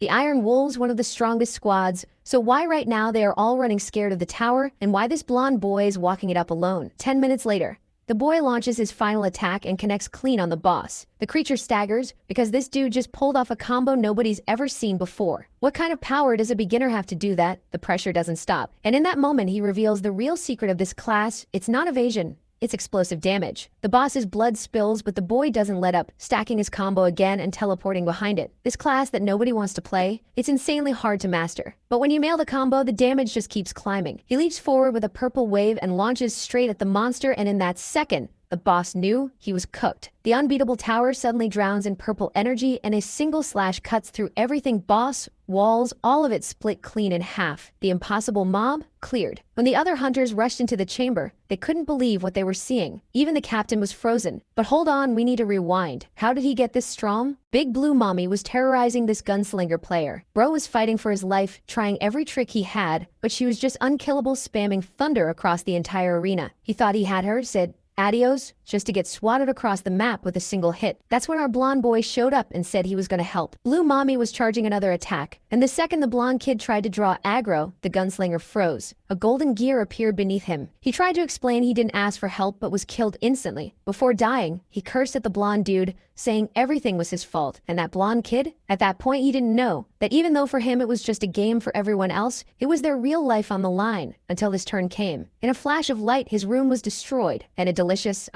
The Iron Wolves, one of the strongest squads. So why right now they are all running scared of the tower, and why this blonde boy is walking it up alone. 10 minutes later, the boy launches his final attack and connects clean on the boss. The creature staggers because this dude just pulled off a combo nobody's ever seen before. What kind of power does a beginner have to do that? The pressure doesn't stop. And in that moment, he reveals the real secret of this class. It's not evasion. It's explosive damage. The boss's blood spills, but the boy doesn't let up, stacking his combo again and teleporting behind it. This class that nobody wants to play, it's insanely hard to master. But when you nail the combo, the damage just keeps climbing. He leaps forward with a purple wave and launches straight at the monster, and in that second, the boss knew he was cooked. The unbeatable tower suddenly drowns in purple energy, and a single slash cuts through everything. Boss, walls, all of it split clean in half. The impossible mob cleared. When the other hunters rushed into the chamber, they couldn't believe what they were seeing. Even the captain was frozen. But hold on, we need to rewind. How did he get this strong? Big Blue Mommy was terrorizing this gunslinger player. Bro was fighting for his life, trying every trick he had, but she was just unkillable, spamming thunder across the entire arena. He thought he had her, said adios, just to get swatted across the map with a single hit. That's when our blonde boy showed up and said he was gonna help. Blue Mommy was charging another attack, and the second the blonde kid tried to draw aggro, the gunslinger froze. A golden gear appeared beneath him. He tried to explain he didn't ask for help but was killed instantly. Before dying, he cursed at the blonde dude, saying everything was his fault. And that blonde kid? At that point, he didn't know that even though for him it was just a game, for everyone else, it was their real life on the line, until this turn came. In a flash of light, his room was destroyed, and a delicious,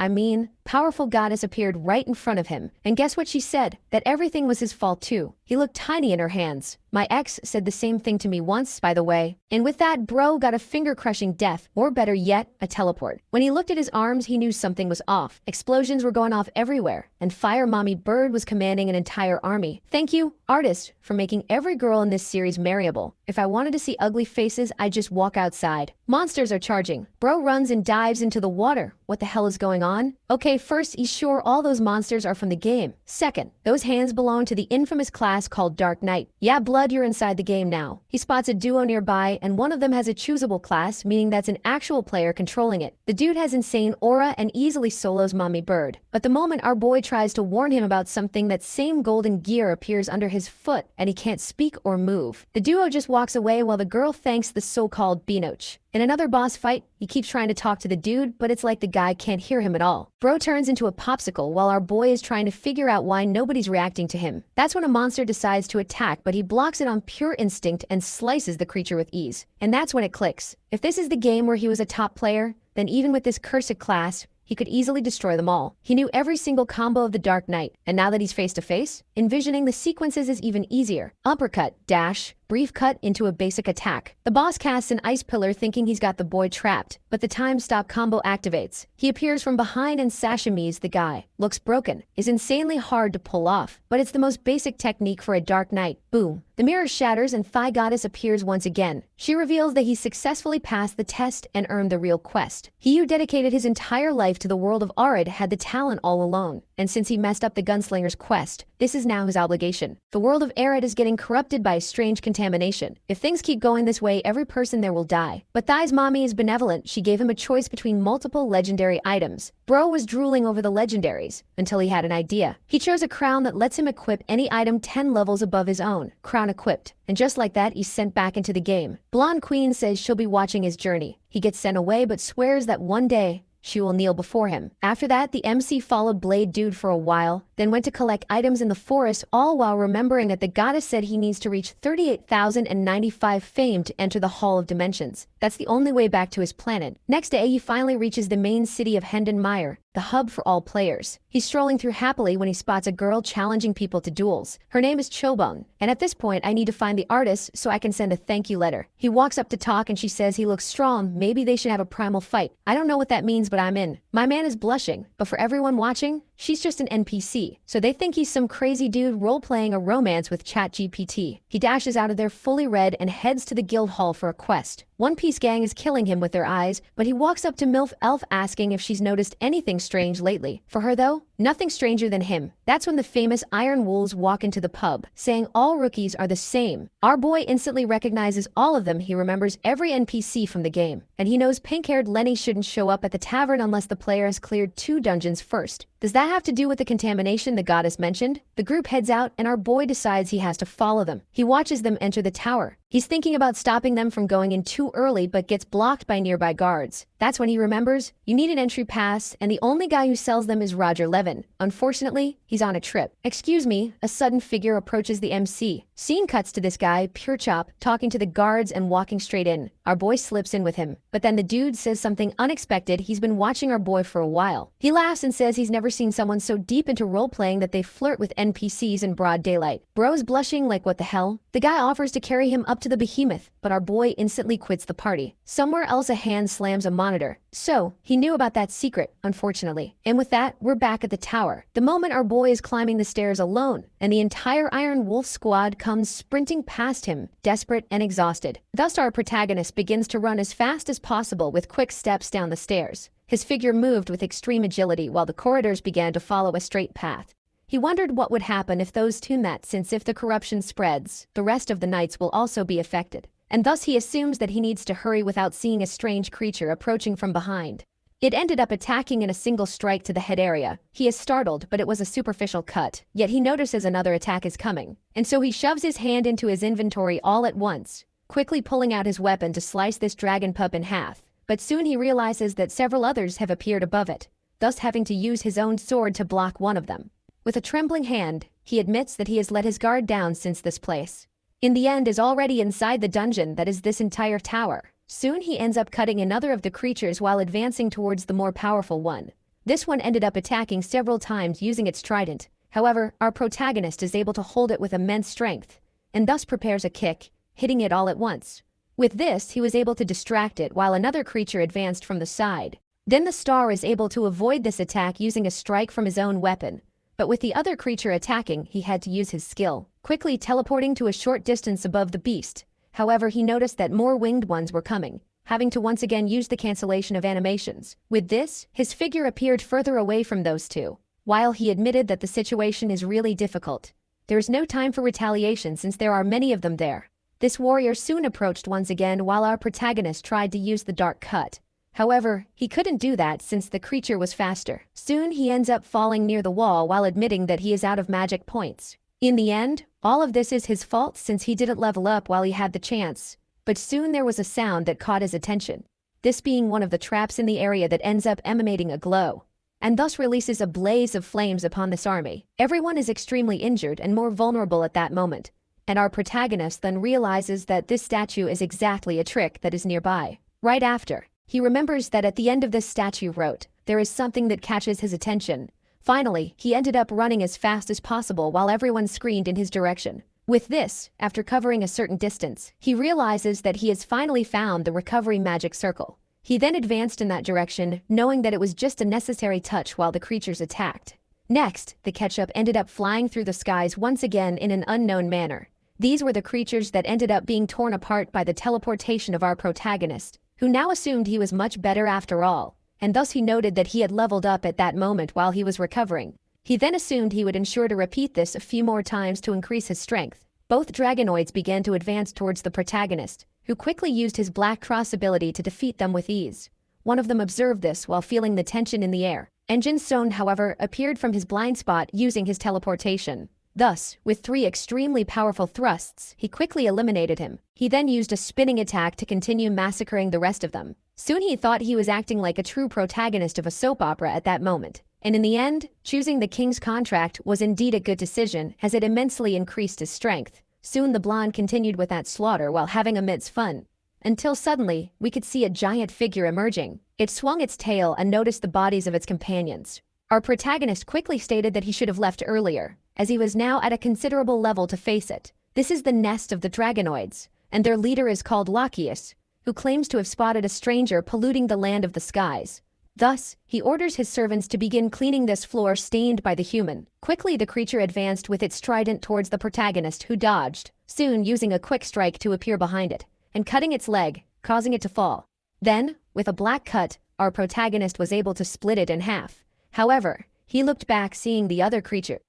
powerful goddess appeared right in front of him. And guess what she said? That everything was his fault too. He looked tiny in her hands. My ex said the same thing to me once, by the way. And with that, bro got a finger-crushing death, or better yet, a teleport. When he looked at his arms, he knew something was off. Explosions were going off everywhere, and Fire Mommy Bird was commanding an entire army. Thank you, artist, for making every girl in this series marryable. If I wanted to see ugly faces, I'd just walk outside. Monsters are charging. Bro runs and dives into the water. What the hell is going on? Okay, first, he's sure all those monsters are from the game. Second, those hands belong to the infamous class called Dark Knight. Yeah, blood, you're inside the game now. He spots a duo nearby, and one of them has a choosable class, meaning that's an actual player controlling it. The dude has insane aura and easily solos Mommy Bird. But the moment our boy tries to warn him about something, that same golden gear appears under his foot, and he can't speak or move. The duo just walks away while the girl thanks the so-called Beanoch. In another boss fight, he keeps trying to talk to the dude, but it's like the guy can't hear him at all. Bro turns into a popsicle while our boy is trying to figure out why nobody's reacting to him. That's when a monster decides to attack, but he blocks it on pure instinct and slices the creature with ease. And that's when it clicks. If this is the game where he was a top player, then even with this cursed class, he could easily destroy them all. He knew every single combo of the Dark Knight, and now that he's face to face, envisioning the sequences is even easier. Uppercut, dash, brief cut into a basic attack. The boss casts an ice pillar thinking he's got the boy trapped, but the time stop combo activates. He appears from behind and sashimis the guy. Looks broken, is insanely hard to pull off, but it's the most basic technique for a Dark Knight. Boom. The mirror shatters and Thigh Goddess appears once again. She reveals that he successfully passed the test and earned the real quest. He who dedicated his entire life to the world of Arid had the talent all alone, and since he messed up the gunslinger's quest, this is now his obligation. The world of Arid is getting corrupted by a strange contamination. If things keep going this way, every person there will die. But Thigh's mommy is benevolent. She gave him a choice between multiple legendary items. Bro was drooling over the legendaries until he had an idea. He chose a crown that lets him equip any item 10 levels above his own. Crown equipped. And just like that, he's sent back into the game. Blonde Queen says she'll be watching his journey. He gets sent away but swears that one day, she will kneel before him. After that, the MC followed Blade Dude for a while, then went to collect items in the forest, all while remembering that the goddess said he needs to reach 38,095 fame to enter the Hall of Dimensions. That's the only way back to his planet. Next day, he finally reaches the main city of Hendenmeyer, the hub for all players. He's strolling through happily when he spots a girl challenging people to duels. Her name is Chobone, and at this point I need to find the artist so I can send a thank you letter. He walks up to talk and she says he looks strong, maybe they should have a primal fight. I don't know what that means, but I'm in. My man is blushing, but for everyone watching, she's just an NPC, so they think he's some crazy dude role-playing a romance with ChatGPT. He dashes out of there fully red and heads to the guild hall for a quest. One Piece gang is killing him with their eyes, but he walks up to MILF Elf asking if she's noticed anything strange lately. For her though, Nothing stranger than him. That's when the famous Iron Wolves walk into the pub, saying all rookies are the same. Our boy instantly recognizes all of them. He remembers every NPC from the game, and he knows pink-haired Lenny shouldn't show up at the tavern unless the player has cleared 2 dungeons first. Does that have to do with the contamination the goddess mentioned? The group heads out, and our boy decides he has to follow them. He watches them enter the tower. He's thinking about stopping them from going in too early, but gets blocked by nearby guards. That's when he remembers, you need an entry pass, and the only guy who sells them is Roger Levin. Unfortunately, he's on a trip. Excuse me, a sudden figure approaches the MC. Scene cuts to this guy, Pure Chop, talking to the guards and walking straight in. Our boy slips in with him, but then the dude says something unexpected. He's been watching our boy for a while. He laughs and says he's never seen someone so deep into role-playing that they flirt with NPCs in broad daylight. Bro's blushing like what the hell? The guy offers to carry him up to the behemoth, but our boy instantly quits the party. Somewhere else a hand slams a monitor. So, he knew about that secret, unfortunately. And with that, we're back at the tower. The moment our boy is climbing the stairs alone, and the entire Iron Wolf squad comes sprinting past him, desperate and exhausted. Thus our protagonist begins to run as fast as possible with quick steps down the stairs. His figure moved with extreme agility while the corridors began to follow a straight path. He wondered what would happen if those tune that, since if the corruption spreads, the rest of the knights will also be affected. And thus he assumes that he needs to hurry without seeing a strange creature approaching from behind. It ended up attacking in a single strike to the head area. He is startled, but it was a superficial cut. Yet he notices another attack is coming, and so he shoves his hand into his inventory all at once, quickly pulling out his weapon to slice this dragon pup in half. But soon he realizes that several others have appeared above it, thus having to use his own sword to block one of them. With a trembling hand, he admits that he has let his guard down since this place, in the end, is already inside the dungeon that is this entire tower. Soon he ends up cutting another of the creatures while advancing towards the more powerful one. This one ended up attacking several times using its trident. However, our protagonist is able to hold it with immense strength, and thus prepares a kick, hitting it all at once. With this, he was able to distract it while another creature advanced from the side. Then the star is able to avoid this attack using a strike from his own weapon. But with the other creature attacking, he had to use his skill, quickly teleporting to a short distance above the beast. However, he noticed that more winged ones were coming, having to once again use the cancellation of animations. With this, his figure appeared further away from those two. While he admitted that the situation is really difficult, there is no time for retaliation since there are many of them there. This warrior soon approached once again while our protagonist tried to use the dark cut. However, he couldn't do that since the creature was faster. Soon he ends up falling near the wall while admitting that he is out of magic points. In the end, all of this is his fault since he didn't level up while he had the chance. But soon there was a sound that caught his attention, this being one of the traps in the area that ends up emanating a glow, and thus releases a blaze of flames upon this army. Everyone is extremely injured and more vulnerable at that moment, and our protagonist then realizes that this statue is exactly a trick that is nearby. Right after, he remembers that at the end of this statue wrote, there is something that catches his attention. Finally, he ended up running as fast as possible while everyone screamed in his direction. With this, after covering a certain distance, he realizes that he has finally found the recovery magic circle. He then advanced in that direction, knowing that it was just a necessary touch while the creatures attacked. Next, the ketchup ended up flying through the skies once again in an unknown manner. These were the creatures that ended up being torn apart by the teleportation of our protagonist, who now assumed he was much better after all, and thus he noted that he had leveled up at that moment while he was recovering. He then assumed he would ensure to repeat this a few more times to increase his strength. Both dragonoids began to advance towards the protagonist, who quickly used his Black Cross ability to defeat them with ease. One of them observed this while feeling the tension in the air. Engine Stone, however, appeared from his blind spot using his teleportation. Thus, with 3 extremely powerful thrusts, he quickly eliminated him. He then used a spinning attack to continue massacring the rest of them. Soon he thought he was acting like a true protagonist of a soap opera at that moment. And in the end, choosing the king's contract was indeed a good decision as it immensely increased his strength. Soon the blonde continued with that slaughter while having immense fun. Until suddenly, we could see a giant figure emerging. It swung its tail and noticed the bodies of its companions. Our protagonist quickly stated that he should have left earlier, as he was now at a considerable level to face it. This is the nest of the dragonoids, and their leader is called Lachius, who claims to have spotted a stranger polluting the land of the skies. Thus, he orders his servants to begin cleaning this floor stained by the human. Quickly the creature advanced with its trident towards the protagonist, who dodged, soon using a quick strike to appear behind it, and cutting its leg, causing it to fall. Then, with a black cut, our protagonist was able to split it in half. However, he looked back seeing the other creature.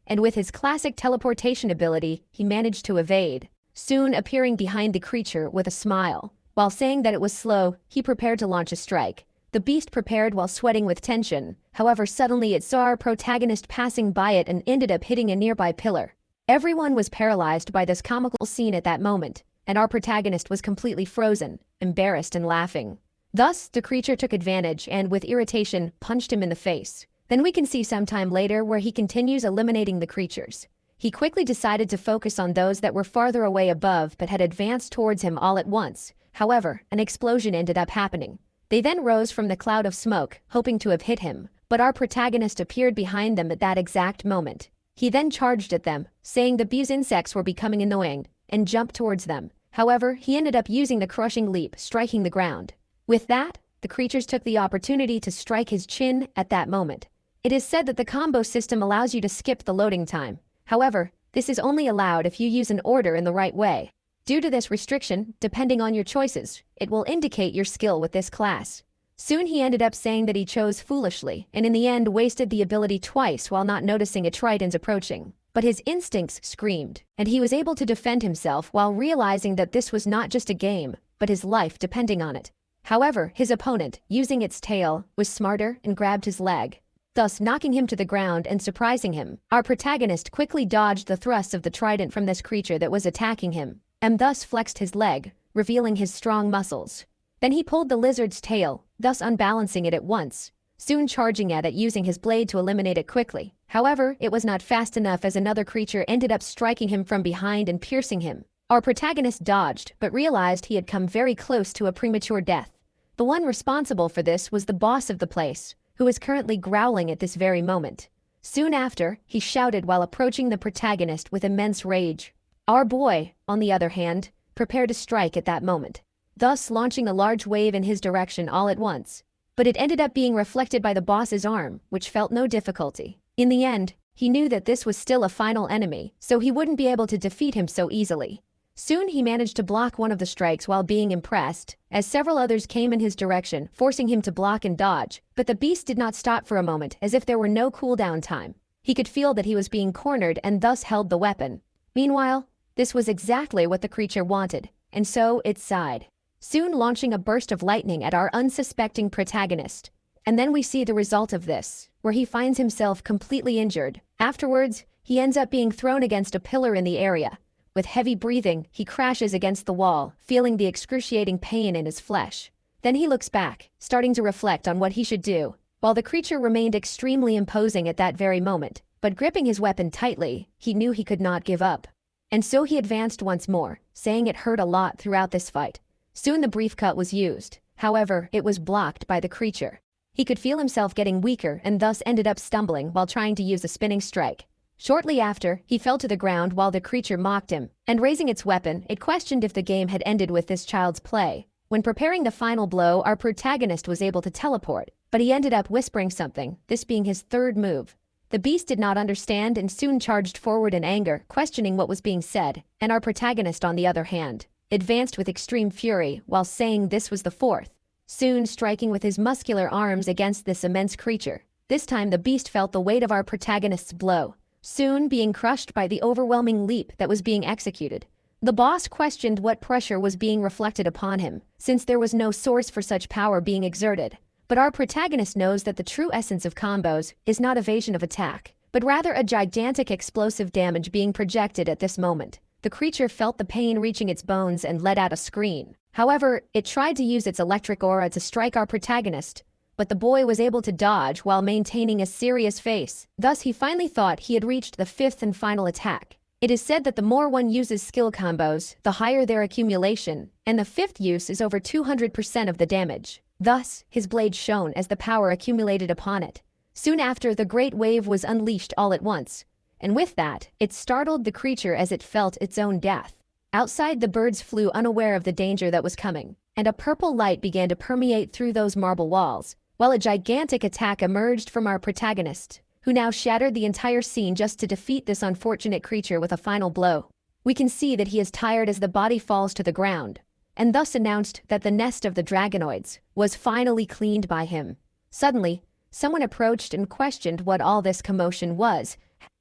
And with his classic teleportation ability, he managed to evade, soon appearing behind the creature with a smile. While saying that it was slow, he prepared to launch a strike. The beast prepared while sweating with tension. However, suddenly it saw our protagonist passing by it and ended up hitting a nearby pillar. Everyone was paralyzed by this comical scene at that moment, and our protagonist was completely frozen, embarrassed and laughing. Thus, the creature took advantage and, with irritation, punched him in the face. Then we can see sometime later where he continues eliminating the creatures. He quickly decided to focus on those that were farther away above but had advanced towards him all at once. However, an explosion ended up happening. They then rose from the cloud of smoke, hoping to have hit him, but our protagonist appeared behind them at that exact moment. He then charged at them, saying the bees insects were becoming annoying, and jumped towards them. However, he ended up using the crushing leap, striking the ground. With that, the creatures took the opportunity to strike his chin at that moment. It is said that the combo system allows you to skip the loading time. However, this is only allowed if you use an order in the right way. Due to this restriction, depending on your choices, it will indicate your skill with this class. Soon he ended up saying that he chose foolishly, and in the end wasted the ability twice while not noticing a trident approaching. But his instincts screamed, and he was able to defend himself while realizing that this was not just a game, but his life depending on it. However, his opponent, using its tail, was smarter and grabbed his leg, thus knocking him to the ground and surprising him. Our protagonist quickly dodged the thrusts of the trident from this creature that was attacking him, and thus flexed his leg, revealing his strong muscles. Then he pulled the lizard's tail, thus unbalancing it at once, soon charging at it using his blade to eliminate it quickly. However, it was not fast enough as another creature ended up striking him from behind and piercing him. Our protagonist dodged, but realized he had come very close to a premature death. The one responsible for this was the boss of the place, who is currently growling at this very moment. Soon after, he shouted while approaching the protagonist with immense rage. Our boy, on the other hand, prepared to strike at that moment, thus launching a large wave in his direction all at once. But it ended up being reflected by the boss's arm, which felt no difficulty. In the end, he knew that this was still a final enemy, so he wouldn't be able to defeat him so easily. Soon he managed to block one of the strikes while being impressed, as several others came in his direction, forcing him to block and dodge. But the beast did not stop for a moment, as if there were no cooldown time. He could feel that he was being cornered and thus held the weapon. Meanwhile, this was exactly what the creature wanted, and so it sighed, soon launching a burst of lightning at our unsuspecting protagonist. And then we see the result of this, where he finds himself completely injured. Afterwards, he ends up being thrown against a pillar in the area. With heavy breathing, he crashes against the wall, feeling the excruciating pain in his flesh. Then he looks back, starting to reflect on what he should do, while the creature remained extremely imposing at that very moment. But gripping his weapon tightly, he knew he could not give up. And so he advanced once more, saying it hurt a lot throughout this fight. Soon the brief cut was used. However, it was blocked by the creature. He could feel himself getting weaker and thus ended up stumbling while trying to use a spinning strike. Shortly after, he fell to the ground while the creature mocked him, and raising its weapon, it questioned if the game had ended with this child's play. When preparing the final blow, our protagonist was able to teleport, but he ended up whispering something, this being his third move. The beast did not understand and soon charged forward in anger, questioning what was being said, and our protagonist, on the other hand, advanced with extreme fury while saying this was the fourth, soon striking with his muscular arms against this immense creature. This time the beast felt the weight of our protagonist's blow, soon being crushed by the overwhelming leap that was being executed. The boss questioned what pressure was being reflected upon him, since there was no source for such power being exerted. But our protagonist knows that the true essence of combos is not evasion of attack, but rather a gigantic explosive damage being projected at this moment. The creature felt the pain reaching its bones and let out a scream. However, it tried to use its electric aura to strike our protagonist, but the boy was able to dodge while maintaining a serious face. Thus, he finally thought he had reached the fifth and final attack. It is said that the more one uses skill combos, the higher their accumulation, and the fifth use is over 200% of the damage. Thus, his blade shone as the power accumulated upon it. Soon after, the great wave was unleashed all at once, and with that, it startled the creature as it felt its own death. Outside, the birds flew unaware of the danger that was coming, and a purple light began to permeate through those marble walls, while a gigantic attack emerged from our protagonist, who now shattered the entire scene just to defeat this unfortunate creature with a final blow. We can see that he is tired as the body falls to the ground, and thus announced that the nest of the dragonoids was finally cleaned by him. Suddenly, someone approached and questioned what all this commotion was,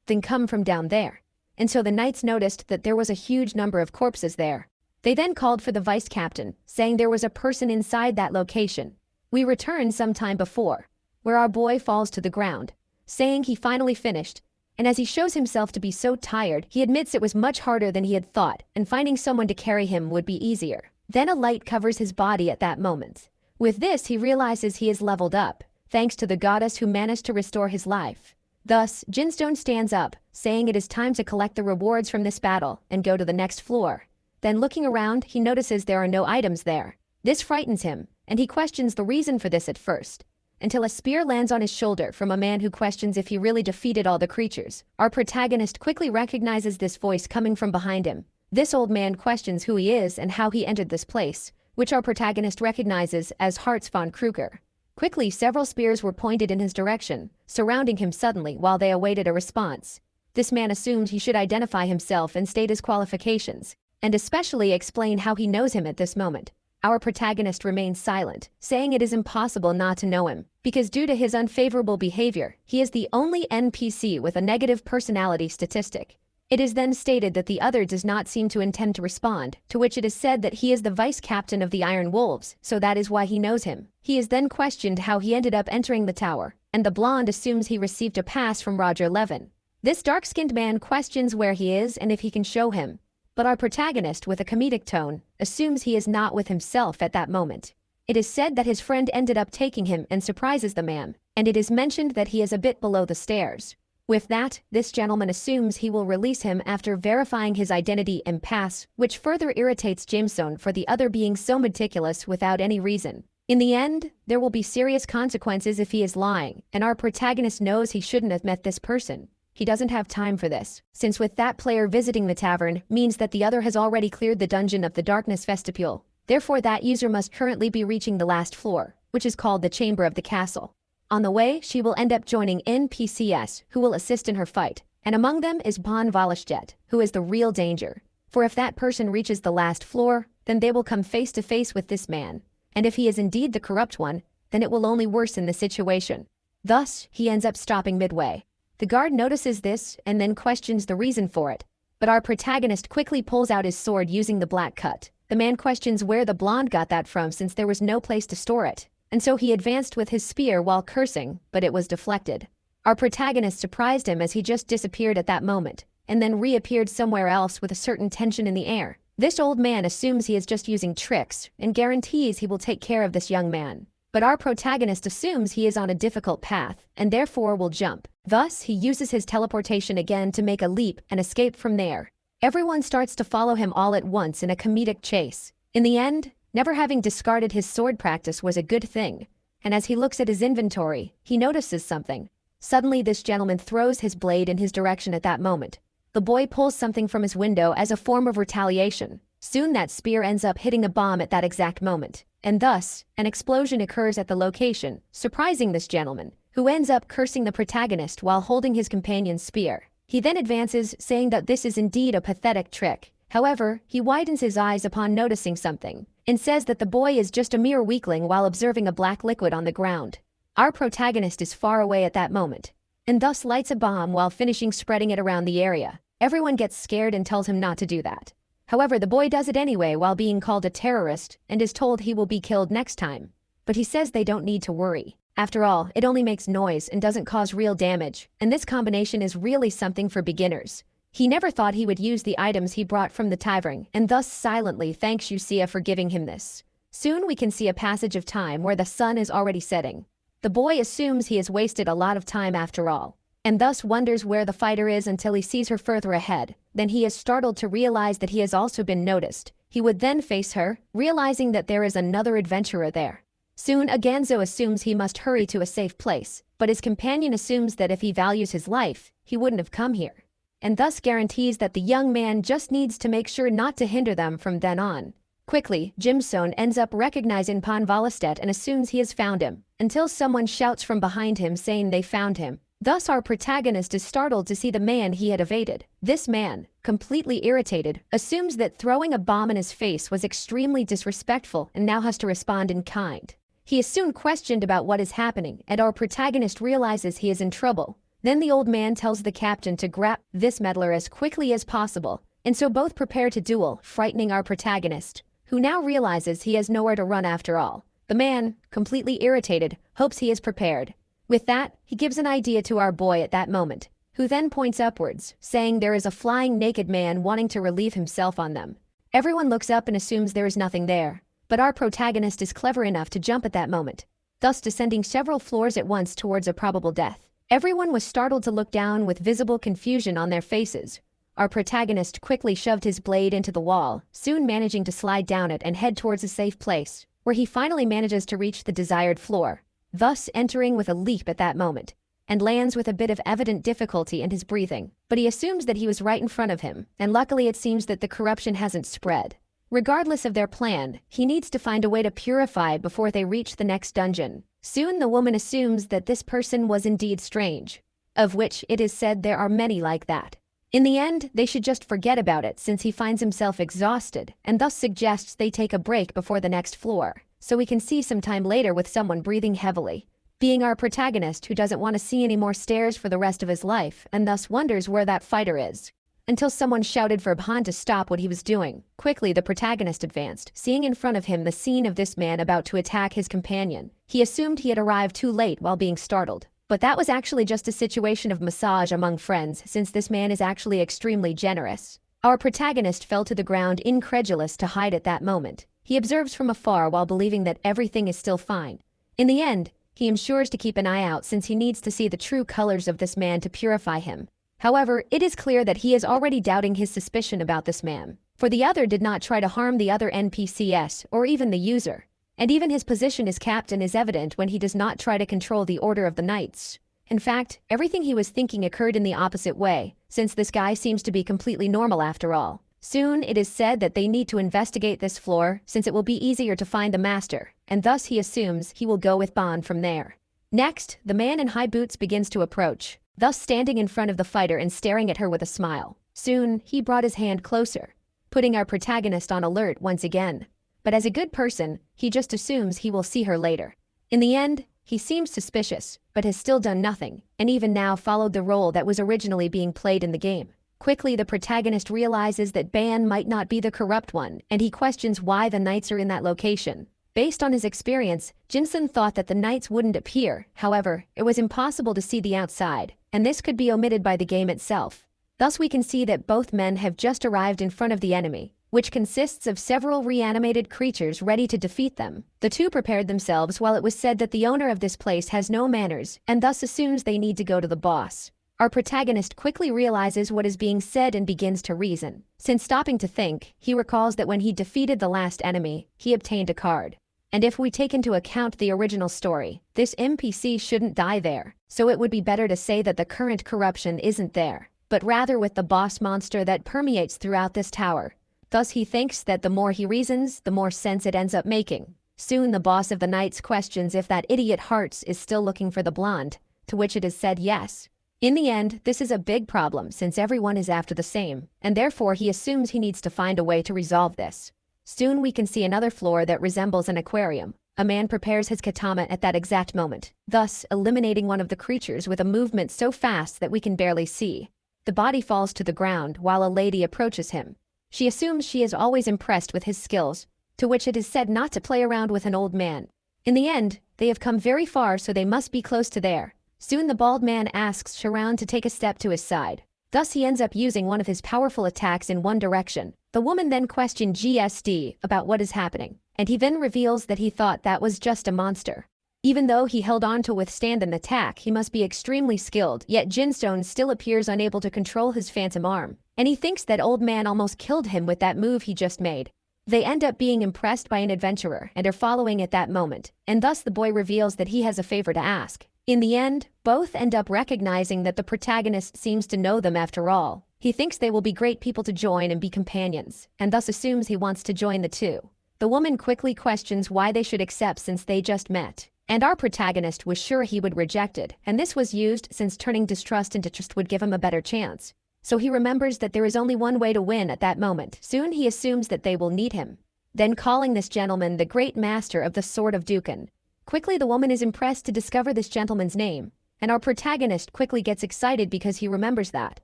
then come from down there. And so the knights noticed that there was a huge number of corpses there. They then called for the vice captain, saying there was a person inside that location. We returned some time before, where our boy falls to the ground, saying he finally finished, and as he shows himself to be so tired, he admits it was much harder than he had thought, and finding someone to carry him would be easier. Then a light covers his body at that moment. With this, he realizes he is leveled up, thanks to the goddess who managed to restore his life. Thus, Jinstone stands up, saying it is time to collect the rewards from this battle and go to the next floor. Then looking around, he notices there are no items there. This frightens him, and he questions the reason for this at first, until a spear lands on his shoulder from a man who questions if he really defeated all the creatures. Our protagonist quickly recognizes this voice coming from behind him. This old man questions who he is and how he entered this place, which our protagonist recognizes as Hartz von Kruger. Quickly, several spears were pointed in his direction, surrounding him suddenly while they awaited a response. This man assumed he should identify himself and state his qualifications, and especially explain how he knows him at this moment. Our protagonist remains silent, saying it is impossible not to know him, because due to his unfavorable behavior, he is the only NPC with a negative personality statistic. It is then stated that the other does not seem to intend to respond, to which it is said that he is the vice captain of the Iron Wolves, so that is why he knows him. He is then questioned how he ended up entering the tower, and the blonde assumes he received a pass from Roger Levin. This dark-skinned man questions where he is and if he can show him. But our protagonist, with a comedic tone, assumes he is not with himself at that moment. It is said that his friend ended up taking him and surprises the man, and it is mentioned that he is a bit below the stairs. With that, this gentleman assumes he will release him after verifying his identity and pass, which further irritates Jameson for the other being so meticulous without any reason. In the end, there will be serious consequences if he is lying, and our protagonist knows he shouldn't have met this person. He doesn't have time for this, since with that player visiting the tavern means that the other has already cleared the dungeon of the Darkness Vestibule. Therefore that user must currently be reaching the last floor, which is called the Chamber of the Castle. On the way, she will end up joining NPCs who will assist in her fight, and among them is Bon Volashjet, who is the real danger. For if that person reaches the last floor, then they will come face to face with this man, and if he is indeed the corrupt one, then it will only worsen the situation. Thus, he ends up stopping midway. The guard notices this and then questions the reason for it, but our protagonist quickly pulls out his sword using the black cut. The man questions where the blonde got that from since there was no place to store it, and so he advanced with his spear while cursing, but it was deflected. Our protagonist surprised him as he just disappeared at that moment, and then reappeared somewhere else with a certain tension in the air. This old man assumes he is just using tricks and guarantees he will take care of this young man. But our protagonist assumes he is on a difficult path and therefore will jump. Thus, he uses his teleportation again to make a leap and escape from there. Everyone starts to follow him all at once in a comedic chase. In the end, never having discarded his sword practice was a good thing, and as he looks at his inventory, he notices something. Suddenly, this gentleman throws his blade in his direction at that moment. The boy pulls something from his window as a form of retaliation. Soon that spear ends up hitting a bomb at that exact moment, and thus, an explosion occurs at the location, surprising this gentleman, who ends up cursing the protagonist while holding his companion's spear. He then advances, saying that this is indeed a pathetic trick. However, he widens his eyes upon noticing something, and says that the boy is just a mere weakling while observing a black liquid on the ground. Our protagonist is far away at that moment, and thus lights a bomb while finishing spreading it around the area. Everyone gets scared and tells him not to do that. However, the boy does it anyway while being called a terrorist and is told he will be killed next time. But he says they don't need to worry. After all, it only makes noise and doesn't cause real damage, and this combination is really something for beginners. He never thought he would use the items he brought from the tavern, and thus silently thanks Yusia for giving him this. Soon we can see a passage of time where the sun is already setting. The boy assumes he has wasted a lot of time after all, and thus wonders where the fighter is until he sees her further ahead. Then he is startled to realize that he has also been noticed. He would then face her, realizing that there is another adventurer there. Soon Aganzo assumes he must hurry to a safe place, but his companion assumes that if he values his life, he wouldn't have come here, and thus guarantees that the young man just needs to make sure not to hinder them from then on. Quickly, Jimson ends up recognizing Pan Valestet and assumes he has found him, until someone shouts from behind him saying they found him. Thus our protagonist is startled to see the man he had evaded. This man, completely irritated, assumes that throwing a bomb in his face was extremely disrespectful and now has to respond in kind. He is soon questioned about what is happening, and our protagonist realizes he is in trouble. Then the old man tells the captain to grab this meddler as quickly as possible, and so both prepare to duel, frightening our protagonist, who now realizes he has nowhere to run after all. The man, completely irritated, hopes he is prepared. With that, he gives an idea to our boy at that moment, who then points upwards, saying there is a flying naked man wanting to relieve himself on them. Everyone looks up and assumes there is nothing there, but our protagonist is clever enough to jump at that moment, thus descending several floors at once towards a probable death. Everyone was startled to look down with visible confusion on their faces. Our protagonist quickly shoved his blade into the wall, soon managing to slide down it and head towards a safe place, where he finally manages to reach the desired floor, thus entering with a leap at that moment, and lands with a bit of evident difficulty in his breathing. But he assumes that he was right in front of him, and luckily it seems that the corruption hasn't spread. Regardless of their plan, he needs to find a way to purify before they reach the next dungeon. Soon the woman assumes that this person was indeed strange, of which it is said there are many like that. In the end, they should just forget about it since he finds himself exhausted, and thus suggests they take a break before the next floor, so we can see some time later with someone breathing heavily, being our protagonist who doesn't want to see any more stairs for the rest of his life and thus wonders where that fighter is. Until someone shouted for Han to stop what he was doing. Quickly the protagonist advanced, seeing in front of him the scene of this man about to attack his companion. He assumed he had arrived too late while being startled. But that was actually just a situation of massage among friends, since this man is actually extremely generous. Our protagonist fell to the ground incredulous to hide at that moment. He observes from afar while believing that everything is still fine. In the end, he ensures to keep an eye out since he needs to see the true colors of this man to purify him. However, it is clear that he is already doubting his suspicion about this man, for the other did not try to harm the other NPCs or even the user. And even his position as captain is evident when he does not try to control the order of the knights. In fact, everything he was thinking occurred in the opposite way, since this guy seems to be completely normal after all. Soon it is said that they need to investigate this floor since it will be easier to find the master, and thus he assumes he will go with Bond from there. Next, the man in high boots begins to approach, thus standing in front of the fighter and staring at her with a smile. Soon, he brought his hand closer, putting our protagonist on alert once again. But as a good person, he just assumes he will see her later. In the end, he seems suspicious, but has still done nothing, and even now followed the role that was originally being played in the game. Quickly the protagonist realizes that Ban might not be the corrupt one, and he questions why the knights are in that location. Based on his experience, Jinsun thought that the knights wouldn't appear, however, it was impossible to see the outside, and this could be omitted by the game itself. Thus we can see that both men have just arrived in front of the enemy, which consists of several reanimated creatures ready to defeat them. The two prepared themselves while it was said that the owner of this place has no manners, and thus assumes they need to go to the boss. Our protagonist quickly realizes what is being said and begins to reason. Since stopping to think, he recalls that when he defeated the last enemy, he obtained a card. And if we take into account the original story, this NPC shouldn't die there, so it would be better to say that the current corruption isn't there, but rather with the boss monster that permeates throughout this tower. Thus he thinks that the more he reasons, the more sense it ends up making. Soon the boss of the knights questions if that idiot Hearts is still looking for the blonde, to which it is said yes. In the end, this is a big problem since everyone is after the same, and therefore he assumes he needs to find a way to resolve this. Soon we can see another floor that resembles an aquarium. A man prepares his katana at that exact moment, thus eliminating one of the creatures with a movement so fast that we can barely see. The body falls to the ground while a lady approaches him. She assumes she is always impressed with his skills, to which it is said not to play around with an old man. In the end, they have come very far, so they must be close to there. Soon the bald man asks Sharon to take a step to his side. Thus he ends up using one of his powerful attacks in one direction. The woman then questions GSD about what is happening, and he then reveals that he thought that was just a monster. Even though he held on to withstand an attack, he must be extremely skilled, yet Jinstone still appears unable to control his phantom arm, and he thinks that old man almost killed him with that move he just made. They end up being impressed by an adventurer and are following at that moment, and thus the boy reveals that he has a favor to ask. In the end, both end up recognizing that the protagonist seems to know them after all. He thinks they will be great people to join and be companions, and thus assumes he wants to join the two. The woman quickly questions why they should accept since they just met, and our protagonist was sure he would reject it, and this was used since turning distrust into trust would give him a better chance. So he remembers that there is only one way to win at that moment. Soon he assumes that they will need him. Then calling this gentleman the great master of the Sword of Dukan, Quickly, the woman is impressed to discover this gentleman's name, and our protagonist quickly gets excited because he remembers that.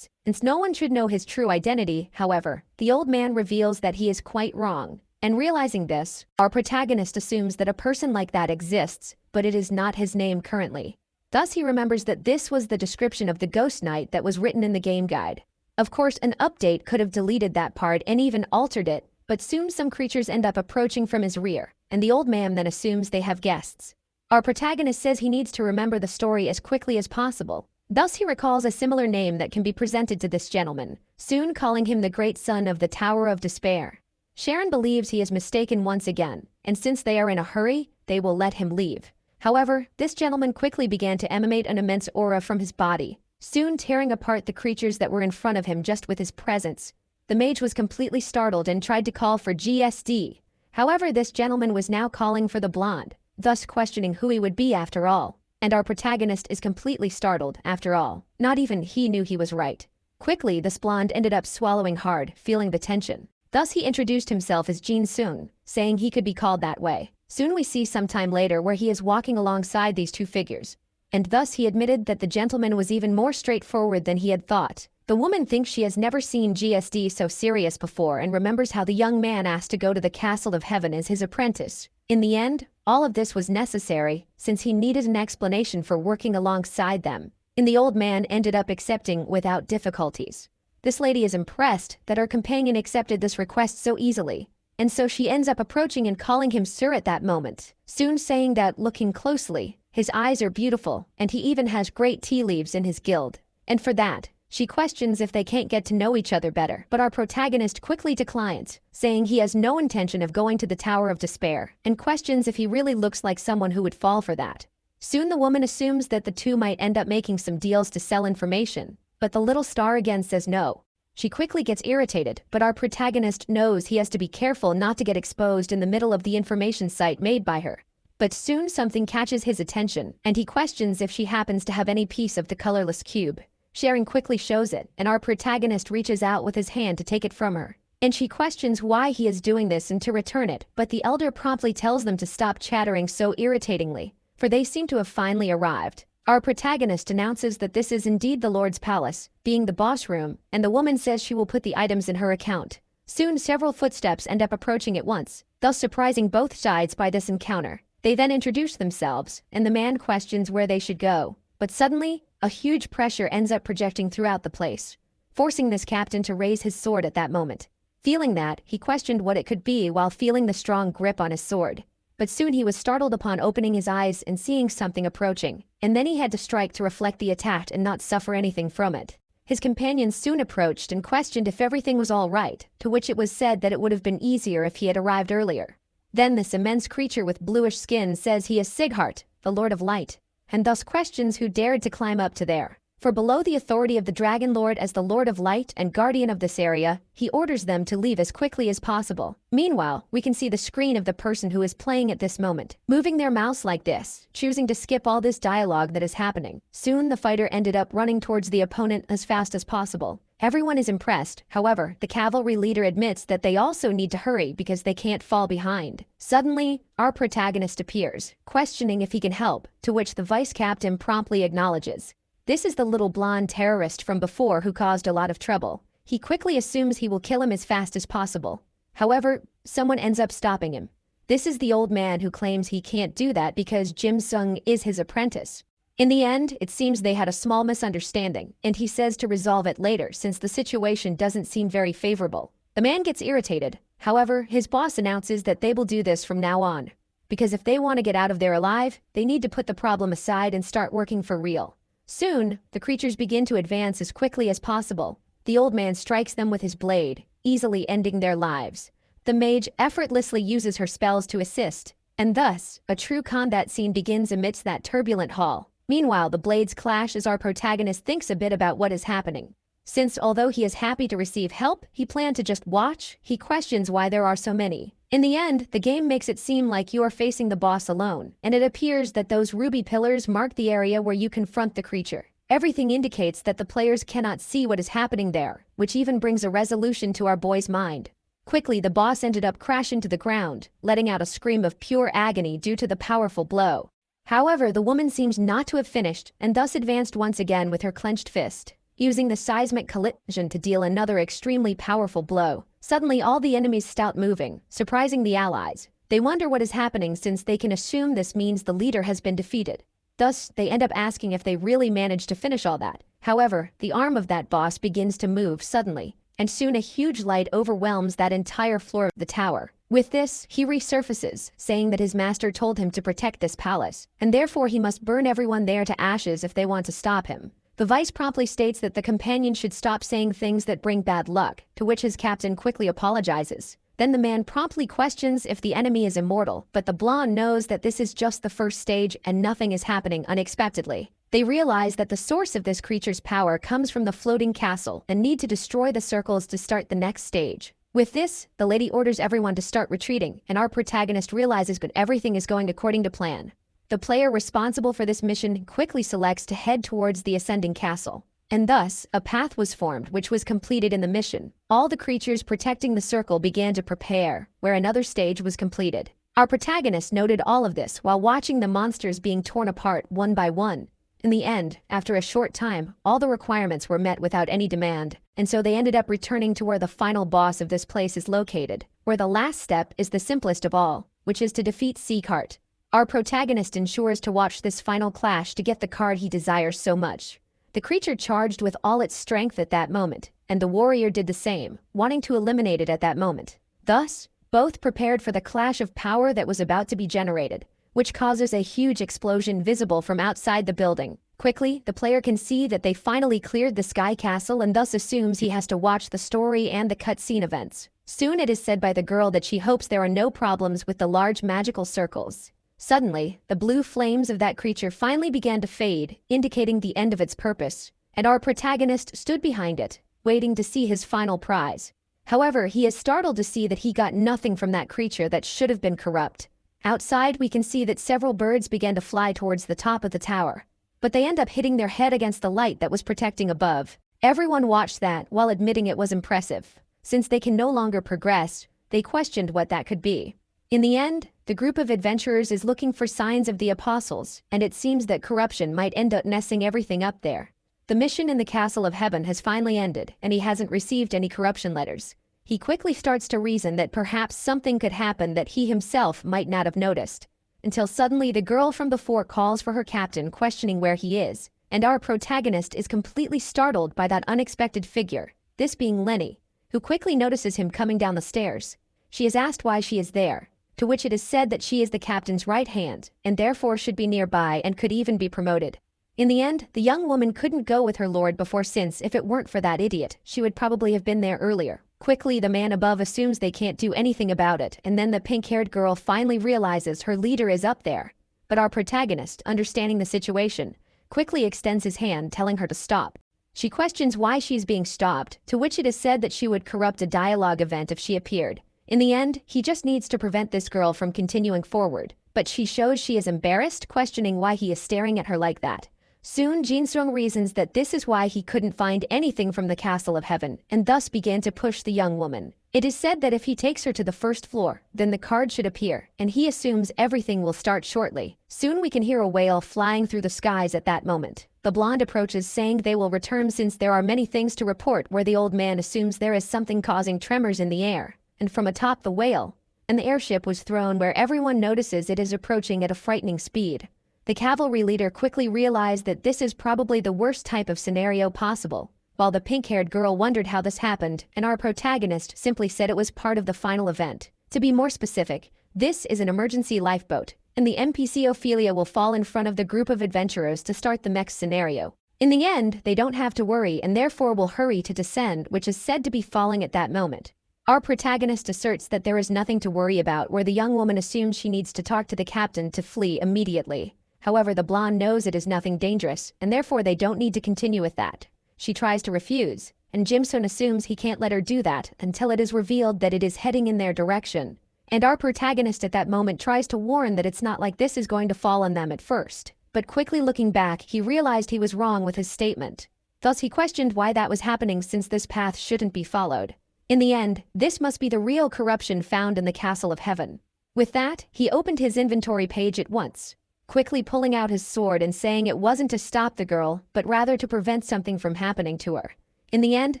Since no one should know his true identity, however, the old man reveals that he is quite wrong. And realizing this, our protagonist assumes that a person like that exists, but it is not his name currently. Thus he remembers that this was the description of the ghost knight that was written in the game guide. Of course, an update could have deleted that part and even altered it, but soon some creatures end up approaching from his rear, and the old man then assumes they have guests. Our protagonist says he needs to remember the story as quickly as possible. Thus he recalls a similar name that can be presented to this gentleman, soon calling him the great son of the Tower of Despair. Sharon believes he is mistaken once again, and since they are in a hurry, they will let him leave. However, this gentleman quickly began to emanate an immense aura from his body, soon tearing apart the creatures that were in front of him just with his presence. The mage was completely startled and tried to call for GSD. However, this gentleman was now calling for the blonde, thus questioning who he would be after all. And our protagonist is completely startled, after all. Not even he knew he was right. Quickly, this blonde ended up swallowing hard, feeling the tension. Thus he introduced himself as Jin Sung, saying he could be called that way. Soon we see some time later where he is walking alongside these two figures. And thus he admitted that the gentleman was even more straightforward than he had thought. The woman thinks she has never seen GSD so serious before and remembers how the young man asked to go to the Castle of Heaven as his apprentice. In the end, all of this was necessary, since he needed an explanation for working alongside them, and the old man ended up accepting without difficulties. This lady is impressed that her companion accepted this request so easily, and so she ends up approaching and calling him sir at that moment, soon saying that, looking closely, his eyes are beautiful, and he even has great tea leaves in his guild. And for that, she questions if they can't get to know each other better, but our protagonist quickly declines, saying he has no intention of going to the Tower of Despair, and questions if he really looks like someone who would fall for that. Soon the woman assumes that the two might end up making some deals to sell information, but the little star again says no. She quickly gets irritated, but our protagonist knows he has to be careful not to get exposed in the middle of the information site made by her. But soon something catches his attention, and he questions if she happens to have any piece of the colorless cube. Sharon quickly shows it, and our protagonist reaches out with his hand to take it from her. And she questions why he is doing this and to return it, but the elder promptly tells them to stop chattering so irritatingly, for they seem to have finally arrived. Our protagonist announces that this is indeed the Lord's palace, being the boss room, and the woman says she will put the items in her account. Soon several footsteps end up approaching at once, thus surprising both sides by this encounter. They then introduce themselves, and the man questions where they should go. But suddenly, a huge pressure ends up projecting throughout the place, forcing this captain to raise his sword at that moment. Feeling that, he questioned what it could be while feeling the strong grip on his sword. But soon he was startled upon opening his eyes and seeing something approaching, and then he had to strike to reflect the attack and not suffer anything from it. His companions soon approached and questioned if everything was all right, to which it was said that it would have been easier if he had arrived earlier. Then this immense creature with bluish skin says he is Sighart, the Lord of Light, and thus questions who dared to climb up to there. For below the authority of the Dragon Lord as the Lord of Light and Guardian of this area, he orders them to leave as quickly as possible. Meanwhile, we can see the screen of the person who is playing at this moment, moving their mouse like this, choosing to skip all this dialogue that is happening. Soon the fighter ended up running towards the opponent as fast as possible. Everyone is impressed, however, the cavalry leader admits that they also need to hurry because they can't fall behind. Suddenly, our protagonist appears, questioning if he can help, to which the vice captain promptly acknowledges. This is the little blonde terrorist from before who caused a lot of trouble. He quickly assumes he will kill him as fast as possible. However, someone ends up stopping him. This is the old man who claims he can't do that because Jim Sung is his apprentice. In the end, it seems they had a small misunderstanding, and he says to resolve it later since the situation doesn't seem very favorable. The man gets irritated. However, his boss announces that they will do this from now on, because if they want to get out of there alive, they need to put the problem aside and start working for real. Soon, the creatures begin to advance as quickly as possible. The old man strikes them with his blade, easily ending their lives. The mage effortlessly uses her spells to assist, and thus, a true combat scene begins amidst that turbulent hall. Meanwhile, the blades clash as our protagonist thinks a bit about what is happening. Since although he is happy to receive help, he planned to just watch, he questions why there are so many. In the end, the game makes it seem like you are facing the boss alone, and it appears that those ruby pillars mark the area where you confront the creature. Everything indicates that the players cannot see what is happening there, which even brings a resolution to our boy's mind. Quickly, the boss ended up crashing to the ground, letting out a scream of pure agony due to the powerful blow. However, the woman seems not to have finished and thus advanced once again with her clenched fist, using the seismic collision to deal another extremely powerful blow. Suddenly, all the enemies start moving, surprising the allies. They wonder what is happening since they can assume this means the leader has been defeated. Thus, they end up asking if they really managed to finish all that. However, the arm of that boss begins to move suddenly, and soon a huge light overwhelms that entire floor of the tower. With this, he resurfaces, saying that his master told him to protect this palace, and therefore he must burn everyone there to ashes if they want to stop him. The vice promptly states that the companion should stop saying things that bring bad luck, to which his captain quickly apologizes. Then the man promptly questions if the enemy is immortal, but the blonde knows that this is just the first stage and nothing is happening unexpectedly. They realize that the source of this creature's power comes from the floating castle and need to destroy the circles to start the next stage. With this, the lady orders everyone to start retreating, and our protagonist realizes that everything is going according to plan. The player responsible for this mission quickly selects to head towards the ascending castle. And thus, a path was formed which was completed in the mission. All the creatures protecting the circle began to prepare, where another stage was completed. Our protagonist noted all of this while watching the monsters being torn apart one by one. In the end, after a short time, all the requirements were met without any demand, and so they ended up returning to where the final boss of this place is located, where the last step is the simplest of all, which is to defeat Seacart. Our protagonist ensures to watch this final clash to get the card he desires so much. The creature charged with all its strength at that moment, and the warrior did the same, wanting to eliminate it at that moment. Thus, both prepared for the clash of power that was about to be generated, which causes a huge explosion visible from outside the building. Quickly, the player can see that they finally cleared the Sky Castle and thus assumes he has to watch the story and the cutscene events. Soon it is said by the girl that she hopes there are no problems with the large magical circles. Suddenly, the blue flames of that creature finally began to fade, indicating the end of its purpose, and our protagonist stood behind it, waiting to see his final prize. However, he is startled to see that he got nothing from that creature that should have been corrupt. Outside, we can see that several birds began to fly towards the top of the tower, but they end up hitting their head against the light that was protecting above. Everyone watched that while admitting it was impressive. Since they can no longer progress, they questioned what that could be. In the end, the group of adventurers is looking for signs of the apostles, and it seems that corruption might end up messing everything up there. The mission in the Castle of Heaven has finally ended, and he hasn't received any corruption letters. He quickly starts to reason that perhaps something could happen that he himself might not have noticed, until suddenly the girl from before calls for her captain, questioning where he is, and our protagonist is completely startled by that unexpected figure, this being Lenny, who quickly notices him coming down the stairs. She is asked why she is there, to which it is said that she is the captain's right hand, and therefore should be nearby and could even be promoted. In the end, the young woman couldn't go with her lord before, since if it weren't for that idiot, she would probably have been there earlier. Quickly, the man above assumes they can't do anything about it, and then the pink-haired girl finally realizes her leader is up there. But our protagonist, understanding the situation, quickly extends his hand, telling her to stop. She questions why she is being stopped, to which it is said that she would corrupt a dialogue event if she appeared. In the end, he just needs to prevent this girl from continuing forward, but she shows she is embarrassed, questioning why he is staring at her like that. Soon, Jinsung reasons that this is why he couldn't find anything from the Castle of Heaven, and thus began to push the young woman. It is said that if he takes her to the first floor, then the card should appear, and he assumes everything will start shortly. Soon we can hear a whale flying through the skies at that moment. The blonde approaches, saying they will return since there are many things to report, where the old man assumes there is something causing tremors in the air, and from atop the whale, and the airship was thrown where everyone notices it is approaching at a frightening speed. The cavalry leader quickly realized that this is probably the worst type of scenario possible, while the pink-haired girl wondered how this happened, and our protagonist simply said it was part of the final event. To be more specific, this is an emergency lifeboat, and the NPC Ophelia will fall in front of the group of adventurers to start the next scenario. In the end, they don't have to worry and therefore will hurry to descend, which is said to be falling at that moment. Our protagonist asserts that there is nothing to worry about, where the young woman assumes she needs to talk to the captain to flee immediately. However, the blonde knows it is nothing dangerous, and therefore they don't need to continue with that. She tries to refuse, and Jimson assumes he can't let her do that until it is revealed that it is heading in their direction. And our protagonist at that moment tries to warn that it's not like this is going to fall on them at first. But quickly looking back, he realized he was wrong with his statement. Thus he questioned why that was happening, since this path shouldn't be followed. In the end, this must be the real corruption found in the castle of heaven. With that, he opened his inventory page at once, quickly pulling out his sword and saying it wasn't to stop the girl, but rather to prevent something from happening to her. In the end,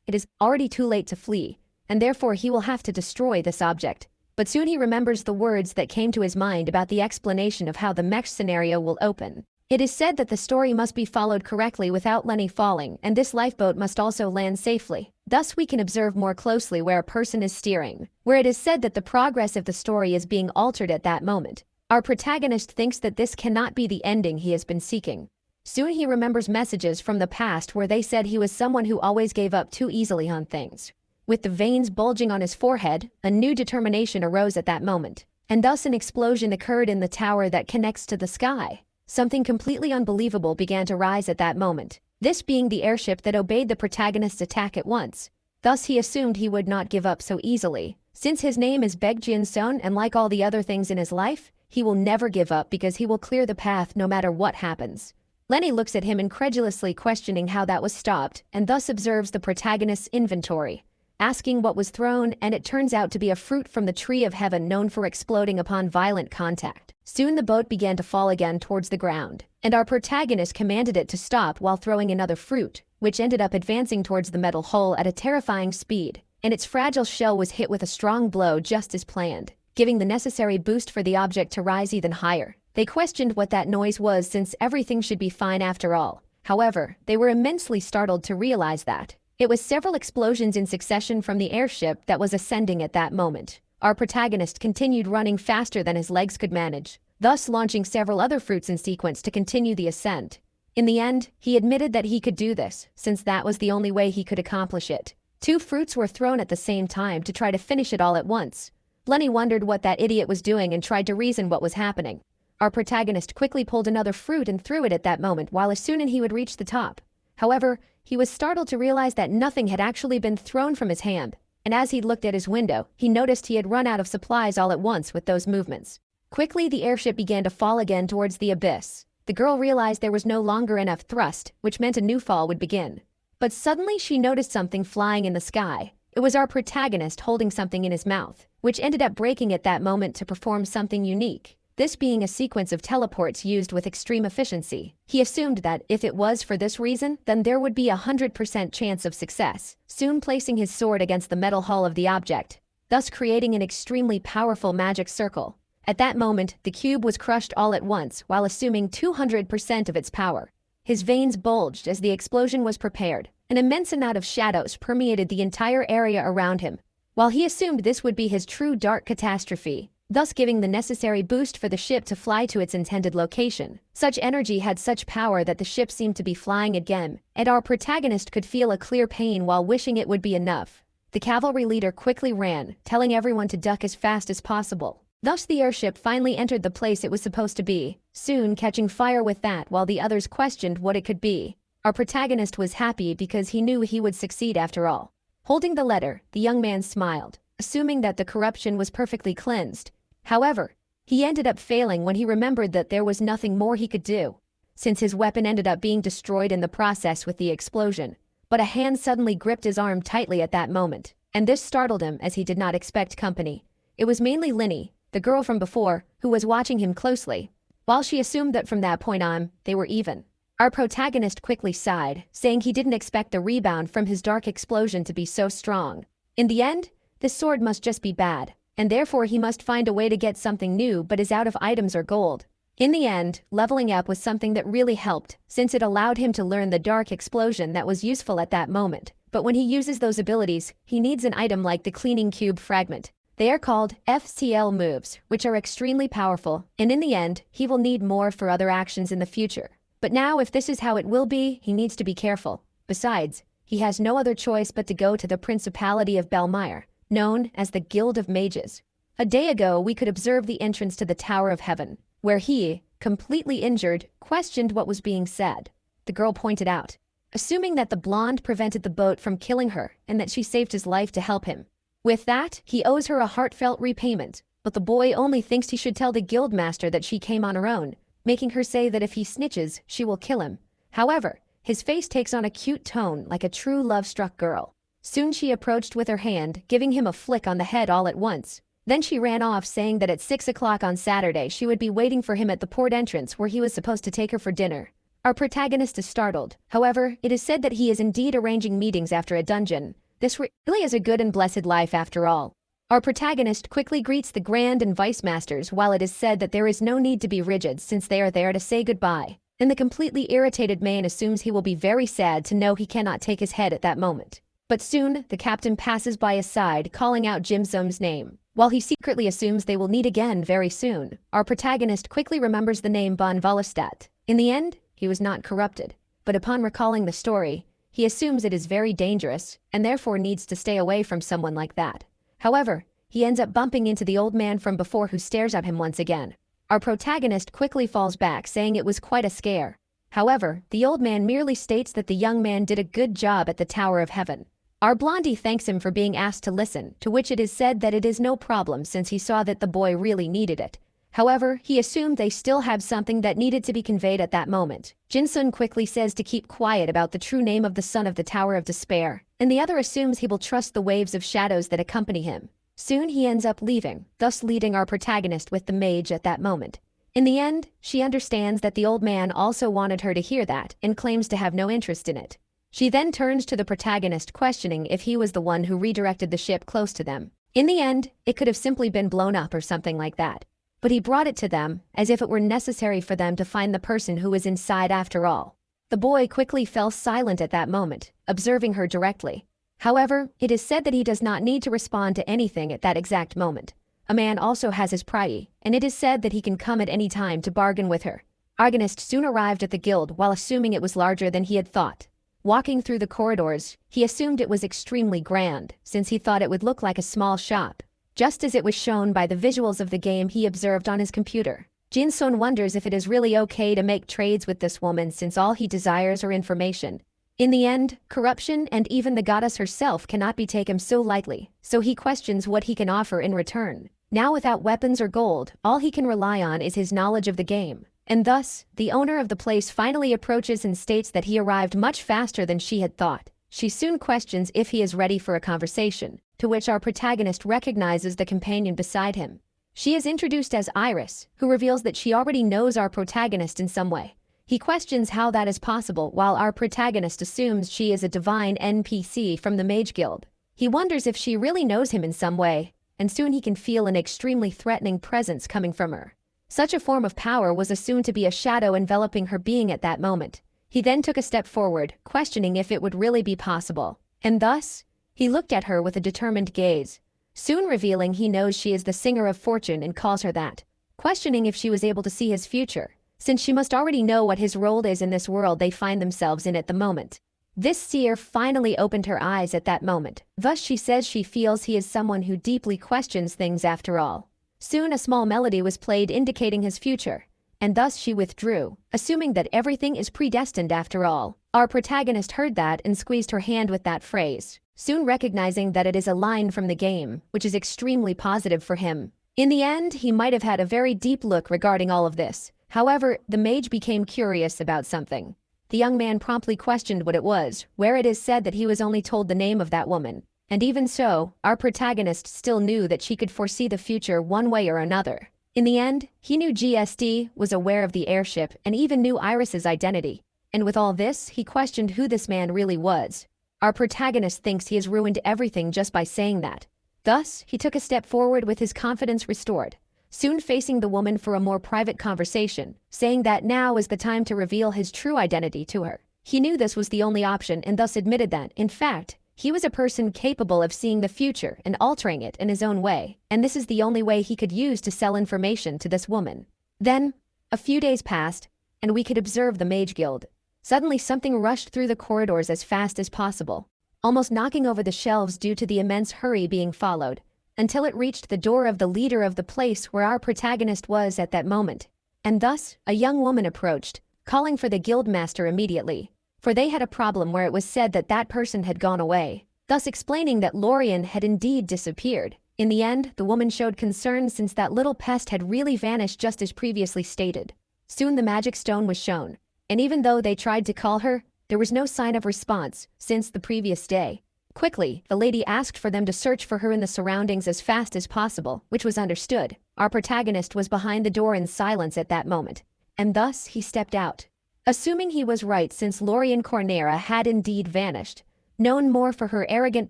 it is already too late to flee, and therefore he will have to destroy this object. But soon he remembers the words that came to his mind about the explanation of how the mech scenario will open. It is said that the story must be followed correctly without Lenny falling, and this lifeboat must also land safely. Thus we can observe more closely where a person is steering, where it is said that the progress of the story is being altered at that moment. Our protagonist thinks that this cannot be the ending he has been seeking. Soon he remembers messages from the past where they said he was someone who always gave up too easily on things. With the veins bulging on his forehead, a new determination arose at that moment, and thus an explosion occurred in the tower that connects to the sky. Something completely unbelievable began to rise at that moment, this being the airship that obeyed the protagonist's attack at once. Thus he assumed he would not give up so easily. Since his name is Baekjin-sun and like all the other things in his life, he will never give up because he will clear the path no matter what happens. Lenny looks at him incredulously, questioning how that was stopped, and thus observes the protagonist's inventory, asking what was thrown, and it turns out to be a fruit from the tree of heaven known for exploding upon violent contact. Soon the boat began to fall again towards the ground, and our protagonist commanded it to stop while throwing another fruit, which ended up advancing towards the metal hull at a terrifying speed, and its fragile shell was hit with a strong blow just as planned, giving the necessary boost for the object to rise even higher. They questioned what that noise was since everything should be fine after all. However, they were immensely startled to realize that it was several explosions in succession from the airship that was ascending at that moment. Our protagonist continued running faster than his legs could manage, thus launching several other fruits in sequence to continue the ascent. In the end, he admitted that he could do this, since that was the only way he could accomplish it. 2 fruits were thrown at the same time to try to finish it all at once. Lenny wondered what that idiot was doing and tried to reason what was happening. Our protagonist quickly pulled another fruit and threw it at that moment while as soon as he would reach the top. However, he was startled to realize that nothing had actually been thrown from his hand, and as he looked at his window, he noticed he had run out of supplies all at once with those movements. Quickly the airship began to fall again towards the abyss. The girl realized there was no longer enough thrust, which meant a new fall would begin. But suddenly she noticed something flying in the sky. It was our protagonist holding something in his mouth, which ended up breaking at that moment to perform something unique, this being a sequence of teleports used with extreme efficiency. He assumed that if it was for this reason, then there would be a 100% chance of success, soon placing his sword against the metal hull of the object, thus creating an extremely powerful magic circle. At that moment, the cube was crushed all at once while assuming 200% of its power. His veins bulged as the explosion was prepared. An immense amount of shadows permeated the entire area around him, while he assumed this would be his true dark catastrophe, thus giving the necessary boost for the ship to fly to its intended location. Such energy had such power that the ship seemed to be flying again, and our protagonist could feel a clear pain while wishing it would be enough. The cavalry leader quickly ran, telling everyone to duck as fast as possible. Thus the airship finally entered the place it was supposed to be, soon catching fire with that while the others questioned what it could be. Our protagonist was happy because he knew he would succeed after all. Holding the letter, the young man smiled, assuming that the corruption was perfectly cleansed. However, he ended up failing when he remembered that there was nothing more he could do, since his weapon ended up being destroyed in the process with the explosion. But a hand suddenly gripped his arm tightly at that moment, and this startled him as he did not expect company. It was mainly Linny, the girl from before, who was watching him closely, while she assumed that from that point on, they were even. Our protagonist quickly sighed, saying he didn't expect the rebound from his dark explosion to be so strong. In the end, this sword must just be bad, and therefore he must find a way to get something new but is out of items or gold. In the end, leveling up was something that really helped, since it allowed him to learn the dark explosion that was useful at that moment. But when he uses those abilities, he needs an item like the cleaning cube fragment. They are called FCL moves, which are extremely powerful, and in the end, he will need more for other actions in the future. But now if this is how it will be, he needs to be careful. Besides, he has no other choice but to go to the Principality of Belmire, known as the Guild of Mages. A day ago we could observe the entrance to the Tower of Heaven, where he, completely injured, questioned what was being said. The girl pointed out, assuming that the blonde prevented the boat from killing her and that she saved his life to help him. With that, he owes her a heartfelt repayment, but the boy only thinks he should tell the guildmaster that she came on her own, making her say that if he snitches, she will kill him. However, his face takes on a cute tone like a true love-struck girl. Soon she approached with her hand, giving him a flick on the head all at once. Then she ran off saying that at 6 o'clock on Saturday she would be waiting for him at the port entrance where he was supposed to take her for dinner. Our protagonist is startled. However, it is said that he is indeed arranging meetings after a dungeon. This really is a good and blessed life after all. Our protagonist quickly greets the Grand and Vice Masters while it is said that there is no need to be rigid since they are there to say goodbye. And the completely irritated man assumes he will be very sad to know he cannot take his head at that moment. But soon, the captain passes by his side calling out Jim Sum's name. While he secretly assumes they will meet again very soon, our protagonist quickly remembers the name Bon Volestat. In the end, he was not corrupted. But upon recalling the story, he assumes it is very dangerous and therefore needs to stay away from someone like that. However, he ends up bumping into the old man from before who stares at him once again. Our protagonist quickly falls back saying it was quite a scare. However, the old man merely states that the young man did a good job at the Tower of Heaven. Our blondie thanks him for being asked to listen, to which it is said that it is no problem since he saw that the boy really needed it. However, he assumed they still have something that needed to be conveyed at that moment. Jin-sun quickly says to keep quiet about the true name of the son of the Tower of Despair, and the other assumes he will trust the waves of shadows that accompany him. Soon he ends up leaving, thus leading our protagonist with the mage at that moment. In the end, she understands that the old man also wanted her to hear that and claims to have no interest in it. She then turns to the protagonist questioning if he was the one who redirected the ship close to them. In the end, it could have simply been blown up or something like that. But he brought it to them, as if it were necessary for them to find the person who was inside after all. The boy quickly fell silent at that moment, observing her directly. However, it is said that he does not need to respond to anything at that exact moment. A man also has his pride, and it is said that he can come at any time to bargain with her. Argonist soon arrived at the guild while assuming it was larger than he had thought. Walking through the corridors, he assumed it was extremely grand, since he thought it would look like a small shop. Just as it was shown by the visuals of the game he observed on his computer. Jin-sun wonders if it is really okay to make trades with this woman since all he desires are information. In the end, corruption and even the goddess herself cannot be taken so lightly, so he questions what he can offer in return. Now without weapons or gold, all he can rely on is his knowledge of the game. And thus, the owner of the place finally approaches and states that he arrived much faster than she had thought. She soon questions if he is ready for a conversation, to which our protagonist recognizes the companion beside him. She is introduced as Iris, who reveals that she already knows our protagonist in some way. He questions how that is possible while our protagonist assumes she is a divine NPC from the Mage Guild. He wonders if she really knows him in some way, and soon he can feel an extremely threatening presence coming from her. Such a form of power was assumed to be a shadow enveloping her being at that moment. He then took a step forward, questioning if it would really be possible. And thus, he looked at her with a determined gaze, soon revealing he knows she is the singer of fortune and calls her that. Questioning if she was able to see his future, since she must already know what his role is in this world they find themselves in at the moment. This seer finally opened her eyes at that moment. Thus she says she feels he is someone who deeply questions things after all. Soon a small melody was played indicating his future, and thus she withdrew, assuming that everything is predestined after all. Our protagonist heard that and squeezed her hand with that phrase, soon recognizing that it is a line from the game, which is extremely positive for him. In the end, he might have had a very deep look regarding all of this. However, the mage became curious about something. The young man promptly questioned what it was, where it is said that he was only told the name of that woman. And even so, our protagonist still knew that she could foresee the future one way or another. In the end, he knew GSD, was aware of the airship, and even knew Iris's identity. And with all this, he questioned who this man really was. Our protagonist thinks he has ruined everything just by saying that. Thus, he took a step forward with his confidence restored, soon facing the woman for a more private conversation, saying that now is the time to reveal his true identity to her. He knew this was the only option and thus admitted that, in fact, he was a person capable of seeing the future and altering it in his own way, and this is the only way he could use to sell information to this woman. Then, a few days passed, and we could observe the Mage Guild. Suddenly something rushed through the corridors as fast as possible, almost knocking over the shelves due to the immense hurry being followed, until it reached the door of the leader of the place where our protagonist was at that moment. And thus, a young woman approached, calling for the guildmaster immediately. For they had a problem where it was said that that person had gone away, thus explaining that Lorian had indeed disappeared. In the end, the woman showed concern since that little pest had really vanished just as previously stated. Soon the magic stone was shown, and even though they tried to call her, there was no sign of response since the previous day. Quickly, the lady asked for them to search for her in the surroundings as fast as possible, which was understood. Our protagonist was behind the door in silence at that moment, and thus he stepped out. Assuming he was right since Lorian Cornera had indeed vanished, known more for her arrogant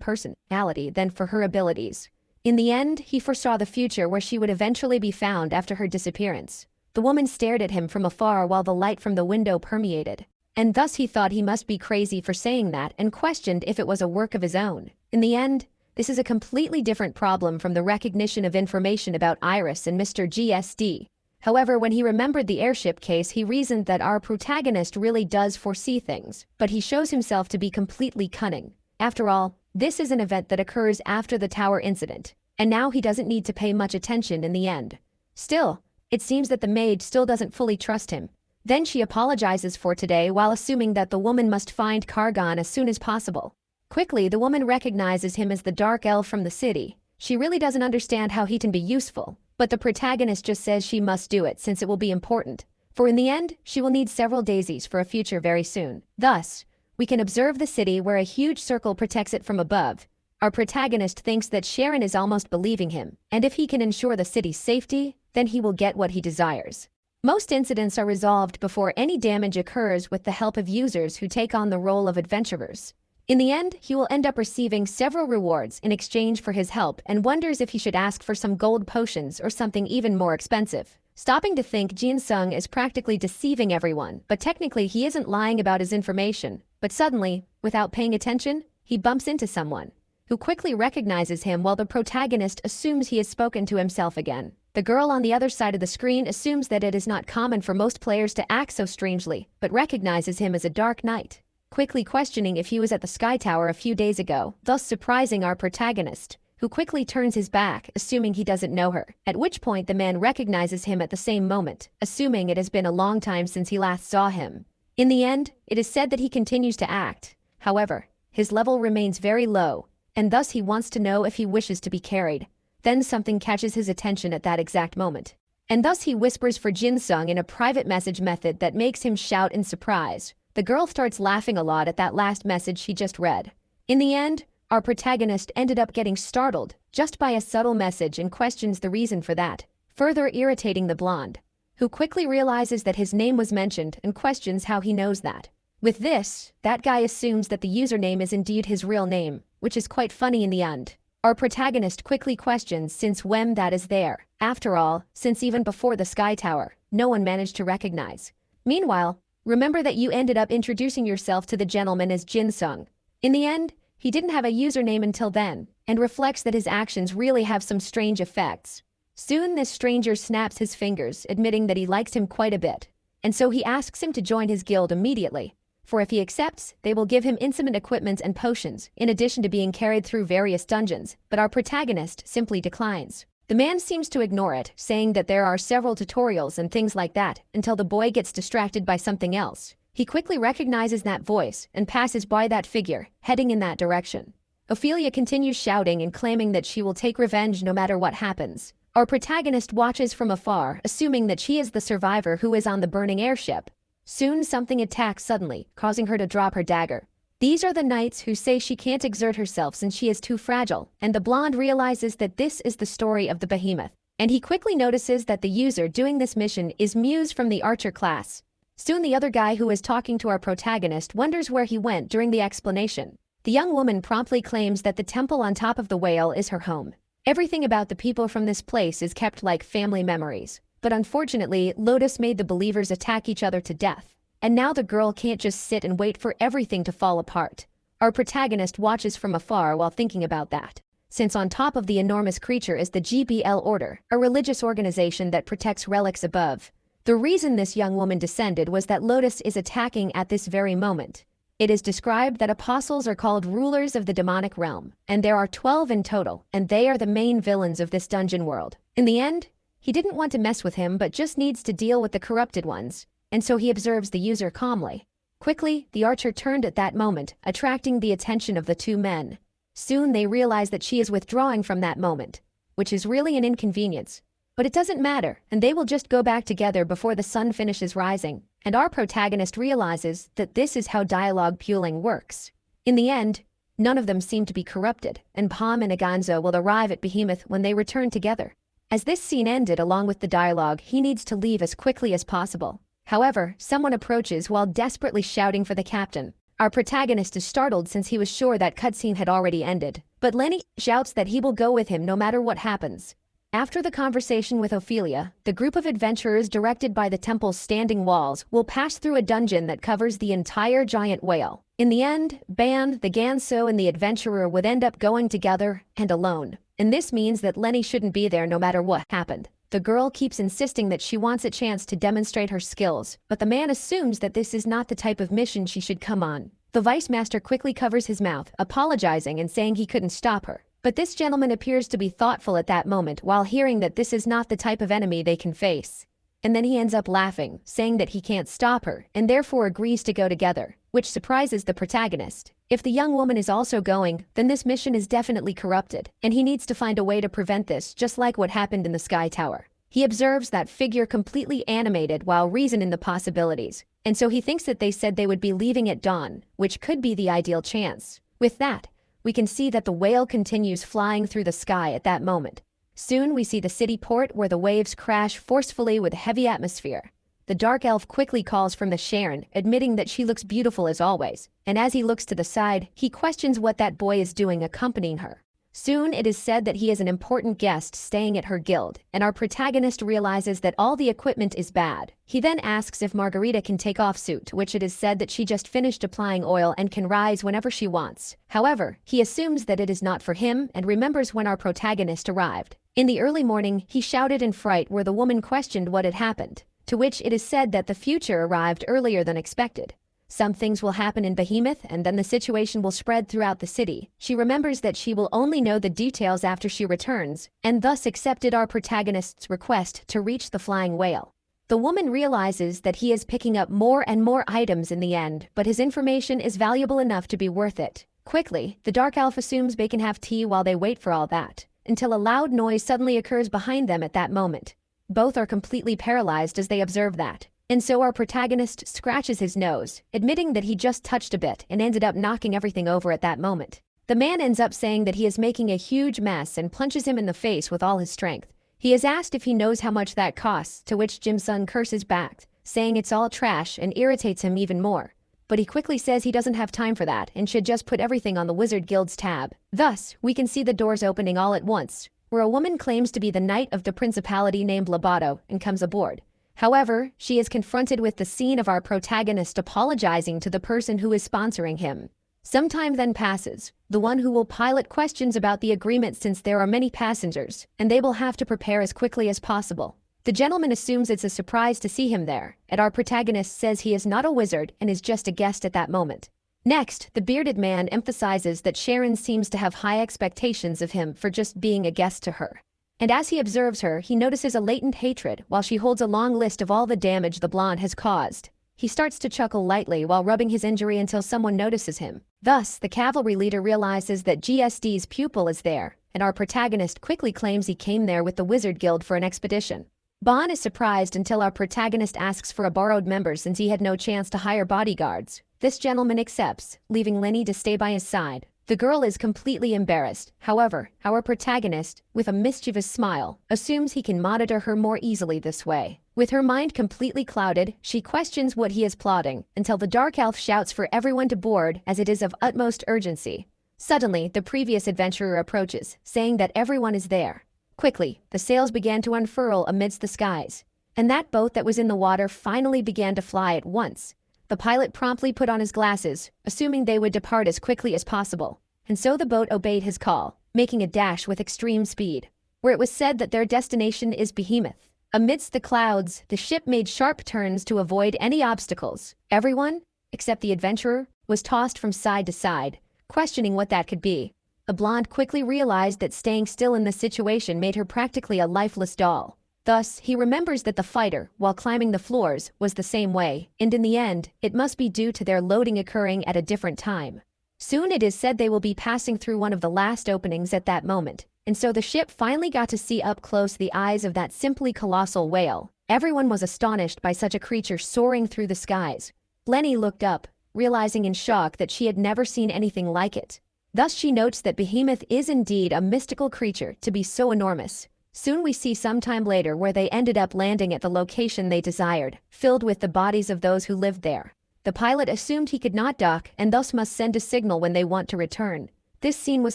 personality than for her abilities. In the end, he foresaw the future where she would eventually be found after her disappearance. The woman stared at him from afar while the light from the window permeated, and thus he thought he must be crazy for saying that and questioned if it was a work of his own. In the end, this is a completely different problem from the recognition of information about Iris and Mr. GSD. However, when he remembered the airship case, he reasoned that our protagonist really does foresee things, but he shows himself to be completely cunning. After all, this is an event that occurs after the tower incident, and now he doesn't need to pay much attention in the end. Still, it seems that the maid still doesn't fully trust him. Then she apologizes for today while assuming that the woman must find Kargan as soon as possible. Quickly, the woman recognizes him as the dark elf from the city. She really doesn't understand how he can be useful, but the protagonist just says she must do it since it will be important. For in the end, she will need several daisies for a future very soon. Thus, we can observe the city where a huge circle protects it from above. Our protagonist thinks that Sharon is almost believing him, and if he can ensure the city's safety, then he will get what he desires. Most incidents are resolved before any damage occurs with the help of users who take on the role of adventurers. In the end, he will end up receiving several rewards in exchange for his help and wonders if he should ask for some gold potions or something even more expensive. Stopping to think, Jin Sung is practically deceiving everyone, but technically he isn't lying about his information. But suddenly, without paying attention, he bumps into someone who quickly recognizes him while the protagonist assumes he has spoken to himself again. The girl on the other side of the screen assumes that it is not common for most players to act so strangely, but recognizes him as a dark knight, quickly questioning if he was at the Sky Tower a few days ago, thus surprising our protagonist, who quickly turns his back, assuming he doesn't know her, at which point the man recognizes him at the same moment, assuming it has been a long time since he last saw him. In the end, it is said that he continues to act. However, his level remains very low, and thus he wants to know if he wishes to be carried. Then something catches his attention at that exact moment, and thus he whispers for Jin Sung in a private message method that makes him shout in surprise. The girl starts laughing a lot at that last message she just read. In the end, our protagonist ended up getting startled just by a subtle message and questions the reason for that, further irritating the blonde, who quickly realizes that his name was mentioned and questions how he knows that. With this, that guy assumes that the username is indeed his real name, which is quite funny in the end. Our protagonist quickly questions since when that is there. After all, since even before the Sky Tower, no one managed to recognize. Meanwhile, remember that you ended up introducing yourself to the gentleman as Jin Sung. In the end, he didn't have a username until then, and reflects that his actions really have some strange effects. Soon this stranger snaps his fingers, admitting that he likes him quite a bit, and so he asks him to join his guild immediately. For if he accepts, they will give him intimate equipment and potions, in addition to being carried through various dungeons, but our protagonist simply declines. The man seems to ignore it, saying that there are several tutorials and things like that, until the boy gets distracted by something else. He quickly recognizes that voice and passes by that figure, heading in that direction. Ophelia continues shouting and claiming that she will take revenge no matter what happens. Our protagonist watches from afar, assuming that she is the survivor who is on the burning airship. Soon something attacks suddenly, causing her to drop her dagger. These are the knights who say she can't exert herself since she is too fragile, and the blonde realizes that this is the story of the behemoth, and he quickly notices that the user doing this mission is Muse from the archer class. Soon the other guy who is talking to our protagonist wonders where he went during the explanation. The young woman promptly claims that the temple on top of the whale is her home. Everything about the people from this place is kept like family memories. But unfortunately, Lotus made the believers attack each other to death. And now the girl can't just sit and wait for everything to fall apart. Our protagonist watches from afar while thinking about that, since on top of the enormous creature is the GBL Order, a religious organization that protects relics above. The reason this young woman descended was that Lotus is attacking at this very moment. It is described that apostles are called rulers of the demonic realm, and there are 12 in total, and they are the main villains of this dungeon world. In the end, he didn't want to mess with him but just needs to deal with the corrupted ones, and so he observes the user calmly. Quickly, the archer turned at that moment, attracting the attention of the two men. Soon they realize that she is withdrawing from that moment, which is really an inconvenience. But it doesn't matter, and they will just go back together before the sun finishes rising, and our protagonist realizes that this is how dialogue puling works. In the end, None of them seem to be corrupted, and Palm and Aganzo will arrive at Behemoth when they return together. As this scene ended along with the dialogue, he needs to leave as quickly as possible. However, someone approaches while desperately shouting for the captain. Our protagonist is startled since he was sure that cutscene had already ended, but Lenny shouts that he will go with him no matter what happens. After the conversation with Ophelia, the group of adventurers directed by the temple's standing walls will pass through a dungeon that covers the entire giant whale. In the end, Ban, the Ganso, and the adventurer would end up going together and alone. And this means that Lenny shouldn't be there no matter what happened. The girl keeps insisting that she wants a chance to demonstrate her skills, but the man assumes that this is not the type of mission she should come on. The Vice Master quickly covers his mouth, apologizing and saying he couldn't stop her. But this gentleman appears to be thoughtful at that moment while hearing that this is not the type of enemy they can face. And then he ends up laughing, saying that he can't stop her, and therefore agrees to go together, which surprises the protagonist. If the young woman is also going, then this mission is definitely corrupted, and he needs to find a way to prevent this, just like what happened in the Sky Tower. He observes that figure completely animated while reasoning the possibilities, and so he thinks that they said they would be leaving at dawn, which could be the ideal chance. With that, we can see that the whale continues flying through the sky at that moment. Soon we see the city port where the waves crash forcefully with heavy atmosphere. The dark elf quickly calls from the Sharon, admitting that she looks beautiful as always, and as he looks to the side, he questions what that boy is doing accompanying her. Soon it is said that he is an important guest staying at her guild, and our protagonist realizes that all the equipment is bad. He then asks if Margarita can take off suit, to which it is said that she just finished applying oil and can rise whenever she wants. However, he assumes that it is not for him and remembers when our protagonist arrived. In the early morning, he shouted in fright where the woman questioned what had happened, to which it is said that the future arrived earlier than expected. Some things will happen in Behemoth and then the situation will spread throughout the city. She remembers that she will only know the details after she returns, and thus accepted our protagonist's request to reach the flying whale. The woman realizes that he is picking up more and more items in the end, but his information is valuable enough to be worth it. Quickly, the Dark Elf assumes they can have tea while they wait for all that, until a loud noise suddenly occurs behind them at that moment. Both are completely paralyzed as they observe that. And so our protagonist scratches his nose, admitting that he just touched a bit and ended up knocking everything over at that moment. The man ends up saying that he is making a huge mess and punches him in the face with all his strength. He is asked if he knows how much that costs, to which Jim-sun curses back, saying it's all trash and irritates him even more. But he quickly says he doesn't have time for that and should just put everything on the Wizard Guild's tab. Thus, we can see the doors opening all at once, where a woman claims to be the knight of the principality named Lobato and comes aboard. However, she is confronted with the scene of our protagonist apologizing to the person who is sponsoring him. Some time then passes. The one who will pilot questions about the agreement since there are many passengers, and they will have to prepare as quickly as possible. The gentleman assumes it's a surprise to see him there, and our protagonist says he is not a wizard and is just a guest at that moment. Next, the bearded man emphasizes that Sharon seems to have high expectations of him for just being a guest to her. And as he observes her, he notices a latent hatred while she holds a long list of all the damage the blonde has caused. He starts to chuckle lightly while rubbing his injury until someone notices him. Thus, the cavalry leader realizes that GSD's pupil is there, and our protagonist quickly claims he came there with the Wizard Guild for an expedition. Bon is surprised until our protagonist asks for a borrowed member since he had no chance to hire bodyguards. This gentleman accepts, leaving Lenny to stay by his side. The girl is completely embarrassed. However, our protagonist, with a mischievous smile, assumes he can monitor her more easily this way. With her mind completely clouded, she questions what he is plotting, until the Dark Elf shouts for everyone to board as it is of utmost urgency. Suddenly, the previous adventurer approaches, saying that everyone is there. Quickly, the sails began to unfurl amidst the skies, and that boat that was in the water finally began to fly at once. The pilot promptly put on his glasses, assuming they would depart as quickly as possible, and so the boat obeyed his call, making a dash with extreme speed, where it was said that their destination is Behemoth. Amidst the clouds, the ship made sharp turns to avoid any obstacles. Everyone, except the adventurer, was tossed from side to side, questioning what that could be. The blonde quickly realized that staying still in this situation made her practically a lifeless doll. Thus, he remembers that the fighter, while climbing the floors, was the same way, and in the end, it must be due to their loading occurring at a different time. Soon it is said they will be passing through one of the last openings at that moment, and so the ship finally got to see up close the eyes of that simply colossal whale. Everyone was astonished by such a creature soaring through the skies. Lenny looked up, realizing in shock that she had never seen anything like it. Thus she notes that Behemoth is indeed a mystical creature to be so enormous. Soon we see some time later where they ended up landing at the location they desired, filled with the bodies of those who lived there. The pilot assumed he could not dock and thus must send a signal when they want to return. This scene was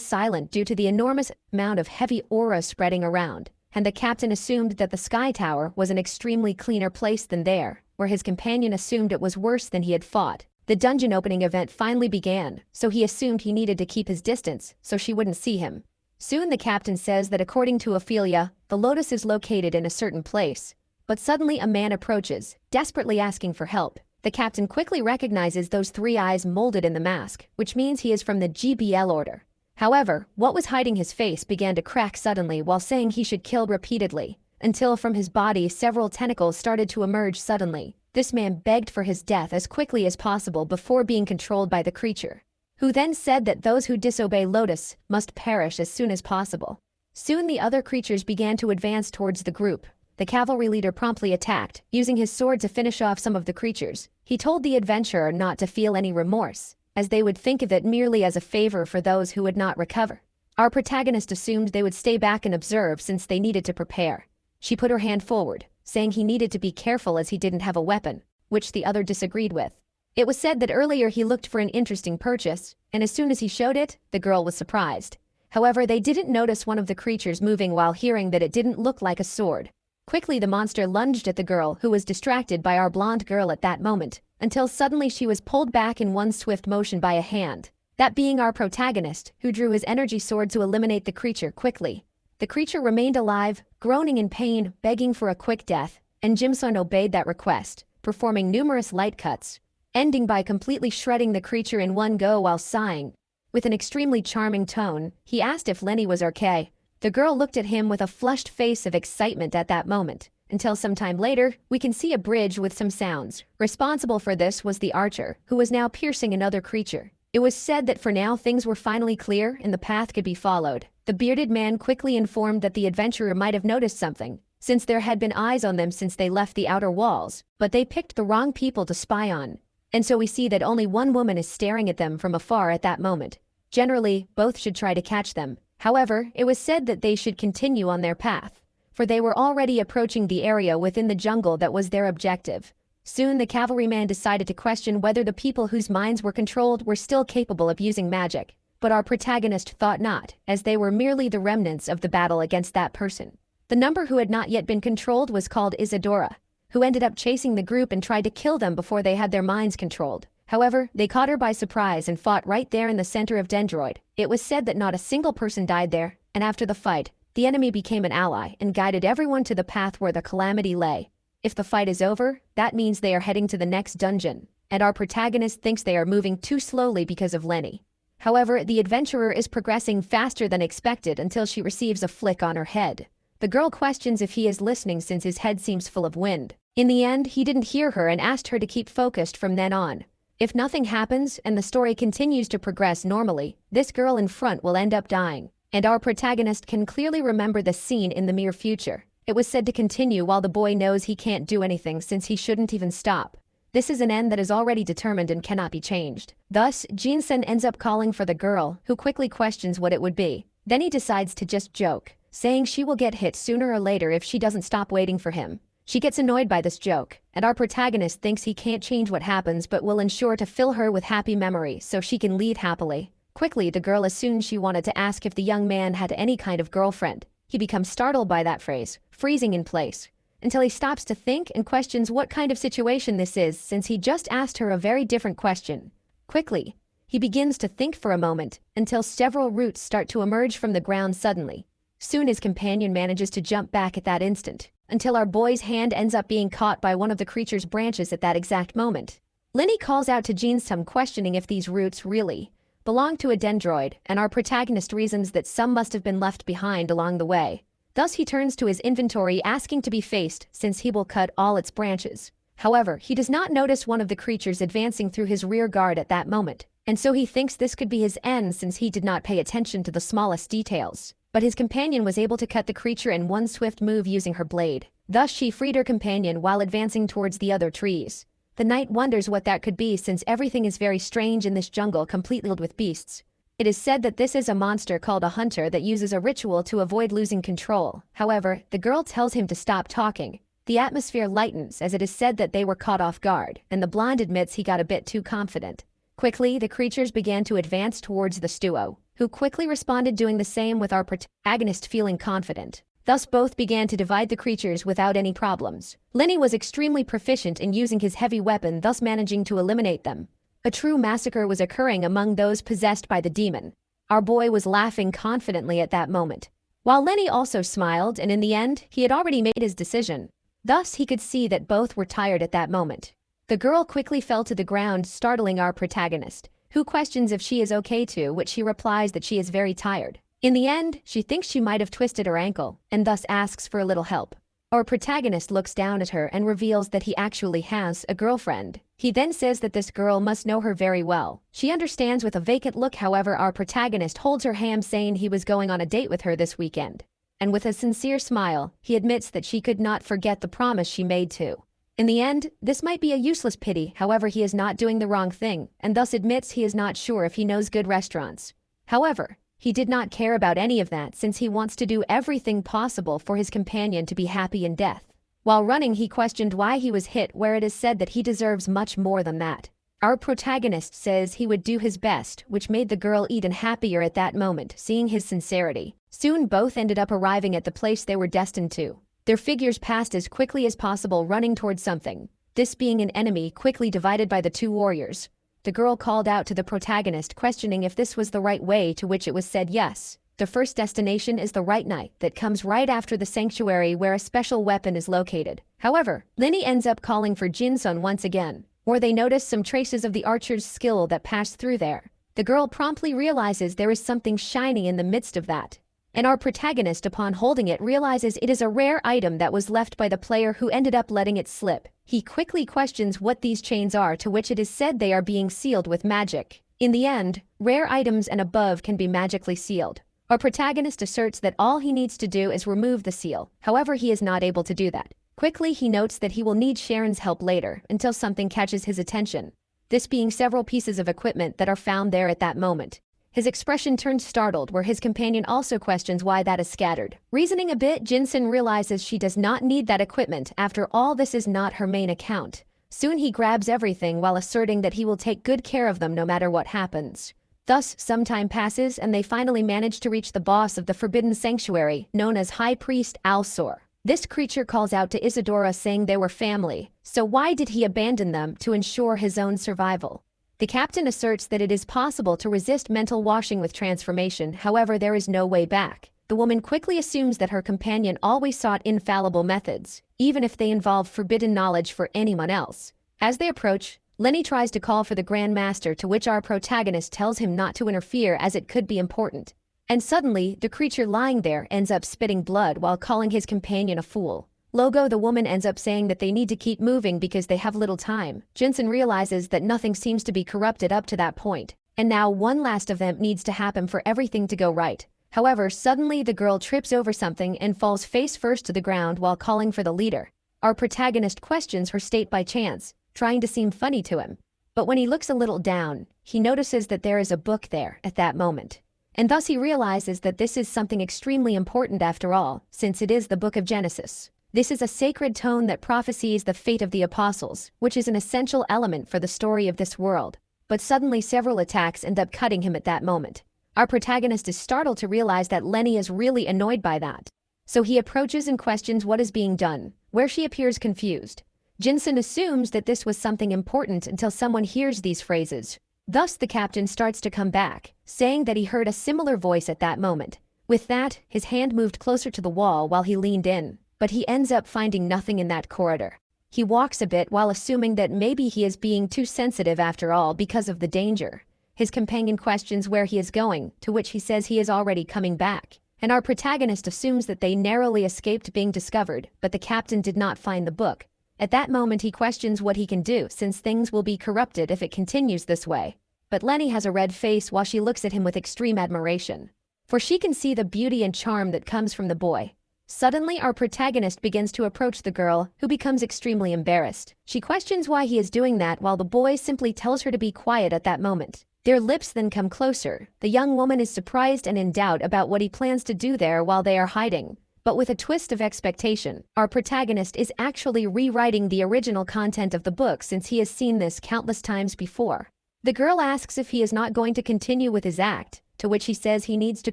silent due to the enormous amount of heavy aura spreading around, and the captain assumed that the Sky Tower was an extremely cleaner place than there, where his companion assumed it was worse than he had fought. The dungeon opening event finally began, so he assumed he needed to keep his distance so she wouldn't see him. Soon the captain says that according to Ophelia, the lotus is located in a certain place. But suddenly a man approaches, desperately asking for help. The captain quickly recognizes those three eyes molded in the mask, which means he is from the GBL order. However, what was hiding his face began to crack suddenly while saying he should kill repeatedly, until from his body several tentacles started to emerge suddenly. This man begged for his death as quickly as possible before being controlled by the creature, who then said that those who disobey Lotus must perish as soon as possible. Soon the other creatures began to advance towards the group. The cavalry leader promptly attacked, using his sword to finish off some of the creatures. He told the adventurer not to feel any remorse, as they would think of it merely as a favor for those who would not recover. Our protagonist assumed they would stay back and observe since they needed to prepare. She put her hand forward, saying he needed to be careful as he didn't have a weapon, which the other disagreed with. It was said that earlier he looked for an interesting purchase, and as soon as he showed it, the girl was surprised. However, they didn't notice one of the creatures moving while hearing that it didn't look like a sword. Quickly the monster lunged at the girl, who was distracted by our blonde girl at that moment, until suddenly she was pulled back in one swift motion by a hand, that being our protagonist, who drew his energy sword to eliminate the creature quickly. The creature remained alive, groaning in pain, begging for a quick death, and Jimson obeyed that request, performing numerous light cuts, ending by completely shredding the creature in one go while sighing. With an extremely charming tone, he asked if Lenny was okay. The girl looked at him with a flushed face of excitement at that moment, until some time later, we can see a bridge with some sounds. Responsible for this was the archer, who was now piercing another creature. It was said that for now things were finally clear and the path could be followed. The bearded man quickly informed that the adventurer might have noticed something, since there had been eyes on them since they left the outer walls, but they picked the wrong people to spy on. And so we see that only one woman is staring at them from afar at that moment. Generally, both should try to catch them. However, it was said that they should continue on their path, for they were already approaching the area within the jungle that was their objective. Soon the cavalryman decided to question whether the people whose minds were controlled were still capable of using magic. But our protagonist thought not, as they were merely the remnants of the battle against that person. The number who had not yet been controlled was called Isadora, who ended up chasing the group and tried to kill them before they had their minds controlled. However, they caught her by surprise and fought right there in the center of Dendroid. It was said that not a single person died there, and after the fight, the enemy became an ally and guided everyone to the path where the calamity lay. If the fight is over, that means they are heading to the next dungeon, and our protagonist thinks they are moving too slowly because of Lenny. However, the adventurer is progressing faster than expected until she receives a flick on her head. The girl questions if he is listening since his head seems full of wind. In the end, he didn't hear her and asked her to keep focused from then on. If nothing happens and the story continues to progress normally, this girl in front will end up dying, and our protagonist can clearly remember the scene in the near future. It was said to continue while the boy knows he can't do anything since he shouldn't even stop. This is an end that is already determined and cannot be changed. Thus, Jinsen ends up calling for the girl, who quickly questions what it would be. Then he decides to just joke, saying she will get hit sooner or later if she doesn't stop waiting for him. She gets annoyed by this joke, and our protagonist thinks he can't change what happens but will ensure to fill her with happy memories so she can lead happily. Quickly, the girl assumed she wanted to ask if the young man had any kind of girlfriend. He becomes startled by that phrase, freezing in place, until he stops to think and questions what kind of situation this is since he just asked her a very different question. Quickly, he begins to think for a moment until several roots start to emerge from the ground suddenly. Soon his companion manages to jump back at that instant, until our boy's hand ends up being caught by one of the creature's branches at that exact moment. Lenny calls out to Jeansum questioning if these roots really belong to a dendroid, and our protagonist reasons that some must have been left behind along the way. Thus he turns to his inventory asking to be faced since he will cut all its branches. However, he does not notice one of the creatures advancing through his rear guard at that moment, and so he thinks this could be his end since he did not pay attention to the smallest details. But his companion was able to cut the creature in one swift move using her blade. Thus she freed her companion while advancing towards the other trees. The knight wonders what that could be since everything is very strange in this jungle completely filled with beasts. It is said that this is a monster called a hunter that uses a ritual to avoid losing control. However, the girl tells him to stop talking. The atmosphere lightens as it is said that they were caught off guard, and the blonde admits he got a bit too confident. Quickly, the creatures began to advance towards the duo, who quickly responded, doing the same with our protagonist feeling confident. Thus both began to divide the creatures without any problems. Lenny was extremely proficient in using his heavy weapon, thus managing to eliminate them. A true massacre was occurring among those possessed by the demon. Our boy was laughing confidently at that moment, while Lenny also smiled, and in the end, he had already made his decision. Thus he could see that both were tired at that moment. The girl quickly fell to the ground, startling our protagonist, who questions if she is okay too, which she replies that she is very tired. In the end, she thinks she might have twisted her ankle, and thus asks for a little help. Our protagonist looks down at her and reveals that he actually has a girlfriend. He then says that this girl must know her very well. She understands with a vacant look. However, our protagonist holds her hand, saying he was going on a date with her this weekend. And with a sincere smile, he admits that she could not forget the promise she made to. In the end, this might be a useless pity. However, he is not doing the wrong thing, and thus admits he is not sure if he knows good restaurants. However, he did not care about any of that, since he wants to do everything possible for his companion to be happy in death. While running, he questioned why he was hit, where it is said that he deserves much more than that. Our protagonist says he would do his best, which made the girl even happier at that moment, seeing his sincerity. Soon both ended up arriving at the place they were destined to. Their figures passed as quickly as possible, running towards something. This being an enemy quickly divided by the two warriors. The girl called out to the protagonist, questioning if this was the right way, to which it was said yes. The first destination is the right night that comes right after the sanctuary where a special weapon is located. However, Lenny ends up calling for Jinsun once again, where they notice some traces of the archer's skill that passed through there. The girl promptly realizes there is something shiny in the midst of that. And our protagonist, upon holding it, realizes it is a rare item that was left by the player who ended up letting it slip. He quickly questions what these chains are, to which it is said they are being sealed with magic. In the end, rare items and above can be magically sealed. Our protagonist asserts that all he needs to do is remove the seal. However, he is not able to do that. Quickly, he notes that he will need Sharon's help later, until something catches his attention. This being several pieces of equipment that are found there at that moment. His expression turns startled, where his companion also questions why that is scattered. Reasoning a bit, Jinsun realizes she does not need that equipment. After all, this is not her main account. Soon he grabs everything while asserting that he will take good care of them no matter what happens. Thus, some time passes and they finally manage to reach the boss of the Forbidden Sanctuary, known as High Priest Alsor. This creature calls out to Isadora, saying they were family, so why did he abandon them to ensure his own survival? The captain asserts that it is possible to resist mental washing with transformation, however there is no way back. The woman quickly assumes that her companion always sought infallible methods, even if they involve forbidden knowledge for anyone else. As they approach, Lenny tries to call for the Grand Master, to which our protagonist tells him not to interfere as it could be important. And suddenly, the creature lying there ends up spitting blood while calling his companion a fool. Logo, the woman, ends up saying that they need to keep moving because they have little time. Jinsun realizes that nothing seems to be corrupted up to that point, and now one last event needs to happen for everything to go right. However, suddenly the girl trips over something and falls face first to the ground while calling for the leader. Our protagonist questions her state by chance, trying to seem funny to him. But when he looks a little down, he notices that there is a book there at that moment. And thus he realizes that this is something extremely important after all, since it is the Book of Genesis. This is a sacred tome that prophesies the fate of the apostles, which is an essential element for the story of this world. But suddenly several attacks end up cutting him at that moment. Our protagonist is startled to realize that Lenny is really annoyed by that. So he approaches and questions what is being done, where she appears confused. Jinsun assumes that this was something important until someone hears these phrases. Thus the captain starts to come back, saying that he heard a similar voice at that moment. With that, his hand moved closer to the wall while he leaned in. But he ends up finding nothing in that corridor. He walks a bit while assuming that maybe he is being too sensitive after all because of the danger. His companion questions where he is going, to which he says he is already coming back. And our protagonist assumes that they narrowly escaped being discovered, but the captain did not find the book. At that moment he questions what he can do, since things will be corrupted if it continues this way. But Lenny has a red face while she looks at him with extreme admiration. For she can see the beauty and charm that comes from the boy. Suddenly, our protagonist begins to approach the girl, who becomes extremely embarrassed. She questions why he is doing that while the boy simply tells her to be quiet at that moment. Their lips then come closer. The young woman is surprised and in doubt about what he plans to do there while they are hiding. But with a twist of expectation, our protagonist is actually rewriting the original content of the book since he has seen this countless times before. The girl asks if he is not going to continue with his act, to which he says he needs to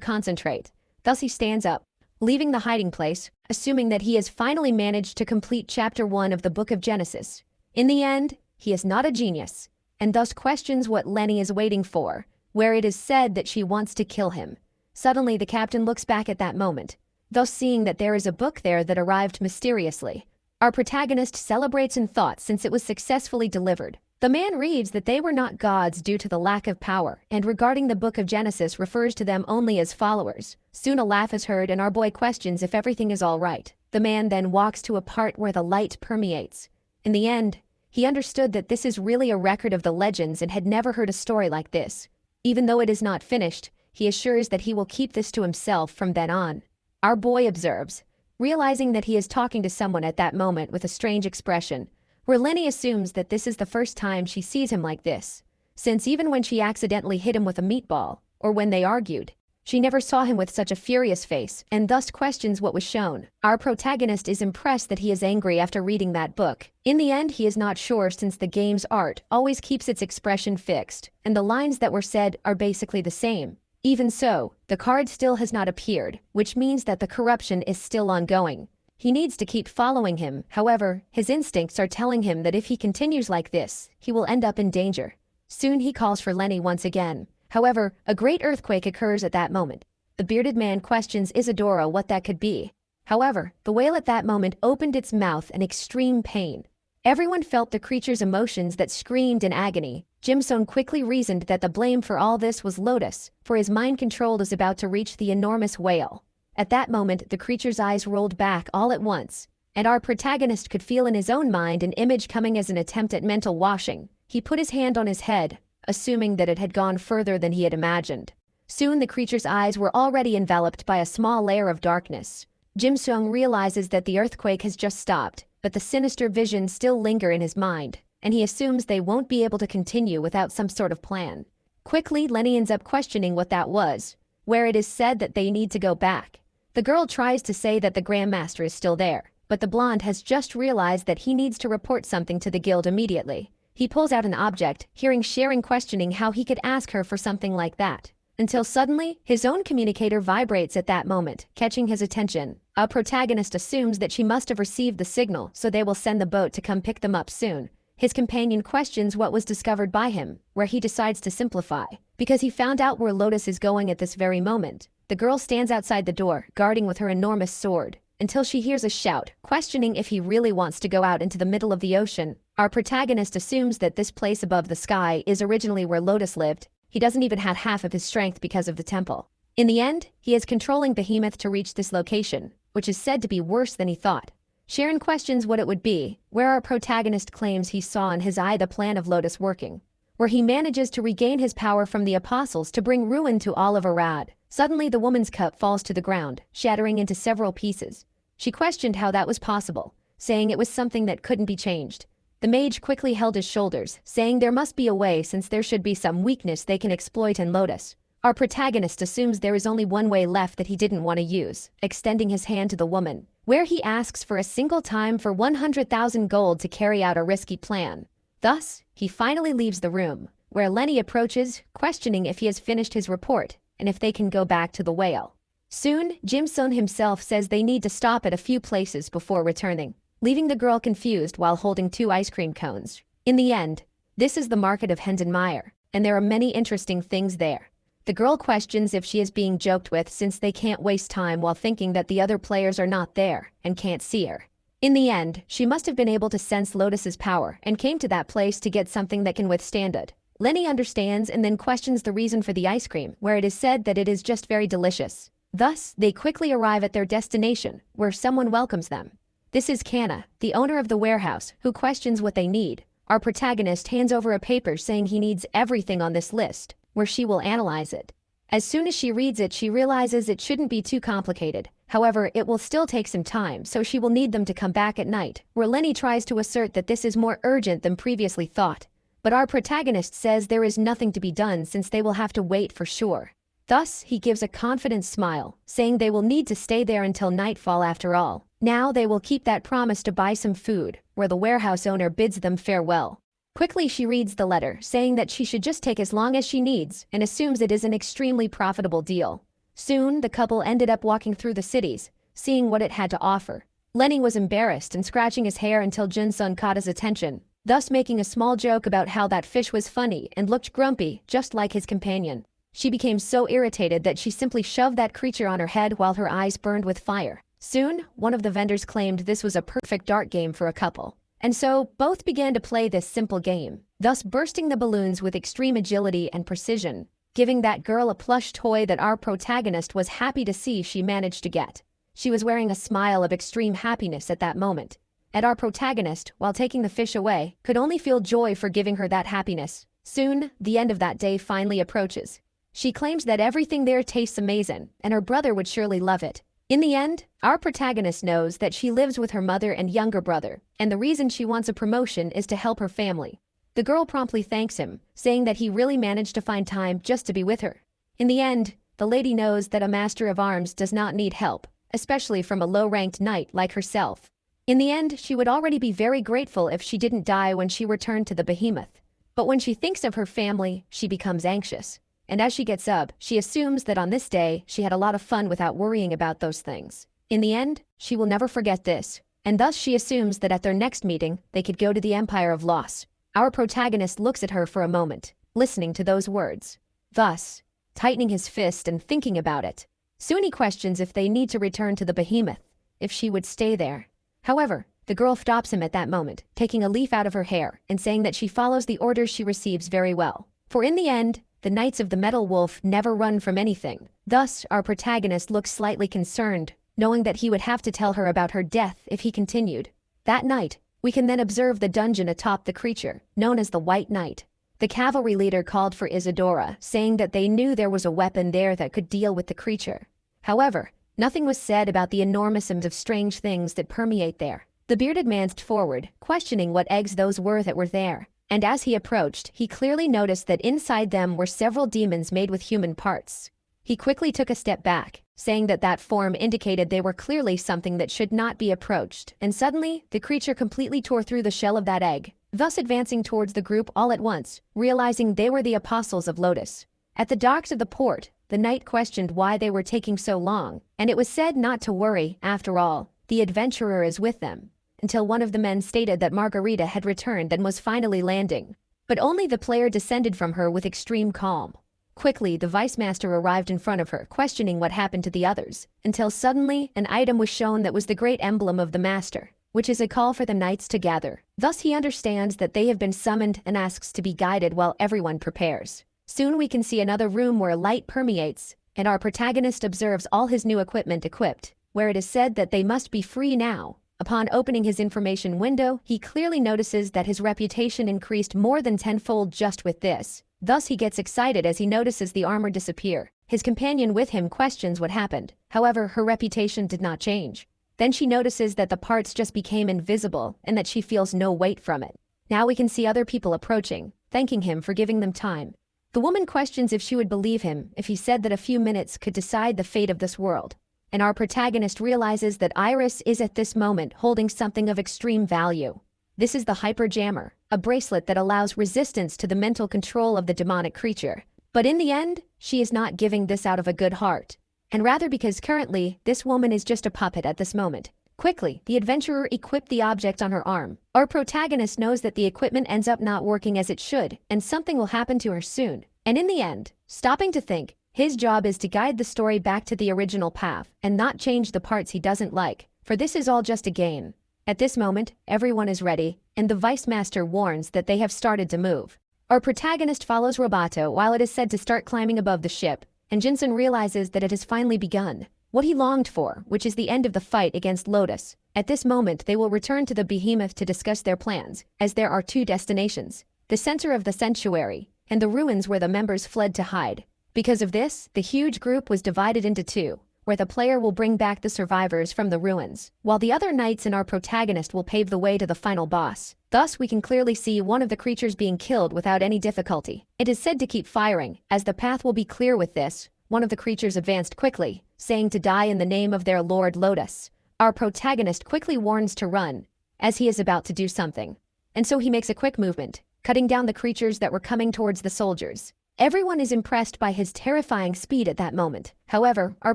concentrate. Thus he stands up, leaving the hiding place, assuming that he has finally managed to complete chapter 1 of the Book of Genesis. In the end, he is not a genius, and thus questions what Lenny is waiting for, where it is said that she wants to kill him. Suddenly the captain looks back at that moment, thus seeing that there is a book there that arrived mysteriously. Our protagonist celebrates in thought since it was successfully delivered. The man reads that they were not gods due to the lack of power, and regarding the Book of Genesis refers to them only as followers. Soon a laugh is heard and our boy questions if everything is all right. The man then walks to a part where the light permeates. In the end, he understood that this is really a record of the legends and had never heard a story like this. Even though it is not finished, he assures that he will keep this to himself from then on. Our boy observes, realizing that he is talking to someone at that moment with a strange expression, where Lenny assumes that this is the first time she sees him like this, since even when she accidentally hit him with a meatball, or when they argued, she never saw him with such a furious face and thus questions what was shown. Our protagonist is impressed that he is angry after reading that book. In the end, he is not sure since the game's art always keeps its expression fixed, and the lines that were said are basically the same. Even so, the card still has not appeared, which means that the corruption is still ongoing. He needs to keep following him, however, his instincts are telling him that if he continues like this, he will end up in danger. Soon he calls for Lenny once again. However, a great earthquake occurs at that moment. The bearded man questions Isadora what that could be. However, the whale at that moment opened its mouth in extreme pain. Everyone felt the creature's emotions that screamed in agony. Jimson quickly reasoned that the blame for all this was Lotus, for his mind-control is about to reach the enormous whale. At that moment, the creature's eyes rolled back all at once, and our protagonist could feel in his own mind an image coming as an attempt at mental washing. He put his hand on his head, assuming that it had gone further than he had imagined. Soon the creature's eyes were already enveloped by a small layer of darkness. Jim Seung realizes that the earthquake has just stopped, but the sinister visions still linger in his mind, and he assumes they won't be able to continue without some sort of plan. Quickly, Lenny ends up questioning what that was, where it is said that they need to go back. The girl tries to say that the Grandmaster is still there, but the blonde has just realized that he needs to report something to the guild immediately. He pulls out an object, hearing Sharon questioning how he could ask her for something like that. Until suddenly, his own communicator vibrates at that moment, catching his attention. Our protagonist assumes that she must have received the signal, so they will send the boat to come pick them up soon. His companion questions what was discovered by him, where he decides to simplify, because he found out where Lotus is going at this very moment. The girl stands outside the door, guarding with her enormous sword, until she hears a shout, questioning if he really wants to go out into the middle of the ocean. Our protagonist assumes that this place above the sky is originally where Lotus lived. He doesn't even have half of his strength because of the temple. In the end, he is controlling Behemoth to reach this location, which is said to be worse than he thought. Sharon questions what it would be, where our protagonist claims he saw in his eye the plan of Lotus working, where he manages to regain his power from the apostles to bring ruin to all of Arad. Suddenly the woman's cup falls to the ground, shattering into several pieces. She questioned how that was possible, saying it was something that couldn't be changed. The mage quickly held his shoulders, saying there must be a way since there should be some weakness they can exploit in Lotus. Our protagonist assumes there is only one way left that he didn't want to use, extending his hand to the woman, where he asks for a single time for 100,000 gold to carry out a risky plan. Thus, he finally leaves the room, where Lenny approaches, questioning if he has finished his report, and if they can go back to the whale. Soon, Jim Sun himself says they need to stop at a few places before returning, leaving the girl confused while holding 2 ice cream cones. In the end, this is the market of Hendenmeyer, and there are many interesting things there. The girl questions if she is being joked with since they can't waste time while thinking that the other players are not there and can't see her. In the end, she must have been able to sense Lotus's power and came to that place to get something that can withstand it. Lenny understands and then questions the reason for the ice cream, where it is said that it is just very delicious. Thus, they quickly arrive at their destination, where someone welcomes them. This is Kana, the owner of the warehouse, who questions what they need. Our protagonist hands over a paper saying he needs everything on this list, where she will analyze it. As soon as she reads it, she realizes it shouldn't be too complicated. However, it will still take some time, so she will need them to come back at night, where Lenny tries to assert that this is more urgent than previously thought. But our protagonist says there is nothing to be done since they will have to wait for sure. Thus, he gives a confident smile, saying they will need to stay there until nightfall after all. Now they will keep that promise to buy some food, where the warehouse owner bids them farewell. Quickly she reads the letter, saying that she should just take as long as she needs, and assumes it is an extremely profitable deal. Soon, the couple ended up walking through the cities, seeing what it had to offer. Lenny was embarrassed and scratching his hair until Jun-sun caught his attention, thus making a small joke about how that fish was funny and looked grumpy, just like his companion. She became so irritated that she simply shoved that creature on her head while her eyes burned with fire. Soon, one of the vendors claimed this was a perfect dart game for a couple. And so, both began to play this simple game, thus bursting the balloons with extreme agility and precision, giving that girl a plush toy that our protagonist was happy to see she managed to get. She was wearing a smile of extreme happiness at that moment. And our protagonist, while taking the fish away, could only feel joy for giving her that happiness. Soon, the end of that day finally approaches. She claims that everything there tastes amazing, and her brother would surely love it. In the end, our protagonist knows that she lives with her mother and younger brother, and the reason she wants a promotion is to help her family. The girl promptly thanks him, saying that he really managed to find time just to be with her. In the end, the lady knows that a master of arms does not need help, especially from a low-ranked knight like herself. In the end, she would already be very grateful if she didn't die when she returned to the behemoth. But when she thinks of her family, she becomes anxious. And as she gets up, she assumes that on this day, she had a lot of fun without worrying about those things. In the end, she will never forget this, and thus she assumes that at their next meeting, they could go to the Empire of Loss. Our protagonist looks at her for a moment, listening to those words. Thus, tightening his fist and thinking about it. Soon he questions if they need to return to the behemoth, if she would stay there. However, the girl stops him at that moment, taking a leaf out of her hair and saying that she follows the orders she receives very well. For in the end, the Knights of the Metal Wolf never run from anything. Thus, our protagonist looks slightly concerned, knowing that he would have to tell her about her death if he continued. That night, we can then observe the dungeon atop the creature, known as the White Knight. The cavalry leader called for Isadora, saying that they knew there was a weapon there that could deal with the creature. However, nothing was said about the enormous amount of strange things that permeate there. The bearded man stepped forward, questioning what eggs those were that were there. And as he approached, he clearly noticed that inside them were several demons made with human parts. He quickly took a step back, saying that that form indicated they were clearly something that should not be approached, and suddenly, the creature completely tore through the shell of that egg, thus advancing towards the group all at once, realizing they were the apostles of Lotus. At the docks of the port, the knight questioned why they were taking so long, and it was said not to worry, after all, the adventurer is with them. Until one of the men stated that Margarita had returned and was finally landing. But only the player descended from her with extreme calm. Quickly, the vice master arrived in front of her, questioning what happened to the others, until suddenly an item was shown that was the great emblem of the master, which is a call for the knights to gather. Thus he understands that they have been summoned and asks to be guided while everyone prepares. Soon we can see another room where light permeates, and our protagonist observes all his new equipment equipped, where it is said that they must be free now. Upon opening his information window, he clearly notices that his reputation increased more than tenfold just with this. Thus he gets excited as he notices the armor disappear. His companion with him questions what happened. However, her reputation did not change. Then she notices that the parts just became invisible and that she feels no weight from it. Now we can see other people approaching, thanking him for giving them time. The woman questions if she would believe him if he said that a few minutes could decide the fate of this world. And our protagonist realizes that Iris is at this moment holding something of extreme value. This is the Hyper Jammer, a bracelet that allows resistance to the mental control of the demonic creature. But in the end, she is not giving this out of a good heart, and rather because currently, this woman is just a puppet at this moment. Quickly, the adventurer equipped the object on her arm. Our protagonist knows that the equipment ends up not working as it should, and something will happen to her soon. And in the end, stopping to think, his job is to guide the story back to the original path and not change the parts he doesn't like, for this is all just a game. At this moment, everyone is ready, and the Vice Master warns that they have started to move. Our protagonist follows Roboto while it is said to start climbing above the ship, and Jinsun realizes that it has finally begun. What he longed for, which is the end of the fight against Lotus. At this moment, they will return to the behemoth to discuss their plans, as there are two destinations: the center of the sanctuary, and the ruins where the members fled to hide. Because of this, the huge group was divided into two. where the player will bring back the survivors from the ruins, while the other knights and our protagonist will pave the way to the final boss. Thus, we can clearly see one of the creatures being killed without any difficulty. It is said to keep firing, as the path will be clear with this. One of the creatures advanced quickly, saying to die in the name of their Lord Lotus. Our protagonist quickly warns to run, as he is about to do something. And so he makes a quick movement, cutting down the creatures that were coming towards the soldiers. Everyone is impressed by his terrifying speed at that moment. However, our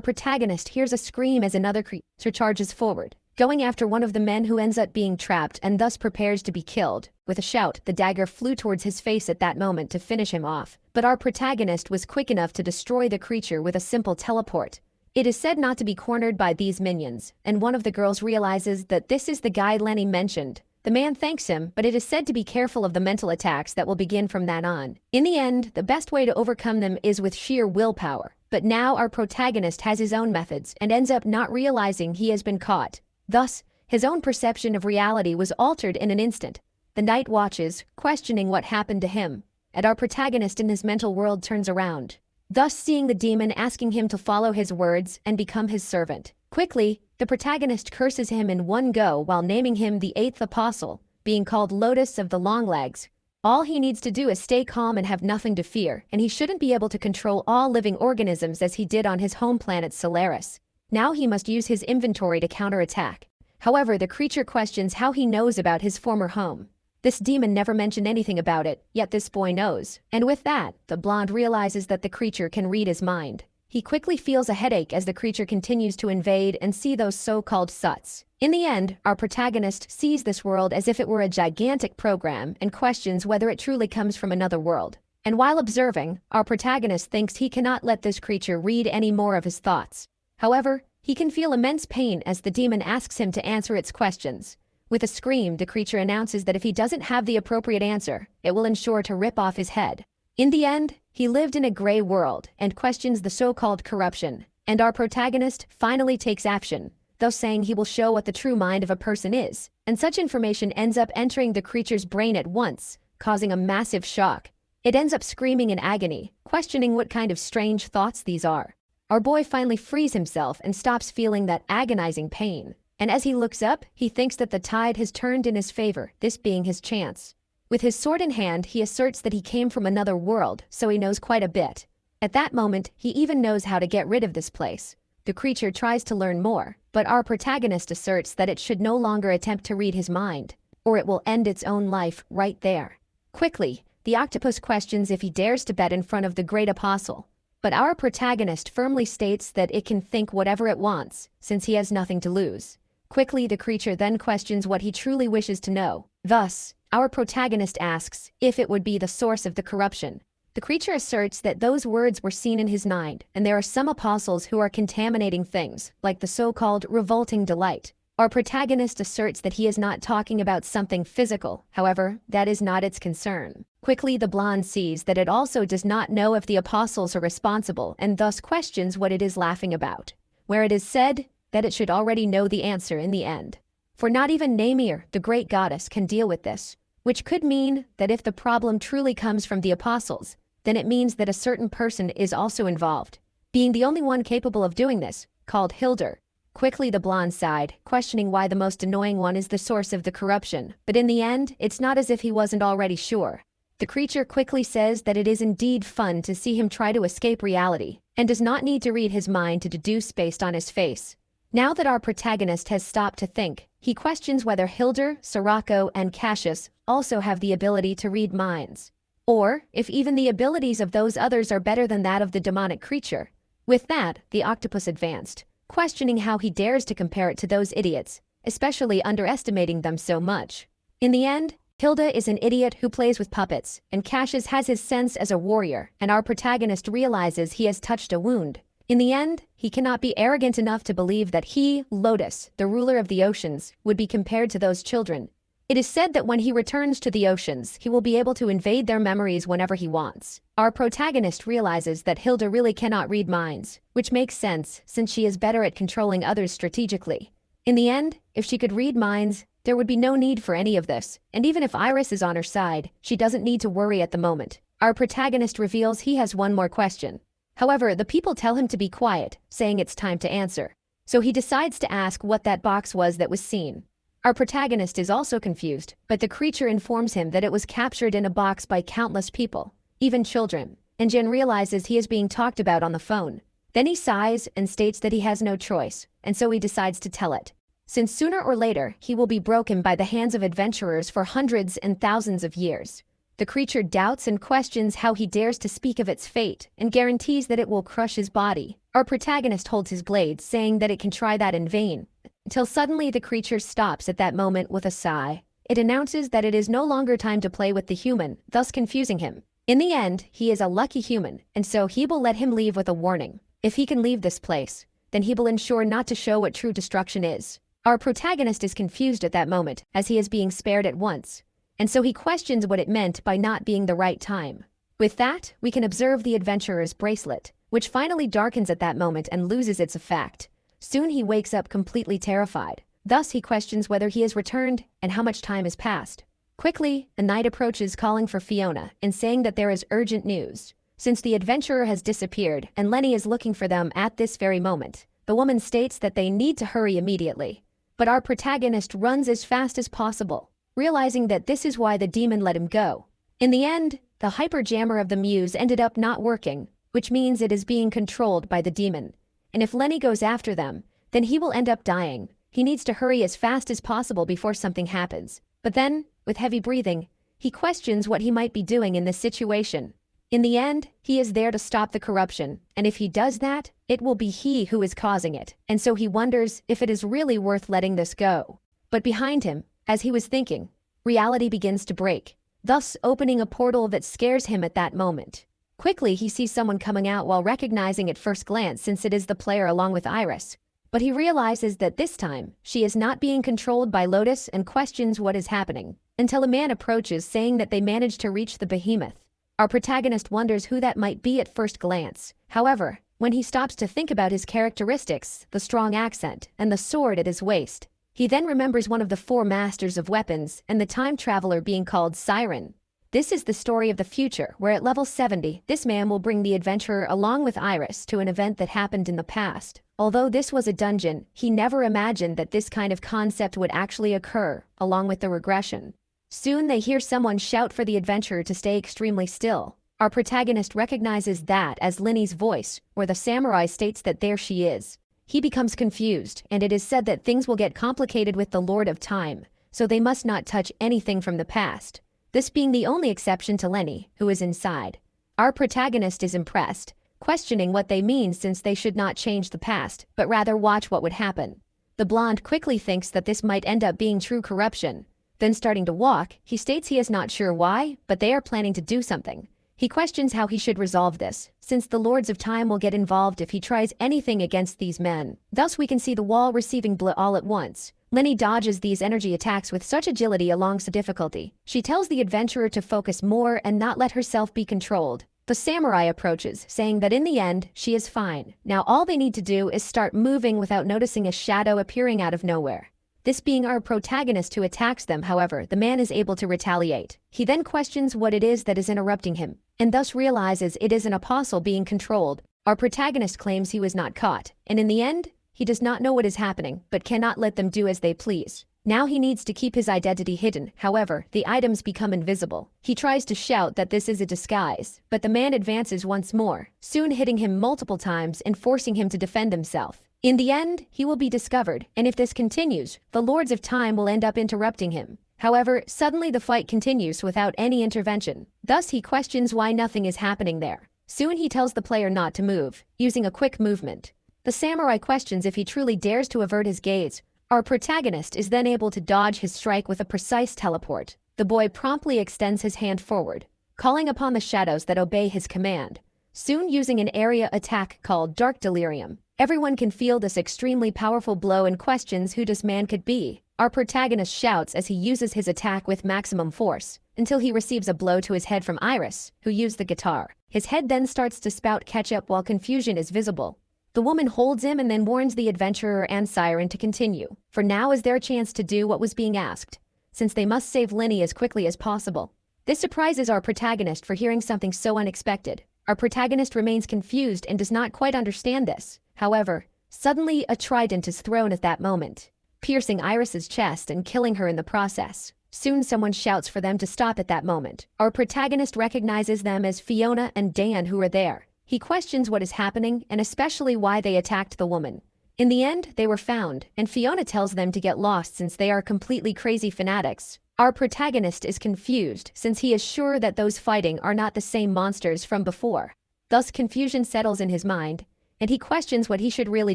protagonist hears a scream as another creature charges forward, going after one of the men who ends up being trapped and thus prepares to be killed. With a shout, the dagger flew towards his face at that moment to finish him off. But our protagonist was quick enough to destroy the creature with a simple teleport. It is said not to be cornered by these minions, and one of the girls realizes that this is the guy Lenny mentioned. The man thanks him, but it is said to be careful of the mental attacks that will begin from that on. In the end, the best way to overcome them is with sheer willpower. But now our protagonist has his own methods and ends up not realizing he has been caught. Thus, his own perception of reality was altered in an instant. The knight watches, questioning what happened to him, and our protagonist in his mental world turns around, thus seeing the demon asking him to follow his words and become his servant. Quickly, the protagonist curses him in one go while naming him the 8th apostle, being called Lotus of the Long Legs. All he needs to do is stay calm and have nothing to fear, and he shouldn't be able to control all living organisms as he did on his home planet Solaris. Now he must use his inventory to counterattack. However, the creature questions how he knows about his former home. This demon never mentioned anything about it, yet this boy knows. And with that, the blonde realizes that the creature can read his mind. He quickly feels a headache as the creature continues to invade and see those so-called suts. In the end, our protagonist sees this world as if it were a gigantic program and questions whether it truly comes from another world. And while observing, our protagonist thinks he cannot let this creature read any more of his thoughts. However, he can feel immense pain as the demon asks him to answer its questions. With a scream, the creature announces that if he doesn't have the appropriate answer, it will ensure to rip off his head. In the end, he lived in a gray world and questions the so-called corruption, and our protagonist finally takes action, thus saying he will show what the true mind of a person is, and such information ends up entering the creature's brain at once, causing a massive shock. It ends up screaming in agony, questioning what kind of strange thoughts these are. Our boy finally frees himself and stops feeling that agonizing pain, and as he looks up, he thinks that the tide has turned in his favor, this being his chance. With his sword in hand, he asserts that he came from another world, so he knows quite a bit. At that moment, he even knows how to get rid of this place. The creature tries to learn more, but our protagonist asserts that it should no longer attempt to read his mind, or it will end its own life right there. Quickly, the octopus questions if he dares to bet in front of the great apostle. But our protagonist firmly states that it can think whatever it wants, since he has nothing to lose. Quickly, the creature then questions what he truly wishes to know. Thus, our protagonist asks if it would be the source of the corruption. The creature asserts that those words were seen in his mind, and there are some apostles who are contaminating things, like the so-called revolting delight. Our protagonist asserts that he is not talking about something physical, however, that is not its concern. Quickly, the blonde sees that it also does not know if the apostles are responsible and thus questions what it is laughing about, where it is said that it should already know the answer in the end. For not even Namir, the great goddess, can deal with this, which could mean that if the problem truly comes from the apostles, then it means that a certain person is also involved, being the only one capable of doing this, called Hildur. Quickly, the blonde sighed, questioning why the most annoying one is the source of the corruption, but in the end, it's not as if he wasn't already sure. The creature quickly says that it is indeed fun to see him try to escape reality, and does not need to read his mind to deduce based on his face. Now that our protagonist has stopped to think, he questions whether Hildur, Sirocco, and Cassius also have the ability to read minds, or if even the abilities of those others are better than that of the demonic creature. With that, the octopus advanced, questioning how he dares to compare it to those idiots, especially underestimating them so much. In the end, Hilda is an idiot who plays with puppets, and Cassius has his sense as a warrior, and our protagonist realizes he has touched a wound. In the end, he cannot be arrogant enough to believe that he, Lotus, the ruler of the oceans, would be compared to those children. It is said that when he returns to the oceans, he will be able to invade their memories whenever he wants. Our protagonist realizes that Hilda really cannot read minds, which makes sense since she is better at controlling others strategically. In the end, if she could read minds, there would be no need for any of this, and even if Iris is on her side, she doesn't need to worry at the moment. Our protagonist reveals he has one more question. However, the people tell him to be quiet, saying it's time to answer. So he decides to ask what that box was that was seen. Our protagonist is also confused, but the creature informs him that it was captured in a box by countless people, even children, and Jin realizes he is being talked about on the phone. Then he sighs and states that he has no choice, and so he decides to tell it. Since sooner or later, he will be broken by the hands of adventurers for hundreds and thousands of years. The creature doubts and questions how he dares to speak of its fate and guarantees that it will crush his body. Our protagonist holds his blade, saying that it can try that in vain, until suddenly the creature stops at that moment with a sigh. It announces that it is no longer time to play with the human, thus confusing him. In the end, he is a lucky human, and so he will let him leave with a warning. If he can leave this place, then he will ensure not to show what true destruction is. Our protagonist is confused at that moment, as he is being spared at once, and so he questions what it meant by not being the right time. With that, we can observe the adventurer's bracelet, which finally darkens at that moment and loses its effect. Soon he wakes up completely terrified. Thus he questions whether he has returned and how much time has passed. Quickly, a knight approaches calling for Fiona and saying that there is urgent news. Since the adventurer has disappeared and Lenny is looking for them at this very moment, the woman states that they need to hurry immediately. But our protagonist runs as fast as possible, realizing that this is why the demon let him go. In the end, the hyperjammer of the muse ended up not working, which means it is being controlled by the demon. And if Lenny goes after them, then he will end up dying. He needs to hurry as fast as possible before something happens. But then, with heavy breathing, he questions what he might be doing in this situation. In the end, he is there to stop the corruption, and if he does that, it will be he who is causing it, and so he wonders if it is really worth letting this go. But behind him, as he was thinking, reality begins to break, thus opening a portal that scares him at that moment. Quickly, he sees someone coming out while recognizing at first glance since it is the player along with Iris. But he realizes that this time, she is not being controlled by Lotus and questions what is happening, until a man approaches saying that they managed to reach the behemoth. Our protagonist wonders who that might be at first glance. However, when he stops to think about his characteristics, the strong accent, and the sword at his waist, he then remembers one of the 4 masters of weapons and the time traveler being called Siren. This is the story of the future, where at level 70, this man will bring the adventurer along with Iris to an event that happened in the past. Although this was a dungeon, he never imagined that this kind of concept would actually occur, along with the regression. Soon they hear someone shout for the adventurer to stay extremely still. Our protagonist recognizes that as Linny's voice, where the samurai states that there she is. He becomes confused, and it is said that things will get complicated with the Lord of Time, so they must not touch anything from the past. This being the only exception to Lenny, who is inside. Our protagonist is impressed, questioning what they mean since they should not change the past, but rather watch what would happen. The blonde quickly thinks that this might end up being true corruption. Then starting to walk, he states he is not sure why, but they are planning to do something. He questions how he should resolve this, since the Lords of Time will get involved if he tries anything against these men. Thus we can see the wall receiving blow all at once. Lenny dodges these energy attacks with such agility alongside difficulty. She tells the adventurer to focus more and not let herself be controlled. The samurai approaches, saying that in the end, she is fine. Now all they need to do is start moving without noticing a shadow appearing out of nowhere. This being our protagonist who attacks them, however, the man is able to retaliate. He then questions what it is that is interrupting him, and thus realizes it is an apostle being controlled. Our protagonist claims he was not caught, and in the end, he does not know what is happening, but cannot let them do as they please. Now he needs to keep his identity hidden, however, the items become invisible. He tries to shout that this is a disguise, but the man advances once more, soon hitting him multiple times and forcing him to defend himself. In the end, he will be discovered, and if this continues, the Lords of Time will end up interrupting him. However, suddenly the fight continues without any intervention. Thus he questions why nothing is happening there. Soon he tells the player not to move, using a quick movement. The samurai questions if he truly dares to avert his gaze. Our protagonist is then able to dodge his strike with a precise teleport. The boy promptly extends his hand forward, calling upon the shadows that obey his command. Soon using an area attack called Dark Delirium, everyone can feel this extremely powerful blow and questions who this man could be. Our protagonist shouts as he uses his attack with maximum force, until he receives a blow to his head from Iris, who used the guitar. His head then starts to spout ketchup while confusion is visible. The woman holds him and then warns the adventurer and Siren to continue, for now is their chance to do what was being asked, since they must save Lenny as quickly as possible. This surprises our protagonist for hearing something so unexpected. Our protagonist remains confused and does not quite understand this. However, suddenly a trident is thrown at that moment, piercing Iris's chest and killing her in the process. Soon someone shouts for them to stop at that moment. Our protagonist recognizes them as Fiona and Dan, who are there. He questions what is happening and especially why they attacked the woman. In the end, they were found, and Fiona tells them to get lost since they are completely crazy fanatics. Our protagonist is confused since he is sure that those fighting are not the same monsters from before. Thus confusion settles in his mind, and he questions what he should really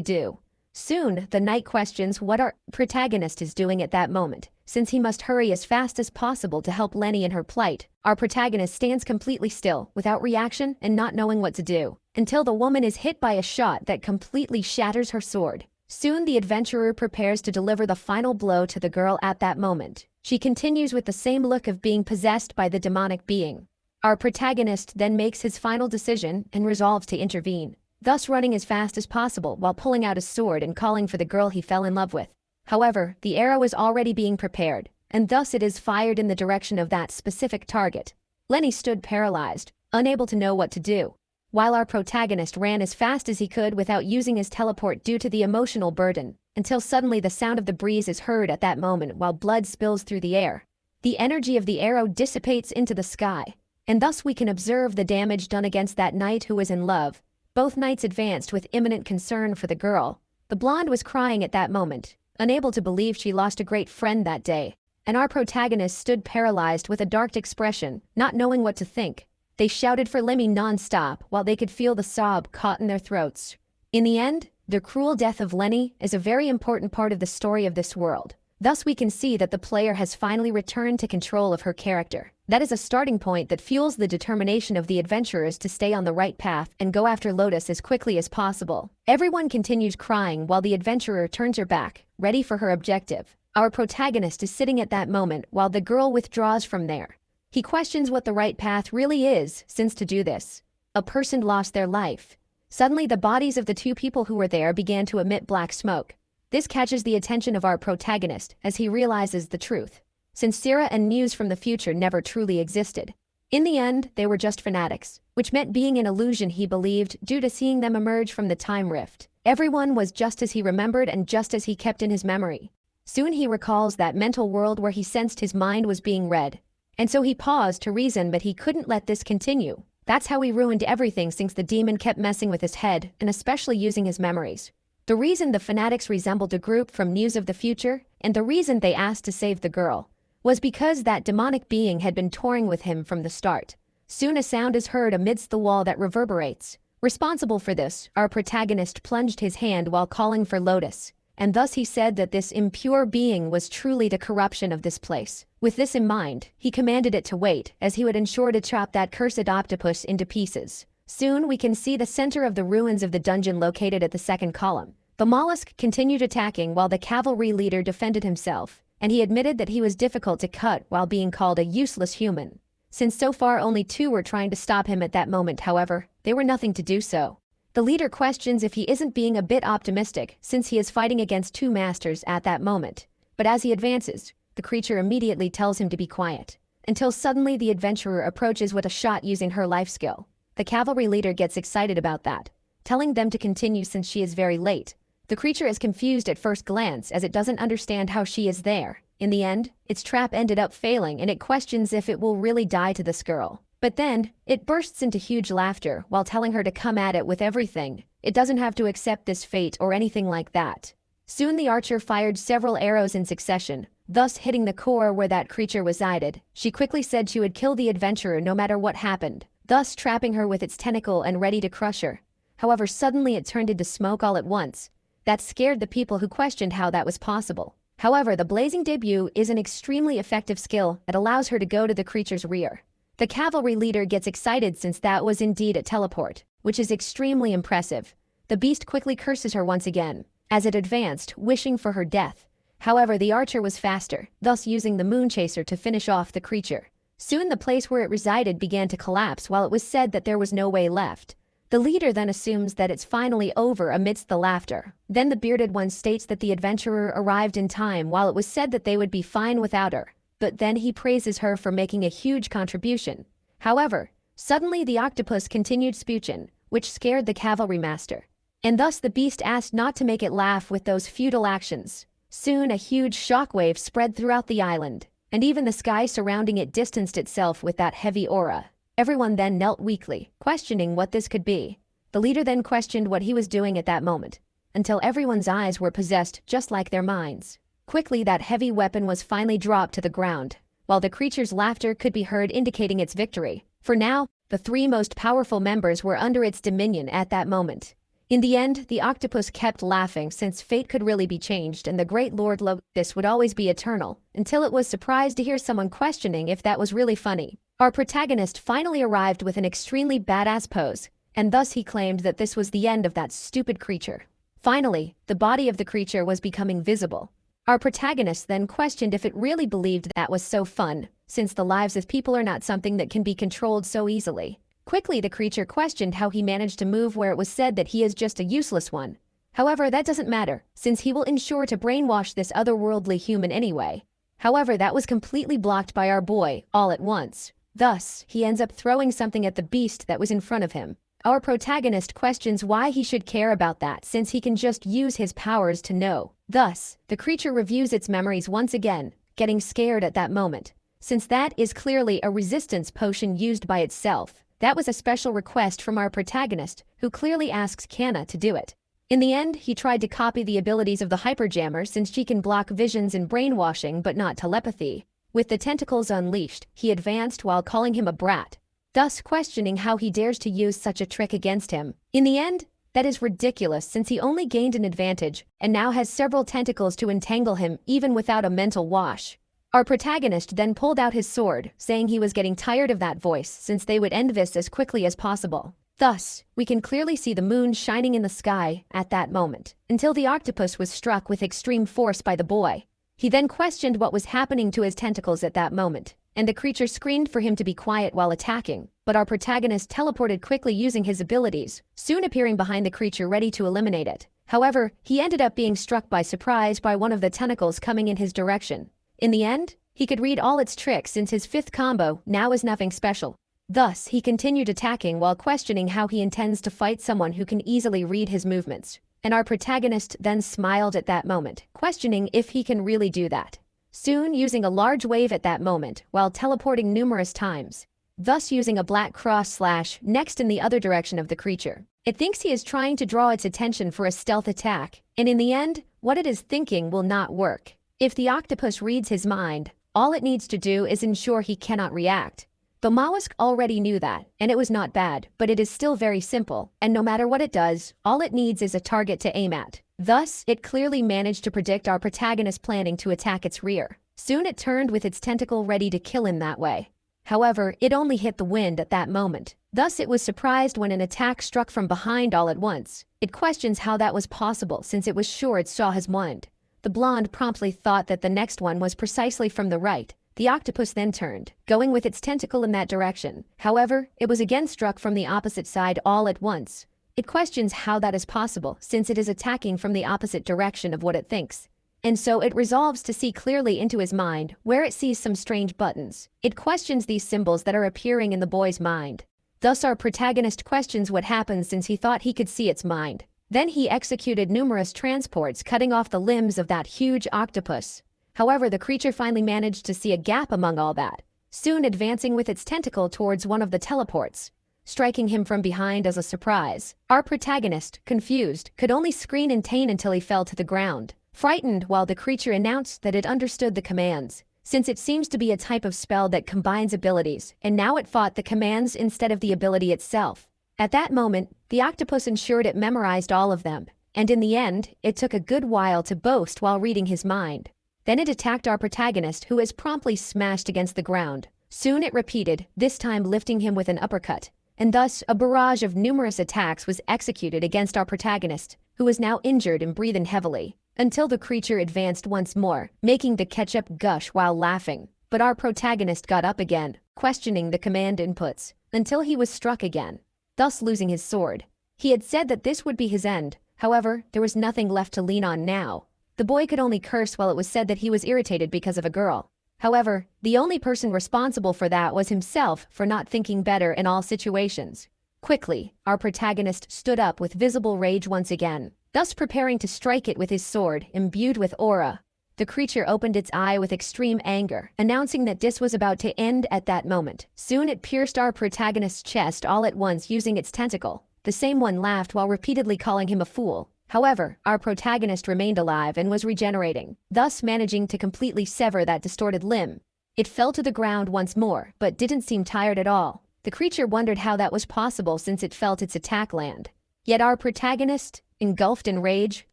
do. Soon, the knight questions what our protagonist is doing at that moment, since he must hurry as fast as possible to help Lenny in her plight. Our protagonist stands completely still, without reaction and not knowing what to do, until the woman is hit by a shot that completely shatters her sword. Soon the adventurer prepares to deliver the final blow to the girl at that moment. She continues with the same look of being possessed by the demonic being. Our protagonist then makes his final decision and resolves to intervene, thus running as fast as possible while pulling out his sword and calling for the girl he fell in love with. However, the arrow is already being prepared, and thus it is fired in the direction of that specific target. Lenny stood paralyzed, unable to know what to do, while our protagonist ran as fast as he could without using his teleport due to the emotional burden, until suddenly the sound of the breeze is heard at that moment while blood spills through the air. The energy of the arrow dissipates into the sky, and thus we can observe the damage done against that knight who was in love. Both knights advanced with imminent concern for the girl. The blonde was crying at that moment, unable to believe she lost a great friend that day, and our protagonist stood paralyzed with a dark expression, not knowing what to think. They shouted for Lemmy non-stop while they could feel the sob caught in their throats. In the end, the cruel death of Lenny is a very important part of the story of this world. Thus we can see that the player has finally returned to control of her character. That is a starting point that fuels the determination of the adventurers to stay on the right path and go after Lotus as quickly as possible. Everyone continues crying while the adventurer turns her back, ready for her objective. Our protagonist is sitting at that moment while the girl withdraws from there. He questions what the right path really is, since to do this, a person lost their life. Suddenly the bodies of the two people who were there began to emit black smoke. This catches the attention of our protagonist as he realizes the truth, since Sarah and news from the future never truly existed. In the end, they were just fanatics, which meant being an illusion he believed due to seeing them emerge from the time rift. Everyone was just as he remembered and just as he kept in his memory. Soon he recalls that mental world where he sensed his mind was being read, and so he paused to reason, but he couldn't let this continue. That's how he ruined everything since the demon kept messing with his head and especially using his memories. The reason the fanatics resembled a group from News of the Future, and the reason they asked to save the girl, was because that demonic being had been touring with him from the start. Soon a sound is heard amidst the wall that reverberates. Responsible for this, our protagonist plunged his hand while calling for Lotus, and thus he said that this impure being was truly the corruption of this place. With this in mind, he commanded it to wait, as he would ensure to chop that cursed octopus into pieces. Soon we can see the center of the ruins of the dungeon located at the second column. The mollusk continued attacking while the cavalry leader defended himself, and he admitted that he was difficult to cut while being called a useless human. Since so far only two were trying to stop him at that moment, however, they were nothing to do so. The leader questions if he isn't being a bit optimistic since he is fighting against two masters at that moment. But as he advances, the creature immediately tells him to be quiet, until suddenly the adventurer approaches with a shot using her life skill. The cavalry leader gets excited about that, telling them to continue since she is very late. The creature is confused at first glance as it doesn't understand how she is there. In the end, its trap ended up failing and it questions if it will really die to this girl. But then, it bursts into huge laughter while telling her to come at it with everything. It doesn't have to accept this fate or anything like that. Soon the archer fired several arrows in succession, thus hitting the core where that creature resided. She quickly said she would kill the adventurer no matter what happened, thus trapping her with its tentacle and ready to crush her. However, suddenly it turned into smoke all at once. That scared the people who questioned how that was possible. However, the blazing debut is an extremely effective skill that allows her to go to the creature's rear. The cavalry leader gets excited since that was indeed a teleport, which is extremely impressive. The beast quickly curses her once again, as it advanced, wishing for her death. However, the archer was faster, thus using the moon chaser to finish off the creature. Soon the place where it resided began to collapse while it was said that there was no way left. The leader then assumes that it's finally over amidst the laughter. Then the bearded one states that the adventurer arrived in time while it was said that they would be fine without her. But then he praises her for making a huge contribution. However, Suddenly the octopus continued spuchin, which scared the cavalry master. And thus the beast asked not to make it laugh with those futile actions. Soon a huge shockwave spread throughout the island, and even the sky surrounding it distanced itself with that heavy aura. Everyone then knelt weakly, questioning what this could be. The leader then questioned what he was doing at that moment, until everyone's eyes were possessed just like their minds. Quickly that heavy weapon was finally dropped to the ground, while the creature's laughter could be heard indicating its victory. For now, the three most powerful members were under its dominion at that moment. In the end, the octopus kept laughing since fate could really be changed and the great Lord this would always be eternal, until it was surprised to hear someone questioning if that was really funny. Our protagonist finally arrived with an extremely badass pose, and thus he claimed that this was the end of that stupid creature. Finally, the body of the creature was becoming visible. Our protagonist then questioned if it really believed that was so fun, since the lives of people are not something that can be controlled so easily. Quickly the creature questioned how he managed to move where it was said that he is just a useless one. However, that doesn't matter, since he will ensure to brainwash this otherworldly human anyway. However, that was completely blocked by our boy, all at once. Thus, he ends up throwing something at the beast that was in front of him. Our protagonist questions why he should care about that since he can just use his powers to know. Thus, the creature reviews its memories once again, getting scared at that moment. Since that is clearly a resistance potion used by itself, that was a special request from our protagonist, who clearly asks Kana to do it. In the end, he tried to copy the abilities of the Hyperjammer since she can block visions and brainwashing but not telepathy. With the tentacles unleashed, he advanced while calling him a brat, thus questioning how he dares to use such a trick against him. In the end, that is ridiculous since he only gained an advantage and now has several tentacles to entangle him even without a mental wash. Our protagonist then pulled out his sword, saying he was getting tired of that voice since they would end this as quickly as possible. Thus, we can clearly see the moon shining in the sky at that moment, until the octopus was struck with extreme force by the boy. He then questioned what was happening to his tentacles at that moment, and the creature screamed for him to be quiet while attacking, but our protagonist teleported quickly using his abilities, soon appearing behind the creature ready to eliminate it. However, he ended up being struck by surprise by one of the tentacles coming in his direction. In the end, he could read all its tricks since his fifth combo now is nothing special. Thus, he continued attacking while questioning how he intends to fight someone who can easily read his movements. And our protagonist then smiled at that moment, questioning if he can really do that. Soon using a large wave at that moment while teleporting numerous times, thus using a black cross / next in the other direction of the creature. It thinks he is trying to draw its attention for a stealth attack, and in the end, what it is thinking will not work. If the octopus reads his mind, all it needs to do is ensure he cannot react. The Maoist already knew that, and it was not bad, but it is still very simple, and no matter what it does, all it needs is a target to aim at. Thus, it clearly managed to predict our protagonist planning to attack its rear. Soon it turned with its tentacle ready to kill him that way. However, it only hit the wind at that moment. Thus it was surprised when an attack struck from behind all at once. It questions how that was possible since it was sure it saw his mind. The blonde promptly thought that the next one was precisely from the right. The octopus then turned, going with its tentacle in that direction. However, it was again struck from the opposite side all at once. It questions how that is possible since it is attacking from the opposite direction of what it thinks. And so it resolves to see clearly into his mind, where it sees some strange buttons. It questions these symbols that are appearing in the boy's mind. Thus our protagonist questions what happened since he thought he could see its mind. Then he executed numerous transports cutting off the limbs of that huge octopus. However, the creature finally managed to see a gap among all that, soon advancing with its tentacle towards one of the teleports, striking him from behind as a surprise. Our protagonist, confused, could only scream in pain until he fell to the ground, frightened while the creature announced that it understood the commands, since it seems to be a type of spell that combines abilities, and now it fought the commands instead of the ability itself. At that moment, the octopus ensured it memorized all of them, and in the end, it took a good while to boast while reading his mind. Then it attacked our protagonist, who is promptly smashed against the ground. Soon it repeated, this time lifting him with an uppercut, and thus a barrage of numerous attacks was executed against our protagonist, who was now injured and breathing heavily, until the creature advanced once more, making the ketchup gush while laughing. But our protagonist got up again, questioning the command inputs, until he was struck again, thus losing his sword. He had said that this would be his end, however, there was nothing left to lean on now. The boy could only curse while it was said that he was irritated because of a girl. However, the only person responsible for that was himself for not thinking better in all situations. Quickly, our protagonist stood up with visible rage once again, thus preparing to strike it with his sword, imbued with aura. The creature opened its eye with extreme anger, announcing that this was about to end at that moment. Soon it pierced our protagonist's chest all at once using its tentacle. The same one laughed while repeatedly calling him a fool. However, our protagonist remained alive and was regenerating, thus managing to completely sever that distorted limb. It fell to the ground once more, but didn't seem tired at all. The creature wondered how that was possible since it felt its attack land. Yet our protagonist, engulfed in rage,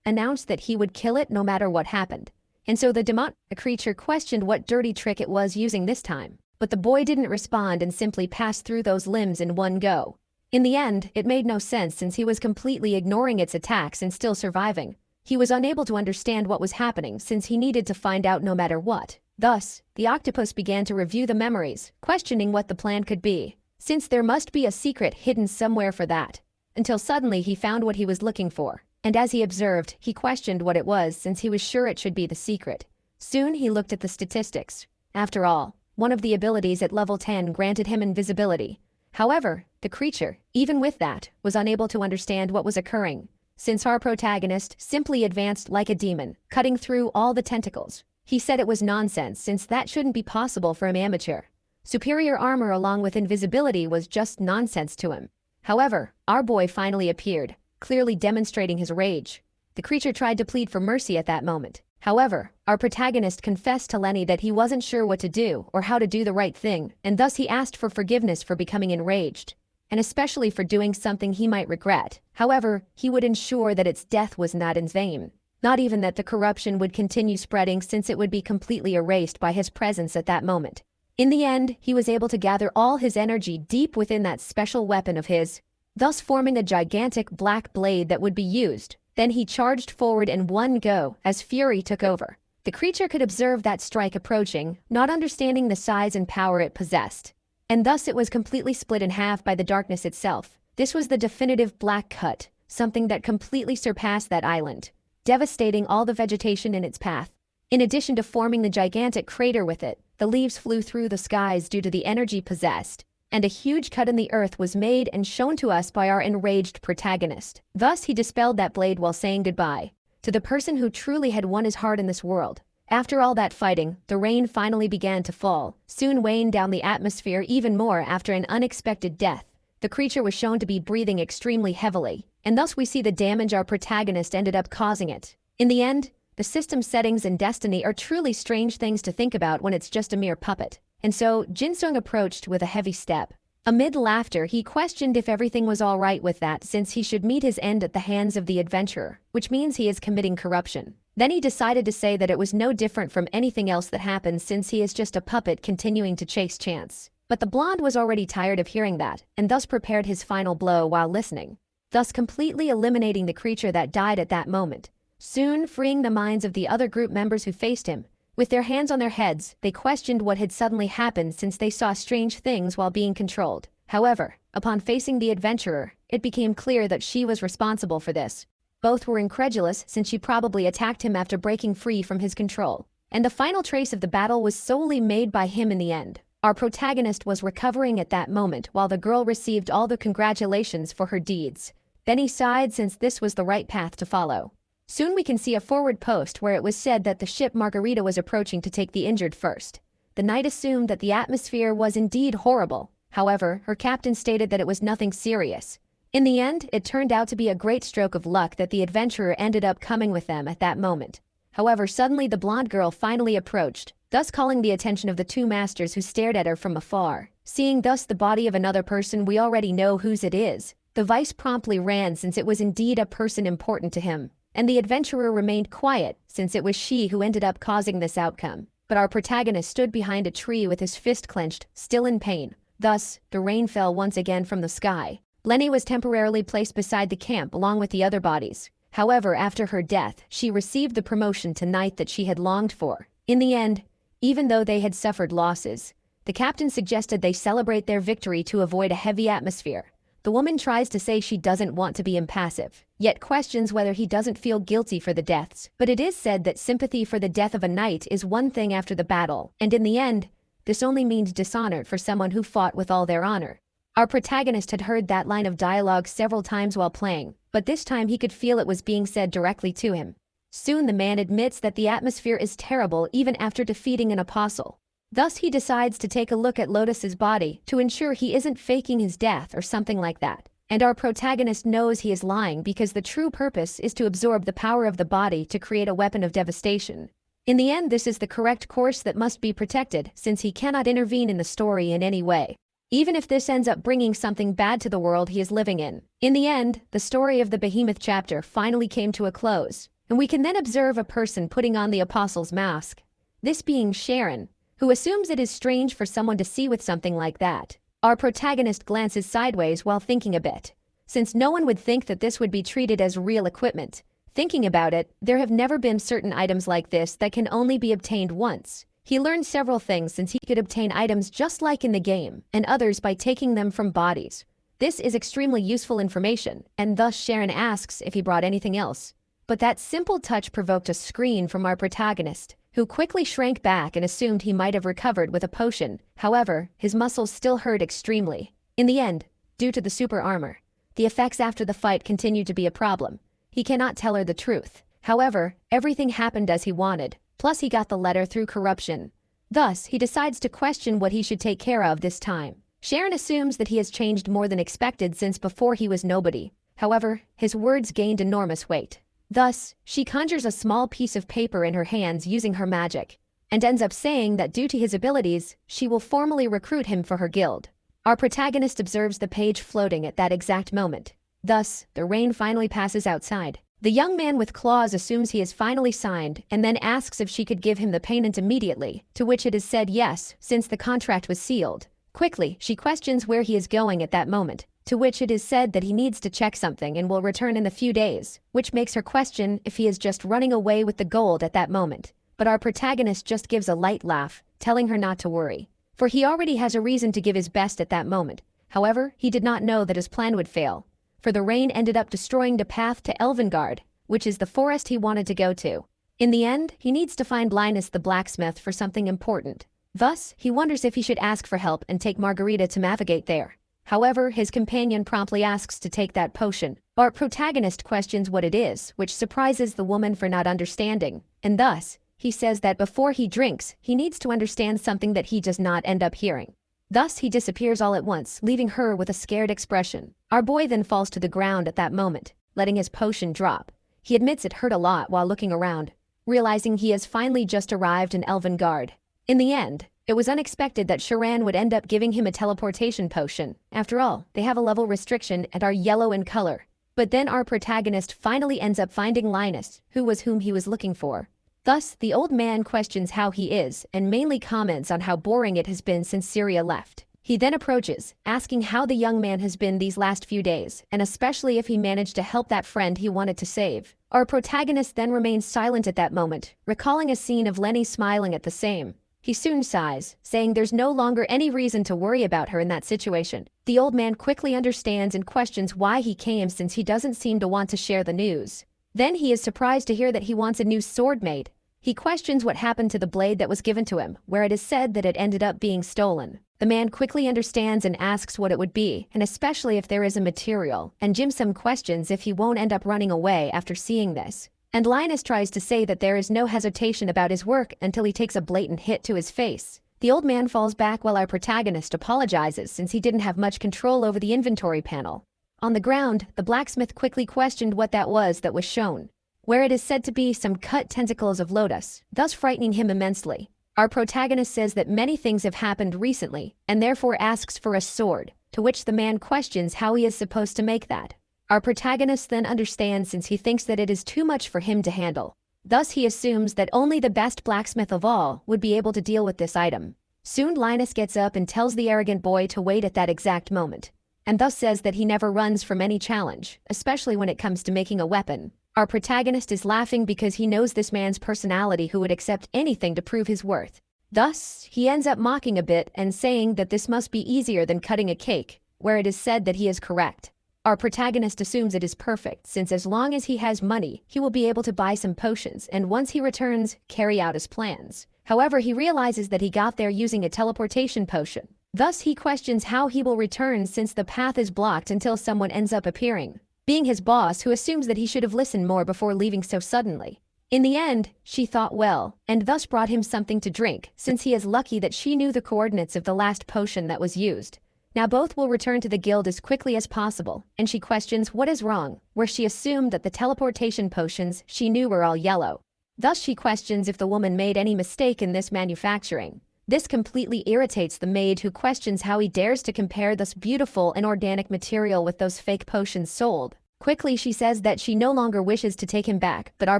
announced that he would kill it no matter what happened. And so the creature questioned what dirty trick it was using this time. But the boy didn't respond and simply passed through those limbs in one go. In the end, it made no sense since he was completely ignoring its attacks and still surviving. He was unable to understand what was happening since he needed to find out no matter what. Thus, the octopus began to review the memories, questioning what the plan could be, since there must be a secret hidden somewhere for that. Until suddenly he found what he was looking for, and as he observed, he questioned what it was since he was sure it should be the secret. Soon he looked at the statistics. After all, one of the abilities at level 10 granted him invisibility. However, the creature, even with that, was unable to understand what was occurring, since our protagonist simply advanced like a demon, cutting through all the tentacles. He said it was nonsense since that shouldn't be possible for an amateur. Superior armor along with invisibility was just nonsense to him. However, our boy finally appeared, clearly demonstrating his rage. The creature tried to plead for mercy at that moment. However, our protagonist confessed to Lenny that he wasn't sure what to do or how to do the right thing, and thus he asked for forgiveness for becoming enraged, and especially for doing something he might regret. However, he would ensure that its death was not in vain. Not even that the corruption would continue spreading since it would be completely erased by his presence at that moment. In the end, he was able to gather all his energy deep within that special weapon of his, thus forming a gigantic black blade that would be used. Then he charged forward in one go as fury took over. The creature could observe that strike approaching, not understanding the size and power it possessed. And thus it was completely split in half by the darkness itself. This was the definitive black cut, something that completely surpassed that island, devastating all the vegetation in its path. In addition to forming the gigantic crater with it, the leaves flew through the skies due to the energy possessed, and a huge cut in the earth was made and shown to us by our enraged protagonist. Thus he dispelled that blade while saying goodbye to the person who truly had won his heart in this world. After all that fighting, the rain finally began to fall, soon weighing down the atmosphere even more after an unexpected death. The creature was shown to be breathing extremely heavily, and thus we see the damage our protagonist ended up causing it. In the end, the system settings and destiny are truly strange things to think about when it's just a mere puppet. And so, Jinsung approached with a heavy step. Amid laughter, he questioned if everything was all right with that since he should meet his end at the hands of the adventurer, which means he is committing corruption. Then he decided to say that it was no different from anything else that happened since he is just a puppet continuing to chase chance. But the blonde was already tired of hearing that, and thus prepared his final blow while listening, thus completely eliminating the creature that died at that moment, soon freeing the minds of the other group members who faced him. With their hands on their heads, they questioned what had suddenly happened since they saw strange things while being controlled. However, upon facing the adventurer, it became clear that she was responsible for this. Both were incredulous since she probably attacked him after breaking free from his control. And the final trace of the battle was solely made by him in the end. Our protagonist was recovering at that moment while the girl received all the congratulations for her deeds. Then he sighed since this was the right path to follow. Soon we can see a forward post where it was said that the ship Margarita was approaching to take the injured first. The knight assumed that the atmosphere was indeed horrible. However, her captain stated that it was nothing serious. In the end, it turned out to be a great stroke of luck that the adventurer ended up coming with them at that moment. However, suddenly the blonde girl finally approached, thus calling the attention of the two masters who stared at her from afar. Seeing thus the body of another person we already know whose it is, the vice promptly ran since it was indeed a person important to him. And the adventurer remained quiet since it was she who ended up causing this outcome. But our protagonist stood behind a tree with his fist clenched, still in pain. Thus, the rain fell once again from the sky. Lenny was temporarily placed beside the camp along with the other bodies. However, after her death, she received the promotion to knight that she had longed for. In the end, even though they had suffered losses, the captain suggested they celebrate their victory to avoid a heavy atmosphere. The woman tries to say she doesn't want to be impassive, yet questions whether he doesn't feel guilty for the deaths. But it is said that sympathy for the death of a knight is one thing after the battle, and in the end, this only means dishonor for someone who fought with all their honor. Our protagonist had heard that line of dialogue several times while playing, but this time he could feel it was being said directly to him. Soon the man admits that the atmosphere is terrible even after defeating an apostle. Thus he decides to take a look at Lotus's body to ensure he isn't faking his death or something like that. And our protagonist knows he is lying because the true purpose is to absorb the power of the body to create a weapon of devastation. In the end, this is the correct course that must be protected since he cannot intervene in the story in any way, even if this ends up bringing something bad to the world he is living in. In the end, the story of the Behemoth chapter finally came to a close, and we can then observe a person putting on the apostle's mask, this being Sharon, who assumes it is strange for someone to see with something like that. Our protagonist glances sideways while thinking a bit, since no one would think that this would be treated as real equipment. Thinking about it, there have never been certain items like this that can only be obtained once. He learned several things since he could obtain items just like in the game, and others by taking them from bodies. This is extremely useful information, and thus Sharon asks if he brought anything else. But that simple touch provoked a scream from our protagonist, who quickly shrank back and assumed he might have recovered with a potion. However, his muscles still hurt extremely. In the end, due to the super armor, the effects after the fight continued to be a problem. He cannot tell her the truth. However, everything happened as he wanted, plus he got the letter through corruption. Thus, he decides to question what he should take care of this time. Sharon assumes that he has changed more than expected since before he was nobody. However, his words gained enormous weight. Thus, she conjures a small piece of paper in her hands using her magic, and ends up saying that due to his abilities, she will formally recruit him for her guild. Our protagonist observes the page floating at that exact moment. Thus, the rain finally passes outside. The young man with claws assumes he is finally signed and then asks if she could give him the payment immediately, to which it is said yes, since the contract was sealed. Quickly, she questions where he is going at that moment, to which it is said that he needs to check something and will return in a few days, which makes her question if he is just running away with the gold at that moment. But our protagonist just gives a light laugh, telling her not to worry, for he already has a reason to give his best at that moment. However, he did not know that his plan would fail, for the rain ended up destroying the path to Elvengard, which is the forest he wanted to go to. In the end, he needs to find Linus the blacksmith for something important. Thus, he wonders if he should ask for help and take Margarita to navigate there. However, his companion promptly asks to take that potion. Our protagonist questions what it is, which surprises the woman for not understanding, and thus, he says that before he drinks, he needs to understand something that he does not end up hearing. Thus, he disappears all at once, leaving her with a scared expression. Our boy then falls to the ground at that moment, letting his potion drop. He admits it hurt a lot while looking around, realizing he has finally just arrived in Elvengard. In the end, it was unexpected that Sharan would end up giving him a teleportation potion. After all, they have a level restriction and are yellow in color. But then our protagonist finally ends up finding Linus, whom he was looking for. Thus, the old man questions how he is and mainly comments on how boring it has been since Syria left. He then approaches, asking how the young man has been these last few days, and especially if he managed to help that friend he wanted to save. Our protagonist then remains silent at that moment, recalling a scene of Lenny smiling at the same. He soon sighs, saying there's no longer any reason to worry about her in that situation. The old man quickly understands and questions why he came since he doesn't seem to want to share the news. Then he is surprised to hear that he wants a new sword made. He questions what happened to the blade that was given to him, where it is said that it ended up being stolen. The man quickly understands and asks what it would be, and especially if there is a material, and Jimsum questions if he won't end up running away after seeing this. And Linus tries to say that there is no hesitation about his work until he takes a blatant hit to his face. The old man falls back while our protagonist apologizes since he didn't have much control over the inventory panel. On the ground, the blacksmith quickly questioned what that was shown, where it is said to be some cut tentacles of Lotus, thus frightening him immensely. Our protagonist says that many things have happened recently, and therefore asks for a sword, to which the man questions how he is supposed to make that. Our protagonist then understands since he thinks that it is too much for him to handle. Thus he assumes that only the best blacksmith of all would be able to deal with this item. Soon Linus gets up and tells the arrogant boy to wait at that exact moment, and thus says that he never runs from any challenge, especially when it comes to making a weapon. Our protagonist is laughing because he knows this man's personality who would accept anything to prove his worth. Thus, he ends up mocking a bit and saying that this must be easier than cutting a cake, where it is said that he is correct. Our protagonist assumes it is perfect since as long as he has money, he will be able to buy some potions and once he returns, carry out his plans. However, he realizes that he got there using a teleportation potion. Thus, he questions how he will return since the path is blocked until someone ends up appearing, being his boss who assumes that he should have listened more before leaving so suddenly. In the end, she thought well, and thus brought him something to drink since he is lucky that she knew the coordinates of the last potion that was used. Now both will return to the guild as quickly as possible, and she questions what is wrong, where she assumed that the teleportation potions she knew were all yellow. Thus she questions if the woman made any mistake in this manufacturing. This completely irritates the maid who questions how he dares to compare this beautiful and organic material with those fake potions sold. Quickly she says that she no longer wishes to take him back, but our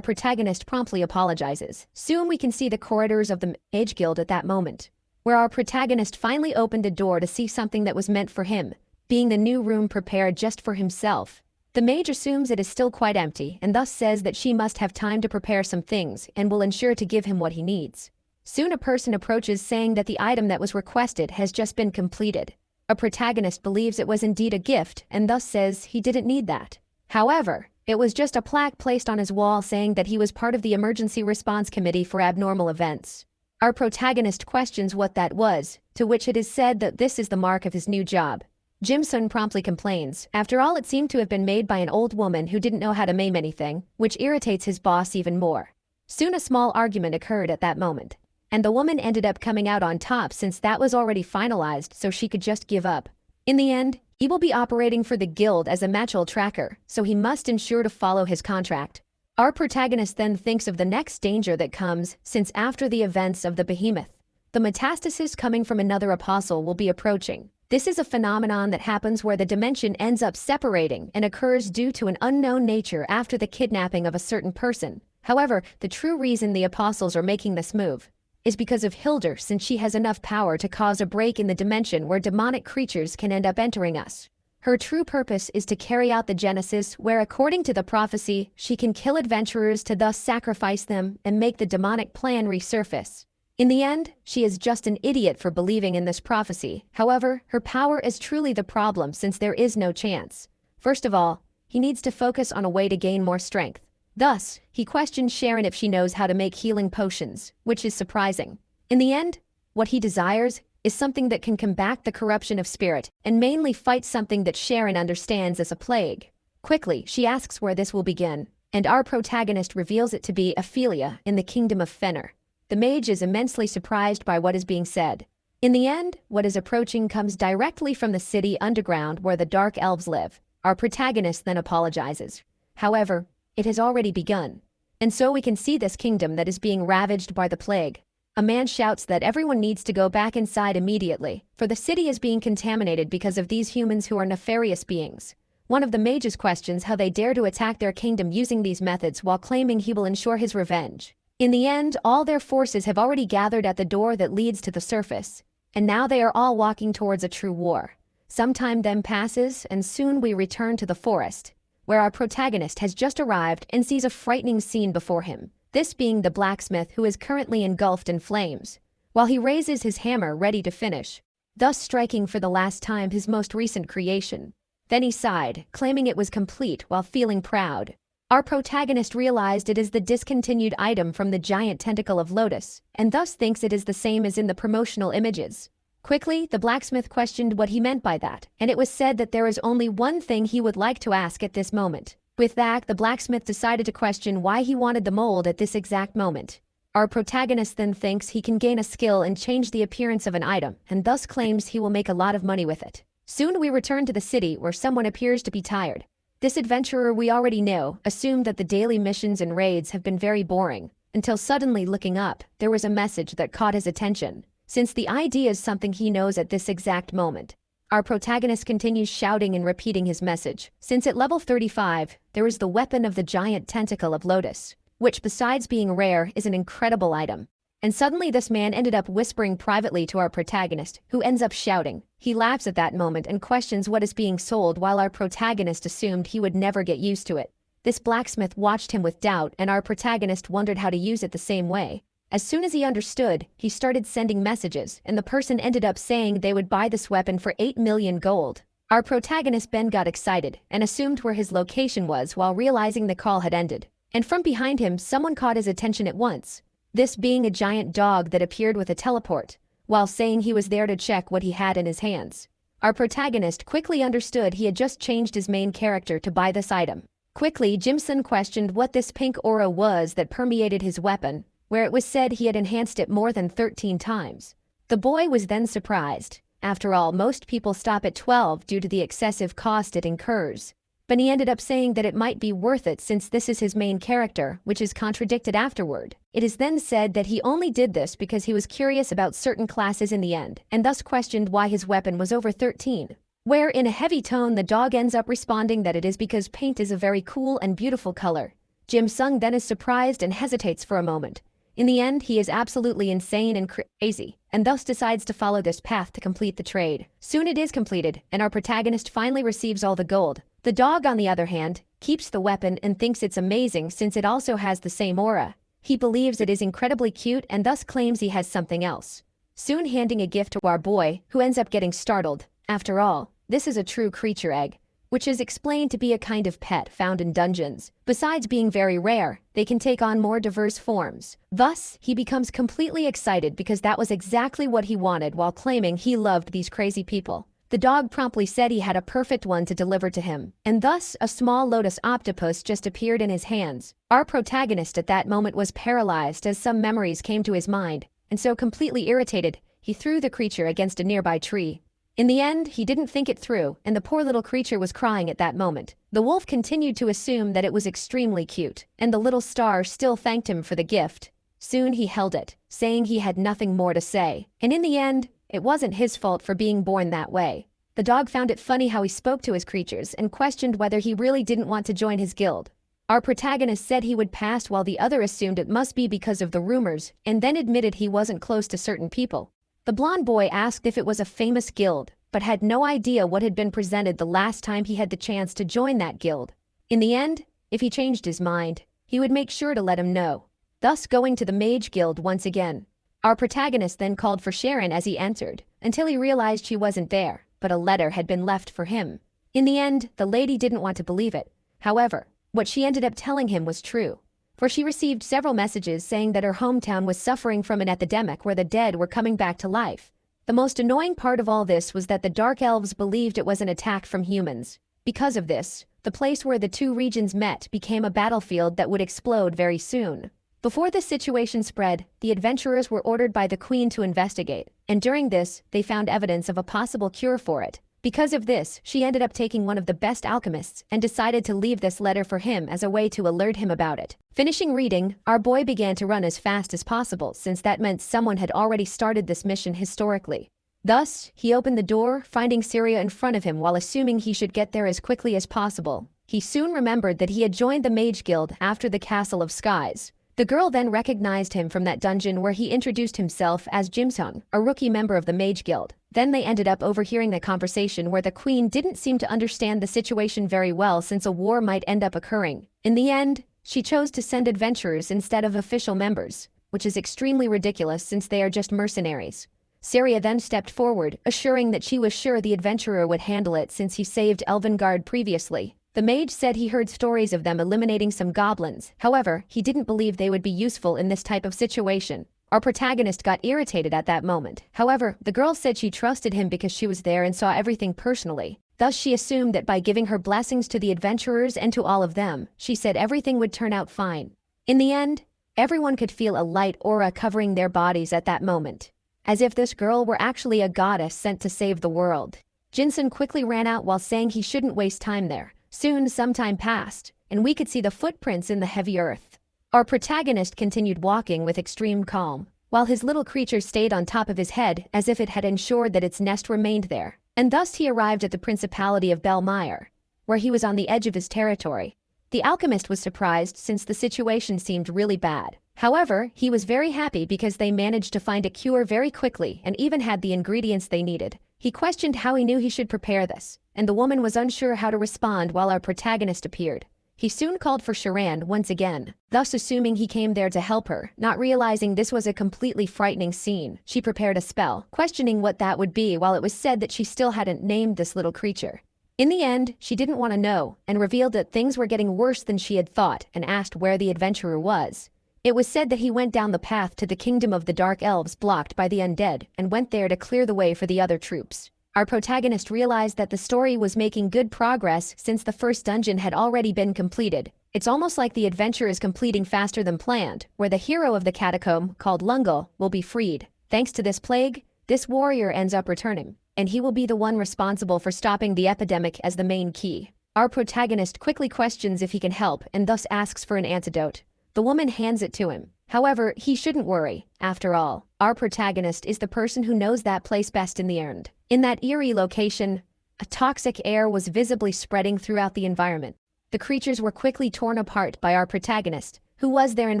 protagonist promptly apologizes. Soon we can see the corridors of the Mage Guild at that moment, where our protagonist finally opened a door to see something that was meant for him, being the new room prepared just for himself. The mage assumes it is still quite empty and thus says that she must have time to prepare some things and will ensure to give him what he needs. Soon a person approaches saying that the item that was requested has just been completed. A protagonist believes it was indeed a gift and thus says he didn't need that. However, it was just a plaque placed on his wall saying that he was part of the emergency response committee for abnormal events. Our protagonist questions what that was, to which it is said that this is the mark of his new job. Jim-sun promptly complains. After all, it seemed to have been made by an old woman who didn't know how to name anything, which irritates his boss even more. Soon a small argument occurred at that moment, and the woman ended up coming out on top since that was already finalized so she could just give up. In the end, he will be operating for the guild as a material tracker, so he must ensure to follow his contract. Our protagonist then thinks of the next danger that comes, since after the events of the behemoth, the metastasis coming from another apostle will be approaching. This is a phenomenon that happens where the dimension ends up separating and occurs due to an unknown nature after the kidnapping of a certain person. However, the true reason the apostles are making this move is because of Hildur, since she has enough power to cause a break in the dimension where demonic creatures can end up entering us. Her true purpose is to carry out the Genesis where, according to the prophecy, she can kill adventurers to thus sacrifice them and make the demonic plan resurface. In the end, she is just an idiot for believing in this prophecy. However, her power is truly the problem since there is no chance. First of all, he needs to focus on a way to gain more strength. Thus, he questions Sharon if she knows how to make healing potions, which is surprising. In the end, what he desires is something that can combat the corruption of spirit and mainly fight something that Sharon understands as a plague. Quickly, she asks where this will begin, and our protagonist reveals it to be Ophelia in the kingdom of Fenner. The mage is immensely surprised by what is being said. In the end, what is approaching comes directly from the city underground where the dark elves live. Our protagonist then apologizes. However, it has already begun, and so we can see this kingdom that is being ravaged by the plague. A man shouts that everyone needs to go back inside immediately, for the city is being contaminated because of these humans who are nefarious beings. One of the mages questions how they dare to attack their kingdom using these methods while claiming he will ensure his revenge. In the end, all their forces have already gathered at the door that leads to the surface, and now they are all walking towards a true war. Some time then passes, and soon we return to the forest, where our protagonist has just arrived and sees a frightening scene before him. This being the blacksmith who is currently engulfed in flames, while he raises his hammer ready to finish, thus striking for the last time his most recent creation. Then he sighed, claiming it was complete while feeling proud. Our protagonist realized it is the discontinued item from the giant tentacle of Lotus, and thus thinks it is the same as in the promotional images. Quickly, the blacksmith questioned what he meant by that, and it was said that there is only one thing he would like to ask at this moment. With that, the blacksmith decided to question why he wanted the mold at this exact moment. Our protagonist then thinks he can gain a skill and change the appearance of an item, and thus claims he will make a lot of money with it. Soon we return to the city where someone appears to be tired. This adventurer we already know assumed that the daily missions and raids have been very boring, until suddenly looking up, there was a message that caught his attention, since the idea is something he knows at this exact moment. Our protagonist continues shouting and repeating his message, since at level 35, there is the weapon of the giant tentacle of Lotus, which besides being rare is an incredible item. And suddenly this man ended up whispering privately to our protagonist, who ends up shouting. He laughs at that moment and questions what is being sold while our protagonist assumed he would never get used to it. This blacksmith watched him with doubt and our protagonist wondered how to use it the same way. As soon as he understood, he started sending messages, and the person ended up saying they would buy this weapon for 8 million gold. Our protagonist Ben got excited and assumed where his location was while realizing the call had ended. And from behind him, someone caught his attention at once. This being a giant dog that appeared with a teleport, while saying he was there to check what he had in his hands. Our protagonist quickly understood he had just changed his main character to buy this item. Quickly, Jimson questioned what this pink aura was that permeated his weapon, where it was said he had enhanced it more than 13 times. The boy was then surprised. After all, most people stop at 12 due to the excessive cost it incurs. But he ended up saying that it might be worth it since this is his main character, which is contradicted afterward. It is then said that he only did this because he was curious about certain classes in the end, and thus questioned why his weapon was over 13. Where in a heavy tone the dog ends up responding that it is because paint is a very cool and beautiful color. Jim Sung then is surprised and hesitates for a moment. In the end, he is absolutely insane and crazy, and thus decides to follow this path to complete the trade. Soon it is completed, and our protagonist finally receives all the gold. The dog, on the other hand, keeps the weapon and thinks it's amazing since it also has the same aura. He believes it is incredibly cute and thus claims he has something else. Soon handing a gift to our boy, who ends up getting startled. After all, this is a true creature egg, which is explained to be a kind of pet found in dungeons. Besides being very rare, they can take on more diverse forms. Thus, he becomes completely excited because that was exactly what he wanted while claiming he loved these crazy people. The dog promptly said he had a perfect one to deliver to him, and thus a small lotus octopus just appeared in his hands. Our protagonist at that moment was paralyzed as some memories came to his mind, and so completely irritated, he threw the creature against a nearby tree. In the end, he didn't think it through, and the poor little creature was crying at that moment. The wolf continued to assume that it was extremely cute, and the little star still thanked him for the gift. Soon he held it, saying he had nothing more to say, and in the end, it wasn't his fault for being born that way. The dog found it funny how he spoke to his creatures and questioned whether he really didn't want to join his guild. Our protagonist said he would pass while the other assumed it must be because of the rumors, and then admitted he wasn't close to certain people. The blonde boy asked if it was a famous guild, but had no idea what had been presented the last time he had the chance to join that guild. In the end, if he changed his mind, he would make sure to let him know, thus going to the mage guild once again. Our protagonist then called for Sharon as he entered, until he realized she wasn't there, but a letter had been left for him. In the end, the lady didn't want to believe it. However, what she ended up telling him was true, for she received several messages saying that her hometown was suffering from an epidemic where the dead were coming back to life. The most annoying part of all this was that the Dark Elves believed it was an attack from humans. Because of this, the place where the two regions met became a battlefield that would explode very soon. Before the situation spread, the adventurers were ordered by the Queen to investigate, and during this, they found evidence of a possible cure for it. Because of this, she ended up taking one of the best alchemists and decided to leave this letter for him as a way to alert him about it. Finishing reading, our boy began to run as fast as possible since that meant someone had already started this mission historically. Thus, he opened the door, finding Syria in front of him while assuming he should get there as quickly as possible. He soon remembered that he had joined the Mage Guild after the Castle of Skies. The girl then recognized him from that dungeon where he introduced himself as Jimsung, a rookie member of the Mage Guild. Then they ended up overhearing the conversation where the queen didn't seem to understand the situation very well since a war might end up occurring. In the end, she chose to send adventurers instead of official members, which is extremely ridiculous since they are just mercenaries. Syria then stepped forward, assuring that she was sure the adventurer would handle it since he saved Elvengard previously. The mage said he heard stories of them eliminating some goblins. However, he didn't believe they would be useful in this type of situation. Our protagonist got irritated at that moment. However, the girl said she trusted him because she was there and saw everything personally. Thus she assumed that by giving her blessings to the adventurers and to all of them, she said everything would turn out fine. In the end, everyone could feel a light aura covering their bodies at that moment, as if this girl were actually a goddess sent to save the world. Jinsun quickly ran out while saying he shouldn't waste time there. Soon some time passed, and we could see the footprints in the heavy earth. Our protagonist continued walking with extreme calm, while his little creature stayed on top of his head as if it had ensured that its nest remained there. And thus he arrived at the Principality of Belmire, where he was on the edge of his territory. The alchemist was surprised since the situation seemed really bad. However, he was very happy because they managed to find a cure very quickly and even had the ingredients they needed. He questioned how he knew he should prepare this, and the woman was unsure how to respond while our protagonist appeared. He soon called for Sharan once again, thus assuming he came there to help her. Not realizing this was a completely frightening scene, she prepared a spell, questioning what that would be while it was said that she still hadn't named this little creature. In the end, she didn't want to know, and revealed that things were getting worse than she had thought and asked where the adventurer was. It was said that he went down the path to the kingdom of the Dark Elves blocked by the undead and went there to clear the way for the other troops. Our protagonist realized that the story was making good progress since the first dungeon had already been completed. It's almost like the adventure is completing faster than planned, where the hero of the catacomb, called Lungal, will be freed. Thanks to this plague, this warrior ends up returning, and he will be the one responsible for stopping the epidemic as the main key. Our protagonist quickly questions if he can help and thus asks for an antidote. The woman hands it to him. However, he shouldn't worry. After all, our protagonist is the person who knows that place best in the end. In that eerie location, a toxic air was visibly spreading throughout the environment. The creatures were quickly torn apart by our protagonist, who was there in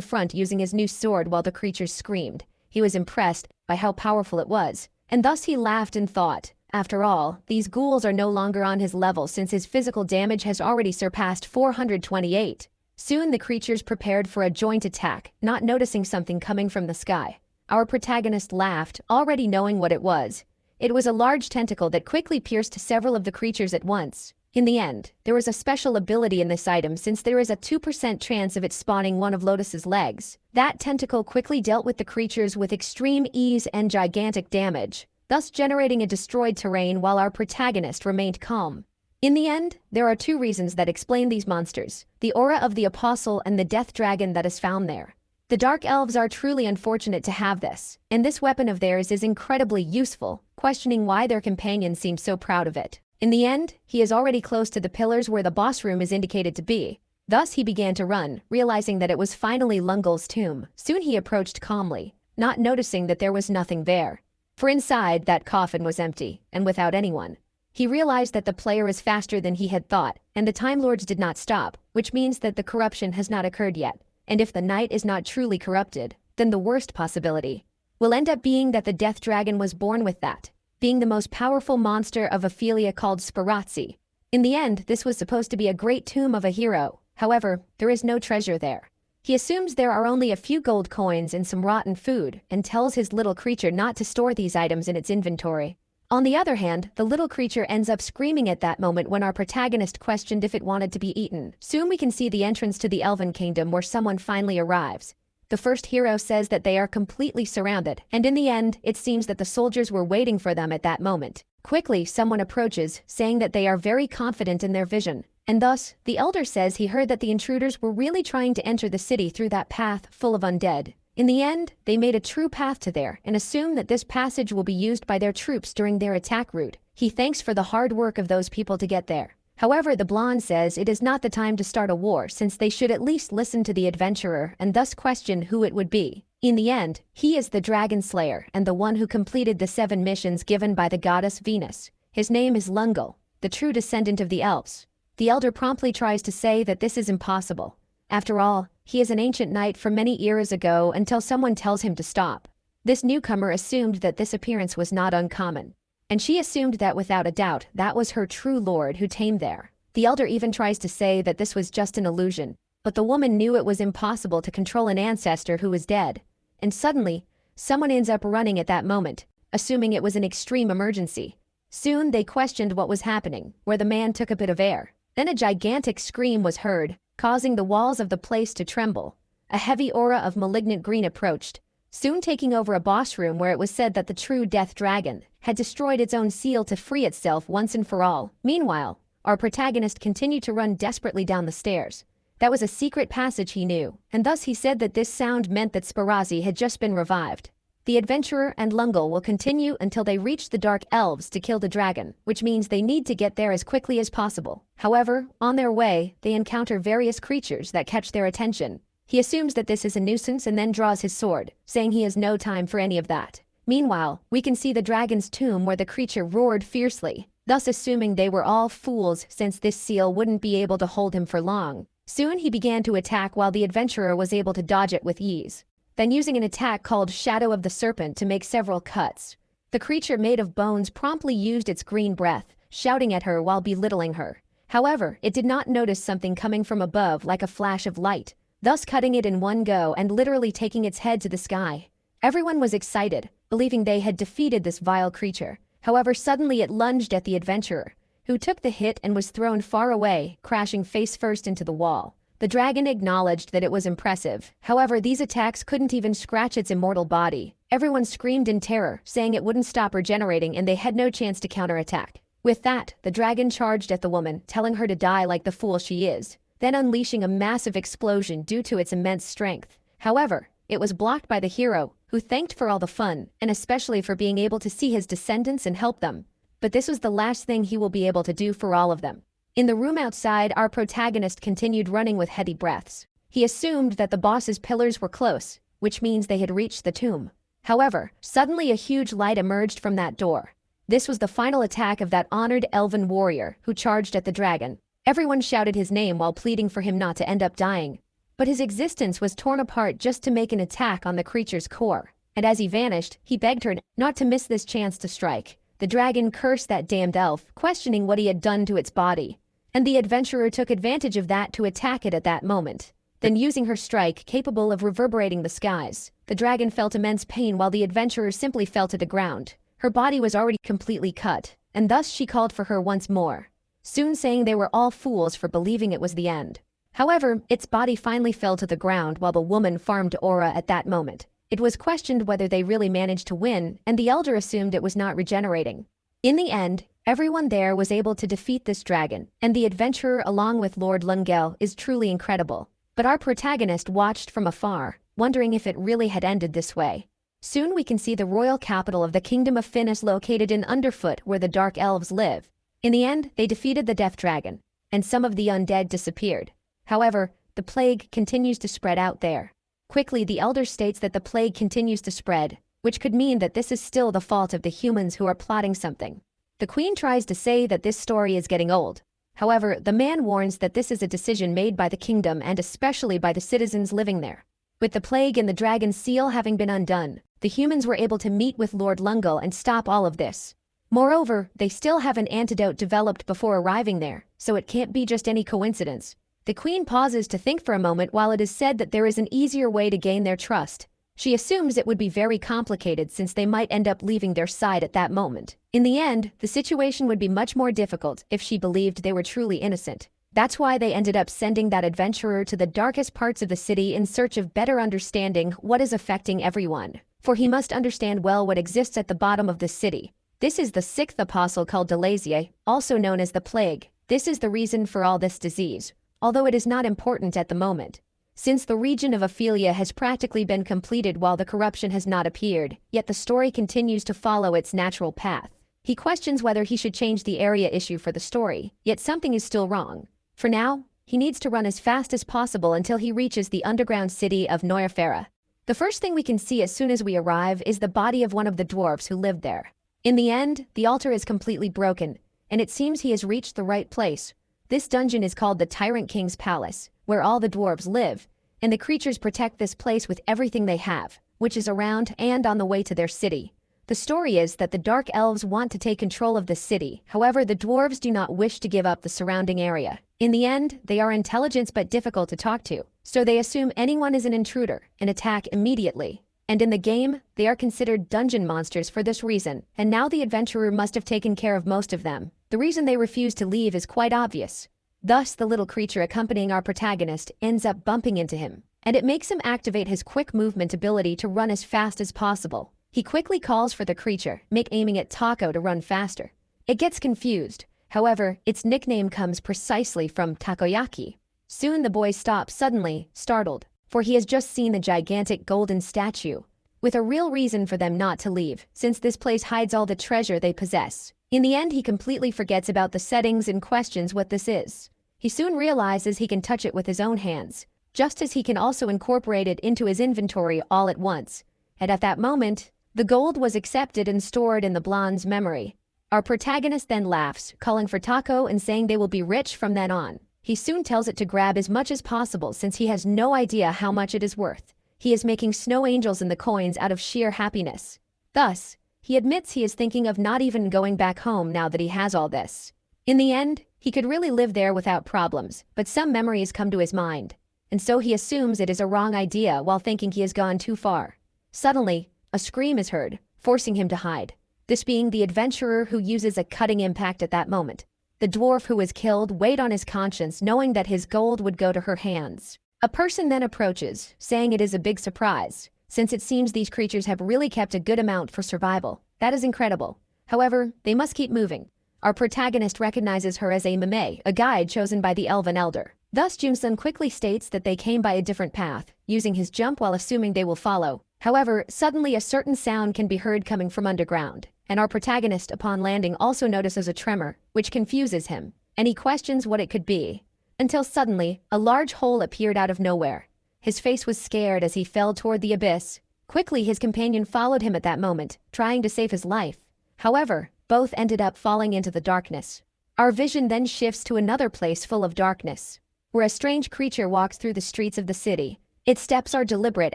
front using his new sword while the creatures screamed. He was impressed by how powerful it was, and thus he laughed and thought, after all, these ghouls are no longer on his level since his physical damage has already surpassed 428. Soon the creatures prepared for a joint attack, not noticing something coming from the sky. Our protagonist laughed, already knowing what it was. It was a large tentacle that quickly pierced several of the creatures at once. In the end, there was a special ability in this item since there is a 2% chance of it spawning one of Lotus's legs. That tentacle quickly dealt with the creatures with extreme ease and gigantic damage, thus generating a destroyed terrain while our protagonist remained calm. In the end, there are two reasons that explain these monsters: the aura of the apostle and the death dragon that is found there. The Dark Elves are truly unfortunate to have this, and this weapon of theirs is incredibly useful, questioning why their companion seems so proud of it. In the end, he is already close to the pillars where the boss room is indicated to be. Thus he began to run, realizing that it was finally Lungal's tomb. Soon he approached calmly, not noticing that there was nothing there. For inside, that coffin was empty, and without anyone. He realized that the player is faster than he had thought, and the Time Lords did not stop, which means that the corruption has not occurred yet. And if the knight is not truly corrupted, then the worst possibility will end up being that the death dragon was born with that, being the most powerful monster of Ophelia called Sparazzi. In the end, this was supposed to be a great tomb of a hero. However, there is no treasure there. He assumes there are only a few gold coins and some rotten food, and tells his little creature not to store these items in its inventory. On the other hand, the little creature ends up screaming at that moment when our protagonist questioned if it wanted to be eaten. Soon we can see the entrance to the Elven Kingdom where someone finally arrives. The first hero says that they are completely surrounded, and in the end, it seems that the soldiers were waiting for them at that moment. Quickly, someone approaches, saying that they are very confident in their vision, and thus, the elder says he heard that the intruders were really trying to enter the city through that path full of undead. In the end, they made a true path to there and assume that this passage will be used by their troops during their attack route. He thanks for the hard work of those people to get there. However, the blonde says it is not the time to start a war since they should at least listen to the adventurer and thus question who it would be. In the end, he is the Dragon Slayer and the one who completed the 7 missions given by the goddess Venus. His name is Lungal, the true descendant of the elves. The elder promptly tries to say that this is impossible. After all, he is an ancient knight from many eras ago until someone tells him to stop. This newcomer assumed that this appearance was not uncommon, and she assumed that without a doubt that was her true lord who tamed there. The elder even tries to say that this was just an illusion, but the woman knew it was impossible to control an ancestor who was dead. And suddenly, someone ends up running at that moment, assuming it was an extreme emergency. Soon they questioned what was happening, where the man took a bit of air. Then a gigantic scream was heard, causing the walls of the place to tremble. A heavy aura of malignant green approached, soon taking over a boss room where it was said that the true death dragon had destroyed its own seal to free itself once and for all. Meanwhile, our protagonist continued to run desperately down the stairs. That was a secret passage he knew, and thus he said that this sound meant that Sparazzi had just been revived. The adventurer and Lungal will continue until they reach the Dark Elves to kill the dragon, which means they need to get there as quickly as possible. However, on their way, they encounter various creatures that catch their attention. He assumes that this is a nuisance and then draws his sword, saying he has no time for any of that. Meanwhile, we can see the dragon's tomb where the creature roared fiercely, thus assuming they were all fools since this seal wouldn't be able to hold him for long. Soon he began to attack while the adventurer was able to dodge it with ease, then using an attack called Shadow of the Serpent to make several cuts. The creature made of bones promptly used its green breath, shouting at her while belittling her. However, it did not notice something coming from above like a flash of light, thus cutting it in one go and literally taking its head to the sky. Everyone was excited, believing they had defeated this vile creature. However, suddenly it lunged at the adventurer, who took the hit and was thrown far away, crashing face first into the wall. The dragon acknowledged that it was impressive. However, these attacks couldn't even scratch its immortal body. Everyone screamed in terror, saying it wouldn't stop regenerating and they had no chance to counterattack. With that, the dragon charged at the woman, telling her to die like the fool she is, then unleashing a massive explosion due to its immense strength. However, it was blocked by the hero, who thanked for all the fun, and especially for being able to see his descendants and help them. But this was the last thing he will be able to do for all of them. In the room outside, our protagonist continued running with heavy breaths. He assumed that the boss's pillars were close, which means they had reached the tomb. However, suddenly a huge light emerged from that door. This was the final attack of that honored elven warrior who charged at the dragon. Everyone shouted his name while pleading for him not to end up dying. But his existence was torn apart just to make an attack on the creature's core. And as he vanished, he begged her not to miss this chance to strike. The dragon cursed that damned elf, questioning what he had done to its body. And the adventurer took advantage of that to attack it at that moment. Then using her strike, capable of reverberating the skies, the dragon felt immense pain while the adventurer simply fell to the ground. Her body was already completely cut, and thus she called for her once more, soon saying they were all fools for believing it was the end. However, its body finally fell to the ground while the woman farmed aura at that moment. It was questioned whether they really managed to win, and the elder assumed it was not regenerating. In the end, everyone there was able to defeat this dragon, and the adventurer along with Lord Lungel is truly incredible. But our protagonist watched from afar, wondering if it really had ended this way. Soon we can see the royal capital of the Kingdom of Finnis located in Underfoot where the Dark Elves live. In the end, they defeated the Death Dragon, and some of the undead disappeared. However, the plague continues to spread out there. Quickly, the elder states that the plague continues to spread, which could mean that this is still the fault of the humans who are plotting something. The queen tries to say that this story is getting old. However, the man warns that this is a decision made by the kingdom and especially by the citizens living there. With the plague and the dragon's seal having been undone, the humans were able to meet with Lord Lungel and stop all of this. Moreover, they still have an antidote developed before arriving there, so it can't be just any coincidence. The queen pauses to think for a moment while it is said that there is an easier way to gain their trust. She assumes it would be very complicated since they might end up leaving their side at that moment. In the end, the situation would be much more difficult if she believed they were truly innocent. That's why they ended up sending that adventurer to the darkest parts of the city in search of better understanding what is affecting everyone. For he must understand well what exists at the bottom of the city. This is the sixth apostle called deadliest, also known as the plague. This is the reason for all this disease, although it is not important at the moment. Since the region of Ophelia has practically been completed while the corruption has not appeared, yet the story continues to follow its natural path. He questions whether he should change the area issue for the story, yet something is still wrong. For now, he needs to run as fast as possible until he reaches the underground city of Noirfera. The first thing we can see as soon as we arrive is the body of one of the dwarves who lived there. In the end, the altar is completely broken, and it seems he has reached the right place. This dungeon is called the Tyrant King's Palace, where all the dwarves live, and the creatures protect this place with everything they have, which is around and on the way to their city. The story is that the Dark Elves want to take control of the city, however the dwarves do not wish to give up the surrounding area. In the end, they are intelligent but difficult to talk to, so they assume anyone is an intruder and attack immediately. And in the game, they are considered dungeon monsters for this reason, and now the adventurer must have taken care of most of them. The reason they refuse to leave is quite obvious. Thus, the little creature accompanying our protagonist ends up bumping into him, and it makes him activate his quick movement ability to run as fast as possible. He quickly calls for the creature, aiming at Taco to run faster. It gets confused. However, its nickname comes precisely from takoyaki. Soon the boy stops suddenly, startled, for he has just seen the gigantic golden statue, with a real reason for them not to leave, since this place hides all the treasure they possess. In the end, he completely forgets about the settings and questions what this is. He soon realizes he can touch it with his own hands, just as he can also incorporate it into his inventory all at once. And at that moment, the gold was accepted and stored in the blonde's memory. Our protagonist then laughs, calling for Taco and saying they will be rich from then on. He soon tells it to grab as much as possible since he has no idea how much it is worth. He is making snow angels in the coins out of sheer happiness. Thus, he admits he is thinking of not even going back home now that he has all this. In the end, he could really live there without problems, but some memories come to his mind. And so he assumes it is a wrong idea while thinking he has gone too far. Suddenly, a scream is heard, forcing him to hide. This being the adventurer who uses a cutting impact at that moment. The dwarf who was killed weighed on his conscience knowing that his gold would go to her hands. A person then approaches, saying it is a big surprise, since it seems these creatures have really kept a good amount for survival. That is incredible. However, they must keep moving. Our protagonist recognizes her as a mame, a guide chosen by the elven elder. Thus Junsun quickly states that they came by a different path, using his jump while assuming they will follow. However, suddenly a certain sound can be heard coming from underground, and our protagonist upon landing also notices a tremor, which confuses him, and he questions what it could be. Until suddenly, a large hole appeared out of nowhere. His face was scared as he fell toward the abyss. Quickly his companion followed him at that moment, trying to save his life. However, both ended up falling into the darkness. Our vision then shifts to another place full of darkness, where a strange creature walks through the streets of the city. Its steps are deliberate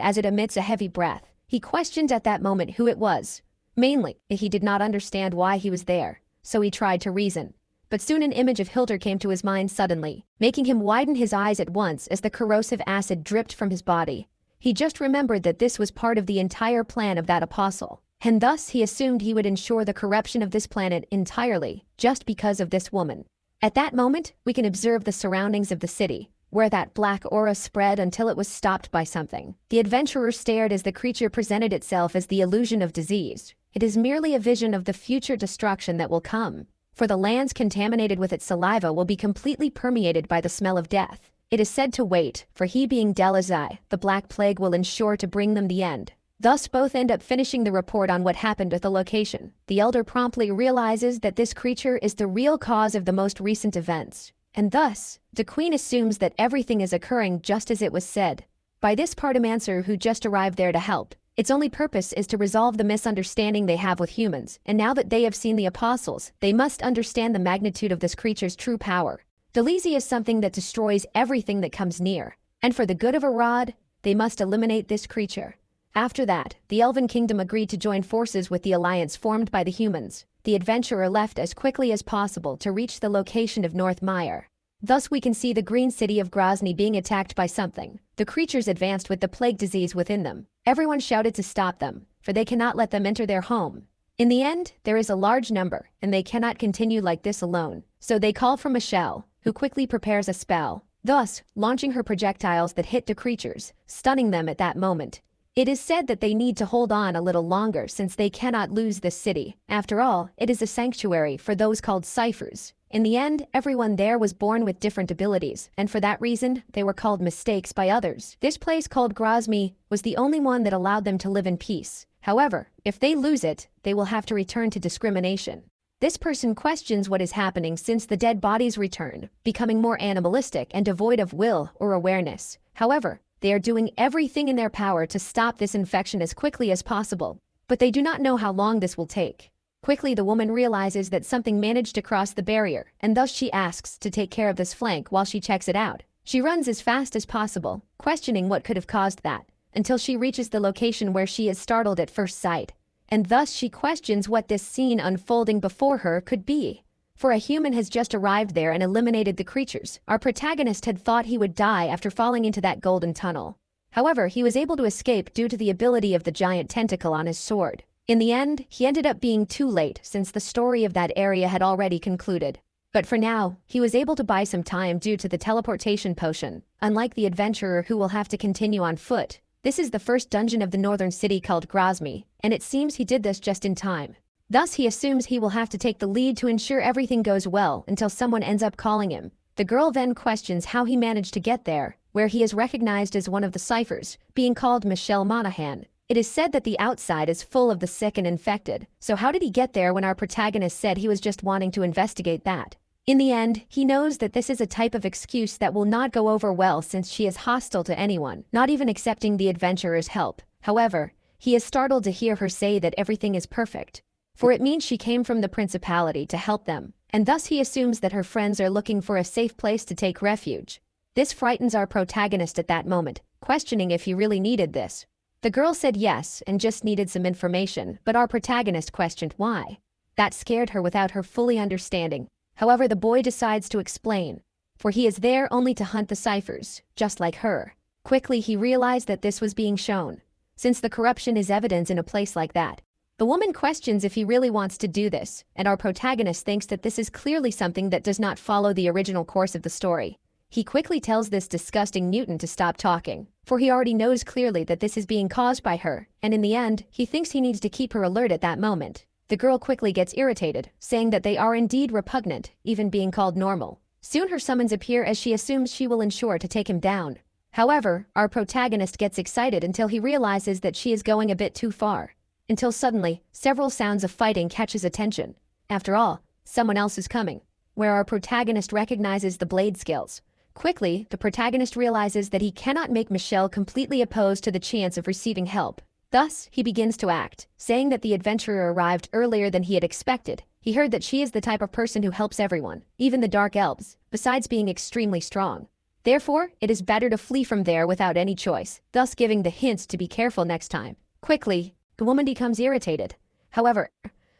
as it emits a heavy breath. He questioned at that moment who it was. Mainly, he did not understand why he was there, so he tried to reason. But soon an image of Hildur came to his mind suddenly, making him widen his eyes at once as the corrosive acid dripped from his body. He just remembered that this was part of the entire plan of that apostle, and thus he assumed he would ensure the corruption of this planet entirely, just because of this woman. At that moment, we can observe the surroundings of the city, where that black aura spread until it was stopped by something. The adventurer stared as the creature presented itself as the illusion of disease. It is merely a vision of the future destruction that will come. For the lands contaminated with its saliva will be completely permeated by the smell of death. It is said to wait, for he being Delazai, the Black Plague will ensure to bring them the end. Thus both end up finishing the report on what happened at the location. The elder promptly realizes that this creature is the real cause of the most recent events. And thus, the queen assumes that everything is occurring just as it was said. By this Partamancer who just arrived there to help. Its only purpose is to resolve the misunderstanding they have with humans, and now that they have seen the apostles, they must understand the magnitude of this creature's true power. Delisi is something that destroys everything that comes near, and for the good of Arad, they must eliminate this creature. After that, the Elven Kingdom agreed to join forces with the alliance formed by the humans. The adventurer left as quickly as possible to reach the location of North Mire. Thus we can see the green city of Grozny being attacked by something. The creatures advanced with the plague disease within them. Everyone shouted to stop them, for they cannot let them enter their home. In the end, there is a large number, and they cannot continue like this alone. So they call for Michelle, who quickly prepares a spell, thus launching her projectiles that hit the creatures, stunning them at that moment. It is said that they need to hold on a little longer since they cannot lose this city. After all, it is a sanctuary for those called ciphers. In the end, everyone there was born with different abilities, and for that reason, they were called mistakes by others. This place called Grozny was the only one that allowed them to live in peace. However, if they lose it, they will have to return to discrimination. This person questions what is happening since the dead bodies return, becoming more animalistic and devoid of will or awareness. However, they are doing everything in their power to stop this infection as quickly as possible, but they do not know how long this will take. Quickly the woman realizes that something managed to cross the barrier, and thus she asks to take care of this flank while she checks it out. She runs as fast as possible, questioning what could have caused that, until she reaches the location where she is startled at first sight. And thus she questions what this scene unfolding before her could be. For a human has just arrived there and eliminated the creatures. Our protagonist had thought he would die after falling into that golden tunnel. However, he was able to escape due to the ability of the giant tentacle on his sword. In the end, he ended up being too late since the story of that area had already concluded. But for now, he was able to buy some time due to the teleportation potion, unlike the adventurer who will have to continue on foot. This is the first dungeon of the northern city called Grozny, and it seems he did this just in time. Thus he assumes he will have to take the lead to ensure everything goes well until someone ends up calling him. The girl then questions how he managed to get there, where he is recognized as one of the ciphers, being called Michelle Monahan. It is said that the outside is full of the sick and infected, so how did he get there when our protagonist said he was just wanting to investigate that? In the end, he knows that this is a type of excuse that will not go over well since she is hostile to anyone, not even accepting the adventurer's help. However, he is startled to hear her say that everything is perfect, for it means she came from the principality to help them, and thus he assumes that her friends are looking for a safe place to take refuge. This frightens our protagonist at that moment, questioning if he really needed this. The girl said yes and just needed some information, but our protagonist questioned why. That scared her without her fully understanding. However, the boy decides to explain, for he is there only to hunt the ciphers, just like her. Quickly he realized that this was being shown, since the corruption is evident in a place like that. The woman questions if he really wants to do this, and our protagonist thinks that this is clearly something that does not follow the original course of the story. He quickly tells this disgusting mutant to stop talking, for he already knows clearly that this is being caused by her, and in the end, he thinks he needs to keep her alert at that moment. The girl quickly gets irritated, saying that they are indeed repugnant, even being called normal. Soon her summons appear as she assumes she will ensure to take him down. However, our protagonist gets excited until he realizes that she is going a bit too far. Until suddenly, several sounds of fighting catch his attention. After all, someone else is coming, where our protagonist recognizes the blade skills. Quickly, the protagonist realizes that he cannot make Michelle completely opposed to the chance of receiving help. Thus, he begins to act, saying that the adventurer arrived earlier than he had expected. He heard that she is the type of person who helps everyone, even the dark elves, besides being extremely strong. Therefore, it is better to flee from there without any choice, thus giving the hint to be careful next time. Quickly, the woman becomes irritated. However,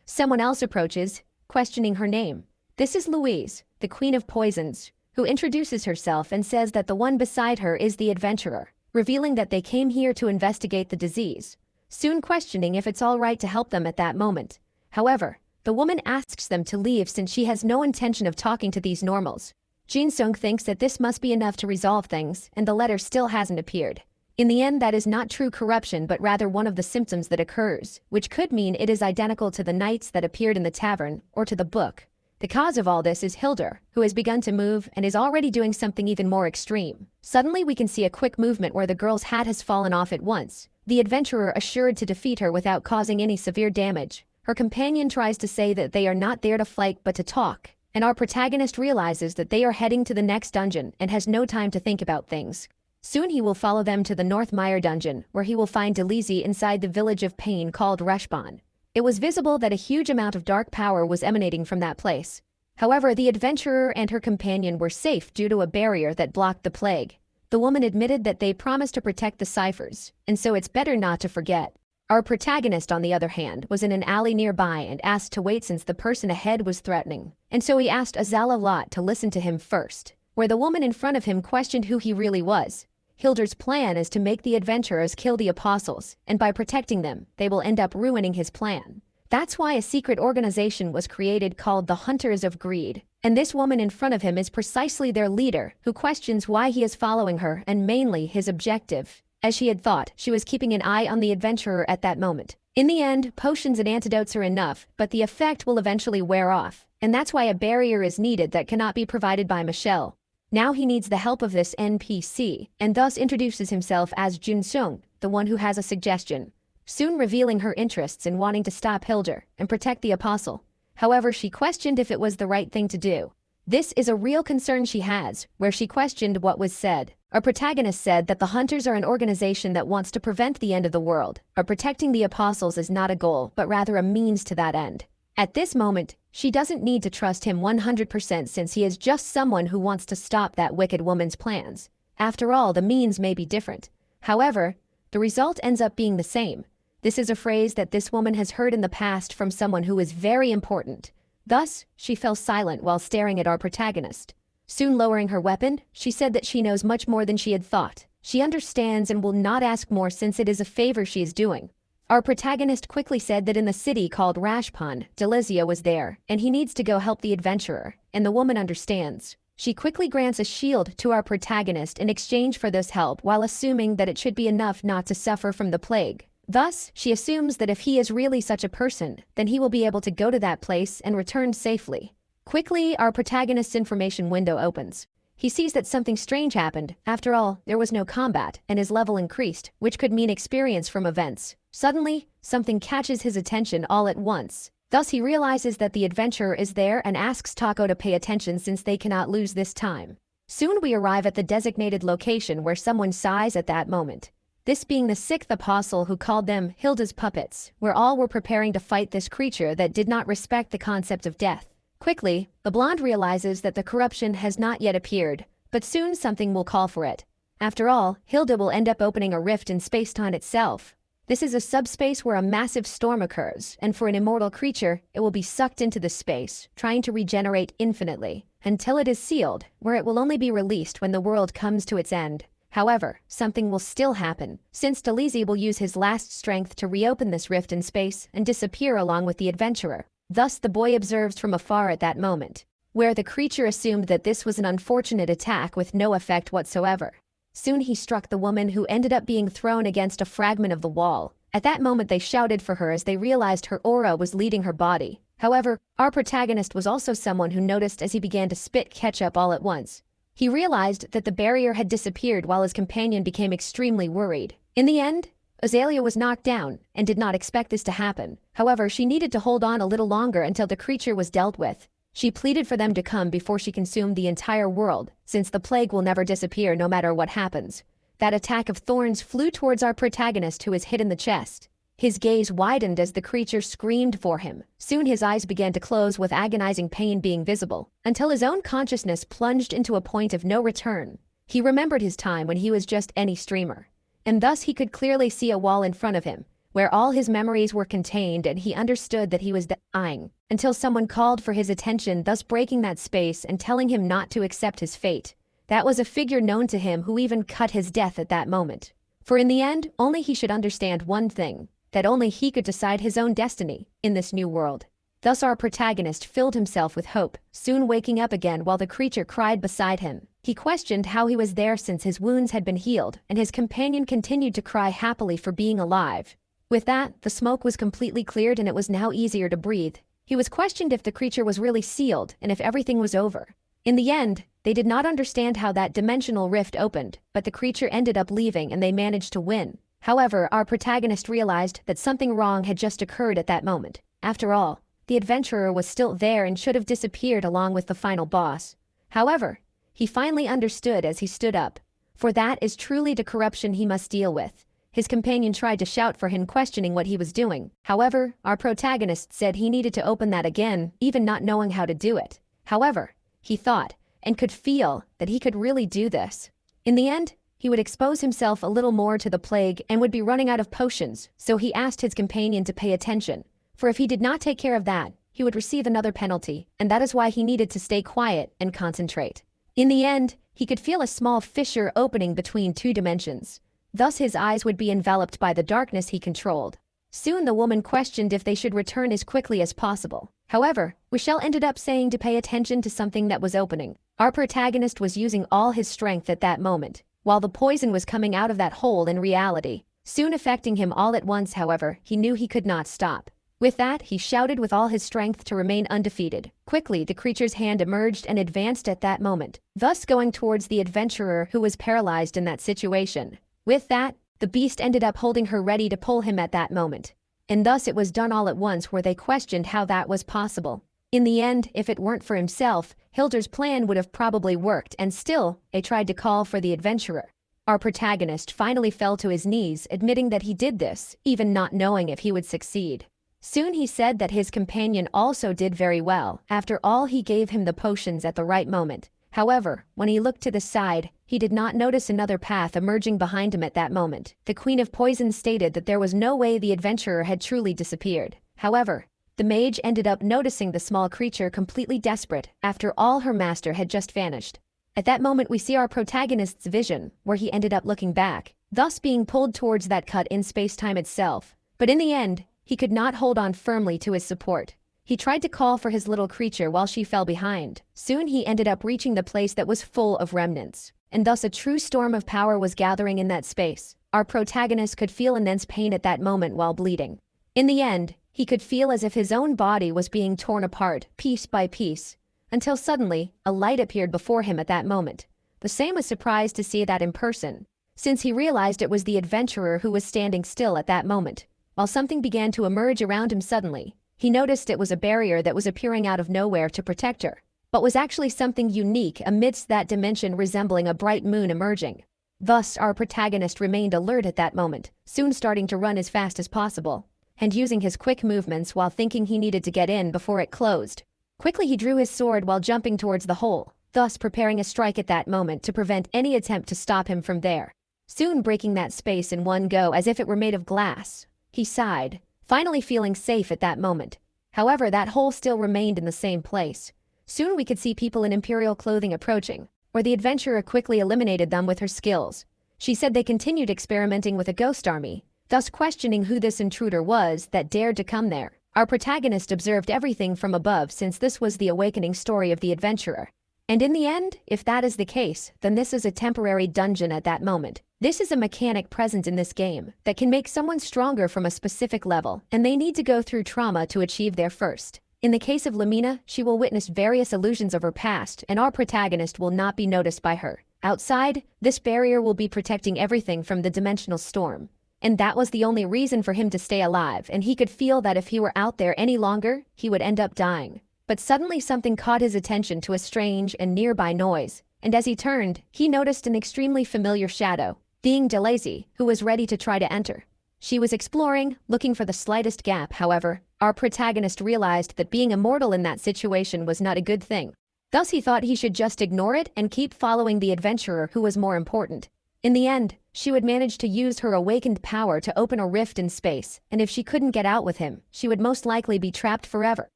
someone else approaches, questioning her name. This is Louise, the Queen of Poisons, who introduces herself and says that the one beside her is the adventurer, revealing that they came here to investigate the disease, soon questioning if it's all right to help them at that moment. However, the woman asks them to leave since she has no intention of talking to these normals. Jin-sung thinks that this must be enough to resolve things, and the letter still hasn't appeared. In the end, that is not true corruption but rather one of the symptoms that occurs, which could mean it is identical to the knights that appeared in the tavern, or to the book. The cause of all this is Hildur, who has begun to move and is already doing something even more extreme. Suddenly we can see a quick movement where the girl's hat has fallen off at once, the adventurer assured to defeat her without causing any severe damage. Her companion tries to say that they are not there to fight but to talk, and our protagonist realizes that they are heading to the next dungeon and has no time to think about things. Soon he will follow them to the North Mire dungeon, where he will find Delisi inside the village of pain called Reshbon. It was visible that a huge amount of dark power was emanating from that place. However, the adventurer and her companion were safe due to a barrier that blocked the plague. The woman admitted that they promised to protect the ciphers, and so it's better not to forget. Our protagonist, on the other hand, was in an alley nearby and asked to wait since the person ahead was threatening, and so he asked Azala Lot to listen to him first, where the woman in front of him questioned who he really was. Hildur's plan is to make the adventurers kill the apostles, and by protecting them, they will end up ruining his plan. That's why a secret organization was created called the Hunters of Greed, and this woman in front of him is precisely their leader, who questions why he is following her and mainly his objective. As she had thought, she was keeping an eye on the adventurer at that moment. In the end, potions and antidotes are enough, but the effect will eventually wear off, and that's why a barrier is needed that cannot be provided by Michelle. Now he needs the help of this NPC, and thus introduces himself as Jin-sung, the one who has a suggestion, soon revealing her interests in wanting to stop Hildur and protect the apostle. However, she questioned if it was the right thing to do. This is a real concern she has, where she questioned what was said. Our protagonist said that the Hunters are an organization that wants to prevent the end of the world, but protecting the apostles is not a goal, but rather a means to that end. At this moment, she doesn't need to trust him 100% since he is just someone who wants to stop that wicked woman's plans. After all, the means may be different. However, the result ends up being the same. This is a phrase that this woman has heard in the past from someone who is very important. Thus, she fell silent while staring at our protagonist. Soon lowering her weapon, she said that she knows much more than she had thought. She understands and will not ask more since it is a favor she is doing. Our protagonist quickly said that in the city called Rashpun, Delizia was there, and he needs to go help the adventurer, and the woman understands. She quickly grants a shield to our protagonist in exchange for this help while assuming that it should be enough not to suffer from the plague. Thus, she assumes that if he is really such a person, then he will be able to go to that place and return safely. Quickly, our protagonist's information window opens. He sees that something strange happened. After all, there was no combat, and his level increased, which could mean experience from events. Suddenly, something catches his attention all at once. Thus he realizes that the adventurer is there and asks Tako to pay attention since they cannot lose this time. Soon we arrive at the designated location where someone sighs at that moment. This being the sixth apostle who called them Hilda's puppets, where all were preparing to fight this creature that did not respect the concept of death. Quickly, the blonde realizes that the corruption has not yet appeared, but soon something will call for it. After all, Hilda will end up opening a rift in space-time itself. This is a subspace where a massive storm occurs, and for an immortal creature, it will be sucked into this space, trying to regenerate infinitely, until it is sealed, where it will only be released when the world comes to its end. However, something will still happen, since Delizy will use his last strength to reopen this rift in space and disappear along with the adventurer. Thus the boy observes from afar at that moment, where the creature assumed that this was an unfortunate attack with no effect whatsoever. Soon he struck the woman, who ended up being thrown against a fragment of the wall. At that moment they shouted for her as they realized her aura was leading her body. However, our protagonist was also someone who noticed as he began to spit ketchup all at once. He realized that the barrier had disappeared while his companion became extremely worried. In the end, Azalea was knocked down and did not expect this to happen. However, she needed to hold on a little longer until the creature was dealt with. She pleaded for them to come before she consumed the entire world, since the plague will never disappear no matter what happens. That attack of thorns flew towards our protagonist, who is hit in the chest. His gaze widened as the creature screamed for him. Soon his eyes began to close with agonizing pain being visible, until his own consciousness plunged into a point of no return. He remembered his time when he was just any streamer, and thus he could clearly see a wall in front of him, where all his memories were contained, and he understood that he was dying, until someone called for his attention, thus breaking that space and telling him not to accept his fate. That was a figure known to him who even cut his death at that moment. For in the end, only he should understand one thing, that only he could decide his own destiny in this new world. Thus our protagonist filled himself with hope, soon waking up again while the creature cried beside him. He questioned how he was there since his wounds had been healed, and his companion continued to cry happily for being alive. With that, the smoke was completely cleared and it was now easier to breathe. He was questioned if the creature was really sealed and if everything was over. In the end, they did not understand how that dimensional rift opened, but the creature ended up leaving and they managed to win. However, our protagonist realized that something wrong had just occurred at that moment. After all, the adventurer was still there and should have disappeared along with the final boss. However, he finally understood as he stood up, for that is truly the corruption he must deal with. His companion tried to shout for him, questioning what he was doing. However, our protagonist said he needed to open that again, even not knowing how to do it. However, he thought, and could feel, that he could really do this. In the end, he would expose himself a little more to the plague and would be running out of potions, so he asked his companion to pay attention, for if he did not take care of that, he would receive another penalty, and that is why he needed to stay quiet and concentrate. In the end, he could feel a small fissure opening between two dimensions. Thus his eyes would be enveloped by the darkness he controlled. Soon the woman questioned if they should return as quickly as possible. However, Michelle ended up saying to pay attention to something that was opening. Our protagonist was using all his strength at that moment, while the poison was coming out of that hole in reality, soon affecting him all at once. However, he knew he could not stop. With that, he shouted with all his strength to remain undefeated. Quickly, the creature's hand emerged and advanced at that moment, thus going towards the adventurer who was paralyzed in that situation. With that, the beast ended up holding her ready to pull him at that moment. And thus it was done all at once, where they questioned how that was possible. In the end, if it weren't for himself, Hilder's plan would have probably worked, and still, they tried to call for the adventurer. Our protagonist finally fell to his knees, admitting that he did this, even not knowing if he would succeed. Soon he said that his companion also did very well. After all, he gave him the potions at the right moment. However, when he looked to the side, he did not notice another path emerging behind him at that moment. The Queen of Poison stated that there was no way the adventurer had truly disappeared. However, the mage ended up noticing the small creature completely desperate after all her master had just vanished. At that moment we see our protagonist's vision, where he ended up looking back, thus being pulled towards that cut in space-time itself. But in the end, he could not hold on firmly to his support. He tried to call for his little creature while she fell behind. Soon he ended up reaching the place that was full of remnants, and thus a true storm of power was gathering in that space. Our protagonist could feel immense pain at that moment while bleeding. In the end, he could feel as if his own body was being torn apart, piece by piece, until suddenly, a light appeared before him at that moment. The same was surprised to see that in person, since he realized it was the adventurer who was standing still at that moment. While something began to emerge around him suddenly, he noticed it was a barrier that was appearing out of nowhere to protect her, but was actually something unique amidst that dimension, resembling a bright moon emerging. Thus, our protagonist remained alert at that moment, soon starting to run as fast as possible, and using his quick movements while thinking he needed to get in before it closed. Quickly he drew his sword while jumping towards the hole, thus preparing a strike at that moment to prevent any attempt to stop him from there. soon breaking that space in one go as if it were made of glass. He sighed, finally feeling safe at that moment. However, that hole still remained in the same place. Soon we could see people in imperial clothing approaching, where the adventurer quickly eliminated them with her skills. She said they continued experimenting with a ghost army, thus questioning who this intruder was that dared to come there. Our protagonist observed everything from above since this was the awakening story of the adventurer. And in the end, if that is the case, then this is a temporary dungeon at that moment. This is a mechanic present in this game that can make someone stronger from a specific level, and they need to go through trauma to achieve their first. In the case of Lamina, she will witness various illusions of her past, and our protagonist will not be noticed by her. Outside, this barrier will be protecting everything from the dimensional storm. And that was the only reason for him to stay alive, and he could feel that if he were out there any longer, he would end up dying. But suddenly something caught his attention to a strange and nearby noise, and as he turned, he noticed an extremely familiar shadow, being Delazy, who was ready to try to enter. She was exploring, looking for the slightest gap. However, our protagonist realized that being immortal in that situation was not a good thing. Thus he thought he should just ignore it and keep following the adventurer who was more important. In the end, she would manage to use her awakened power to open a rift in space, and if she couldn't get out with him, she would most likely be trapped forever.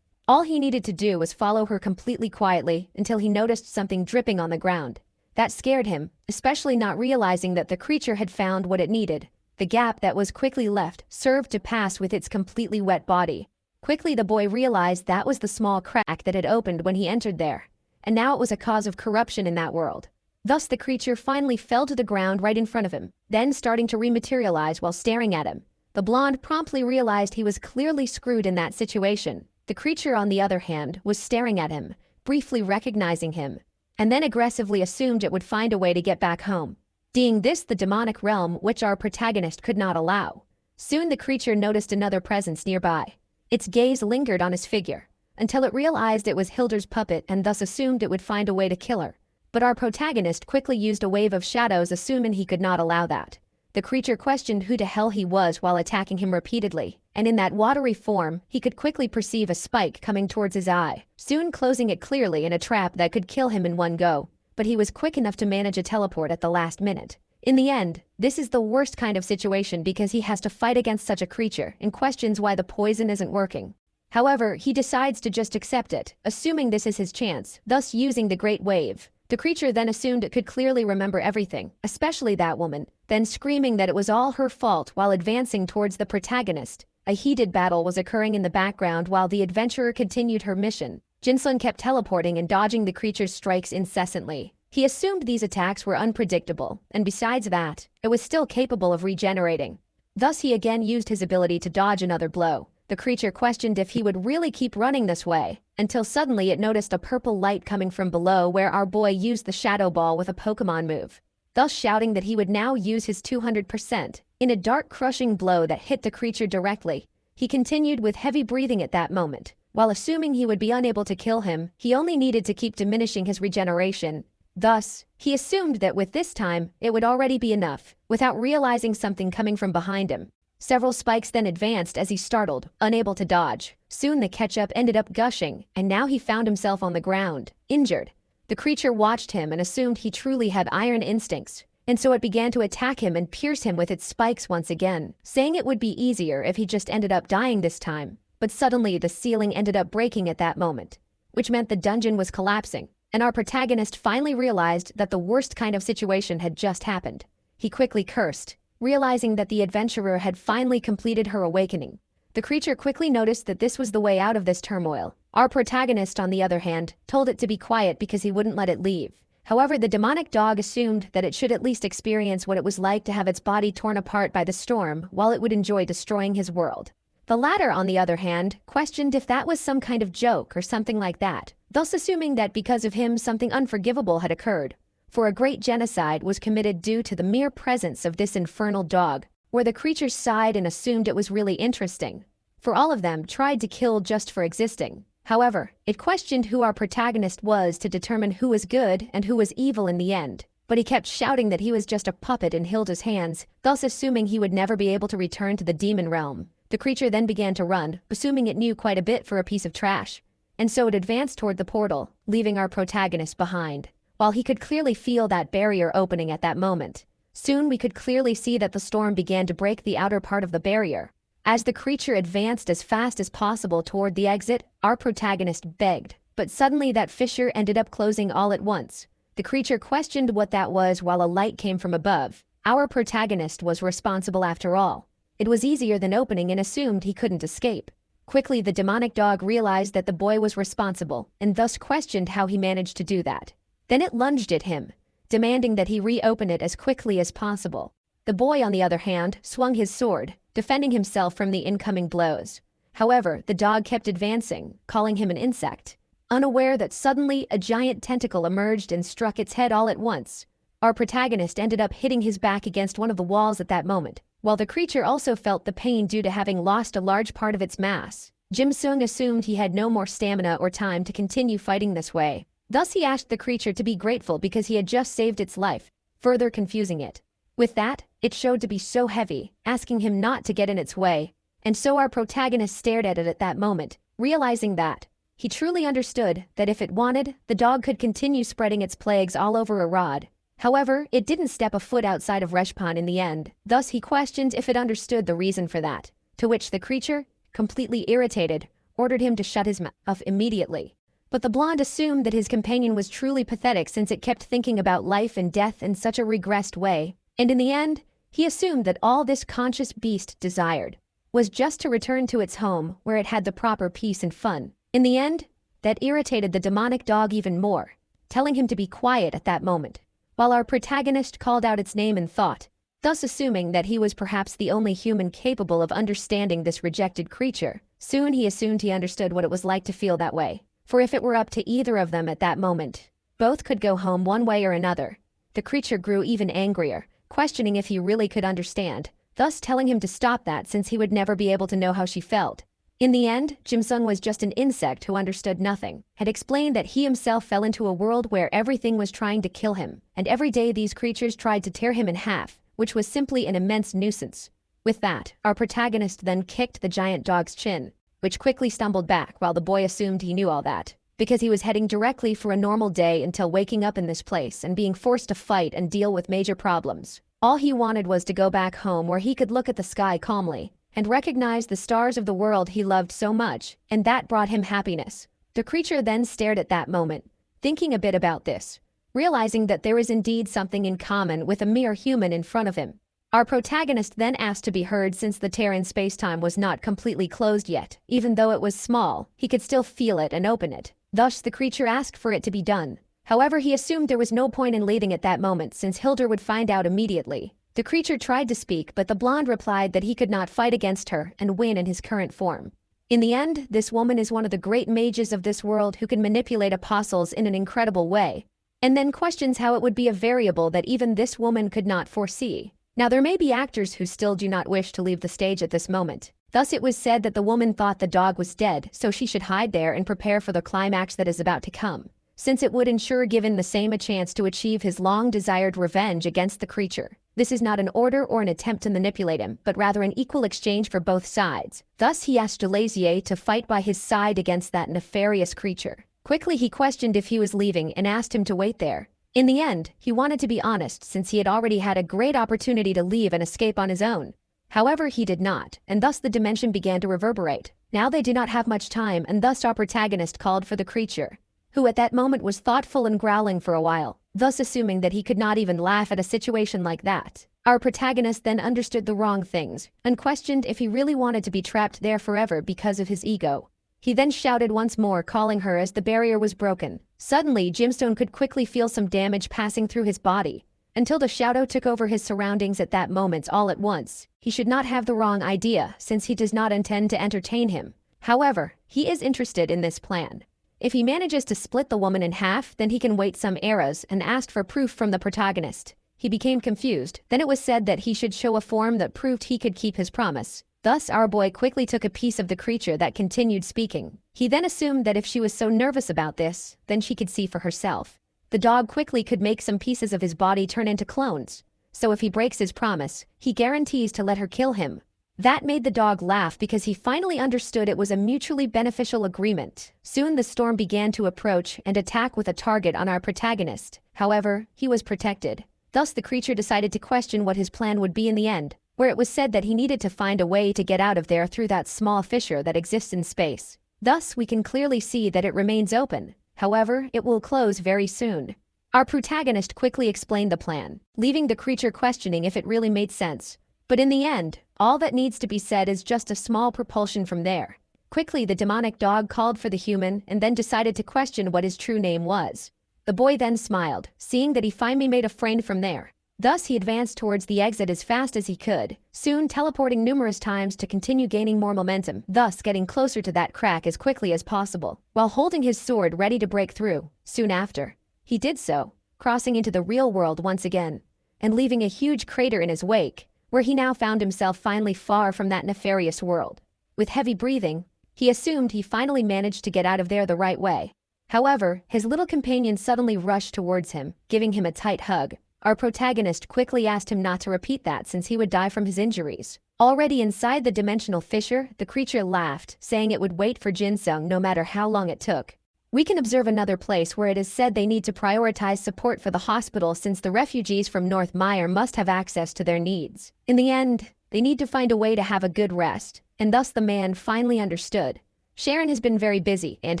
All he needed to do was follow her completely quietly until he noticed something dripping on the ground. That scared him, especially not realizing that the creature had found what it needed. The gap that was quickly left served to pass with its completely wet body. Quickly the boy realized that was the small crack that had opened when he entered there, and now it was a cause of corruption in that world. Thus the creature finally fell to the ground right in front of him, then starting to rematerialize while staring at him. The blonde promptly realized he was clearly screwed in that situation. The creature, on the other hand, was staring at him, briefly recognizing him, and then aggressively assumed it would find a way to get back home. Deeming this the demonic realm which our protagonist could not allow. Soon the creature noticed another presence nearby. Its gaze lingered on his figure, until it realized it was Hilder's puppet and thus assumed it would find a way to kill her. But our protagonist quickly used a wave of shadows, assuming he could not allow that. The creature questioned who the hell he was while attacking him repeatedly, and in that watery form, he could quickly perceive a spike coming towards his eye, soon closing it clearly in a trap that could kill him in one go. But he was quick enough to manage a teleport at the last minute. In the end, this is the worst kind of situation because he has to fight against such a creature and questions why the poison isn't working. However, he decides to just accept it, assuming this is his chance, thus using the Great Wave. The creature then assumed it could clearly remember everything, especially that woman, then screaming that it was all her fault while advancing towards the protagonist. A heated battle was occurring in the background while the adventurer continued her mission. Jinsun kept teleporting and dodging the creature's strikes incessantly. He assumed these attacks were unpredictable, and besides that, it was still capable of regenerating. Thus he again used his ability to dodge another blow. The creature questioned if he would really keep running this way, until suddenly it noticed a purple light coming from below where our boy used the Shadow Ball with a Pokemon move, thus shouting that he would now use his 200%. In a dark crushing blow that hit the creature directly, he continued with heavy breathing at that moment. While assuming he would be unable to kill him, he only needed to keep diminishing his regeneration. Thus, he assumed that with this time, it would already be enough, without realizing something coming from behind him. Several spikes then advanced as he startled, unable to dodge. Soon the ketchup ended up gushing, and now he found himself on the ground, injured. The creature watched him and assumed he truly had iron instincts, and so it began to attack him and pierce him with its spikes once again, saying it would be easier if he just ended up dying this time. But suddenly the ceiling ended up breaking at that moment, which meant the dungeon was collapsing, and our protagonist finally realized that the worst kind of situation had just happened. He quickly cursed, realizing that the adventurer had finally completed her awakening. The creature quickly noticed that this was the way out of this turmoil. Our protagonist, on the other hand, told it to be quiet because he wouldn't let it leave. However, the demonic dog assumed that it should at least experience what it was like to have its body torn apart by the storm while it would enjoy destroying his world. The latter, on the other hand, questioned if that was some kind of joke or something like that, thus assuming that because of him something unforgivable had occurred. For a great genocide was committed due to the mere presence of this infernal dog, where the creature sighed and assumed it was really interesting. For all of them tried to kill just for existing. However, it questioned who our protagonist was to determine who was good and who was evil in the end. But he kept shouting that he was just a puppet in Hilda's hands, thus assuming he would never be able to return to the demon realm. The creature then began to run, assuming it knew quite a bit for a piece of trash. And so it advanced toward the portal, leaving our protagonist behind. While he could clearly feel that barrier opening at that moment, Soon we could clearly see that the storm began to break the outer part of the barrier. As the creature advanced as fast as possible toward the exit, our protagonist begged, but suddenly that fissure ended up closing all at once. The creature questioned what that was while a light came from above. Our protagonist was responsible after all. It was easier than opening and assumed he couldn't escape. Quickly the demonic dog realized that the boy was responsible and thus questioned how he managed to do that. Then it lunged at him, demanding that he reopen it as quickly as possible. The boy, on the other hand, swung his sword, defending himself from the incoming blows. However, the dog kept advancing, calling him an insect, unaware that suddenly a giant tentacle emerged and struck its head all at once. Our protagonist ended up hitting his back against one of the walls at that moment, while the creature also felt the pain due to having lost a large part of its mass. Jim Sung assumed he had no more stamina or time to continue fighting this way. Thus he asked the creature to be grateful because he had just saved its life, further confusing it. With that, it showed to be so heavy, asking him not to get in its way. And so our protagonist stared at it at that moment, realizing that he truly understood that if it wanted, the dog could continue spreading its plagues all over Arad. However, it didn't step a foot outside of Reshpan in the end, thus he questioned if it understood the reason for that, to which the creature, completely irritated, ordered him to shut his mouth immediately. But the blonde assumed that his companion was truly pathetic since it kept thinking about life and death in such a regressed way, and in the end, he assumed that all this conscious beast desired was just to return to its home where it had the proper peace and fun. In the end, that irritated the demonic dog even more, telling him to be quiet at that moment, while our protagonist called out its name in thought, thus assuming that he was perhaps the only human capable of understanding this rejected creature. Soon he assumed he understood what it was like to feel that way, for if it were up to either of them at that moment, both could go home one way or another. The creature grew even angrier, questioning if he really could understand, thus telling him to stop that since he would never be able to know how she felt. In the end, Jim Sung was just an insect who understood nothing, had explained that he himself fell into a world where everything was trying to kill him, and every day these creatures tried to tear him in half, which was simply an immense nuisance. With that, our protagonist then kicked the giant dog's chin, which quickly stumbled back while the boy assumed he knew all that, because he was heading directly for a normal day until waking up in this place and being forced to fight and deal with major problems. All he wanted was to go back home where he could look at the sky calmly and recognize the stars of the world he loved so much, and that brought him happiness. The creature then stared at that moment, thinking a bit about this, realizing that there is indeed something in common with a mere human in front of him. Our protagonist then asked to be heard since the tear in spacetime was not completely closed yet. Even though it was small, he could still feel it and open it. Thus the creature asked for it to be done. However, he assumed there was no point in leaving at that moment since Hildur would find out immediately. The creature tried to speak, but the blonde replied that he could not fight against her and win in his current form. In the end, this woman is one of the great mages of this world who can manipulate apostles in an incredible way, and then questions how it would be a variable that even this woman could not foresee. Now there may be actors who still do not wish to leave the stage at this moment. Thus it was said that the woman thought the dog was dead, so she should hide there and prepare for the climax that is about to come, since it would ensure giving the same a chance to achieve his long-desired revenge against the creature. This is not an order or an attempt to manipulate him, but rather an equal exchange for both sides. Thus he asked Delazier to fight by his side against that nefarious creature. Quickly he questioned if he was leaving and asked him to wait there. In the end, he wanted to be honest since he had already had a great opportunity to leave and escape on his own. However, he did not, and thus the dimension began to reverberate. Now they do not have much time, and thus our protagonist called for the creature, who at that moment was thoughtful and growling for a while, thus assuming that he could not even laugh at a situation like that. Our protagonist then understood the wrong things, and questioned if he really wanted to be trapped there forever because of his ego. He then shouted once more, calling her as the barrier was broken. Suddenly, Jimstone could quickly feel some damage passing through his body, until the shadow took over his surroundings at that moment all at once. He should not have the wrong idea, since he does not intend to entertain him. However, he is interested in this plan. If he manages to split the woman in half, then he can wait some eras and ask for proof from the protagonist. He became confused. Then it was said that he should show a form that proved he could keep his promise. Thus our boy quickly took a piece of the creature that continued speaking. He then assumed that if she was so nervous about this, then she could see for herself. The dog quickly could make some pieces of his body turn into clones. So if he breaks his promise, he guarantees to let her kill him. That made the dog laugh because he finally understood it was a mutually beneficial agreement. Soon the storm began to approach and attack with a target on our protagonist. However, he was protected. Thus the creature decided to question what his plan would be in the end, where it was said that he needed to find a way to get out of there through that small fissure that exists in space. Thus we can clearly see that it remains open. However, it will close very soon. Our protagonist quickly explained the plan, leaving the creature questioning if it really made sense. But in the end, all that needs to be said is just a small propulsion from there. Quickly the demonic dog called for the human and then decided to question what his true name was. The boy then smiled, seeing that he finally made a friend from there. Thus he advanced towards the exit as fast as he could, soon teleporting numerous times to continue gaining more momentum, thus getting closer to that crack as quickly as possible, while holding his sword ready to break through. Soon after, he did so, crossing into the real world once again, and leaving a huge crater in his wake, where he now found himself finally far from that nefarious world. With heavy breathing, he assumed he finally managed to get out of there the right way. However, his little companion suddenly rushed towards him, giving him a tight hug. Our protagonist quickly asked him not to repeat that since he would die from his injuries. Already inside the dimensional fissure, the creature laughed, saying it would wait for Jinsung no matter how long it took. We can observe another place where it is said they need to prioritize support for the hospital since the refugees from North Mire must have access to their needs. In the end, they need to find a way to have a good rest, and thus the man finally understood. Sharon has been very busy and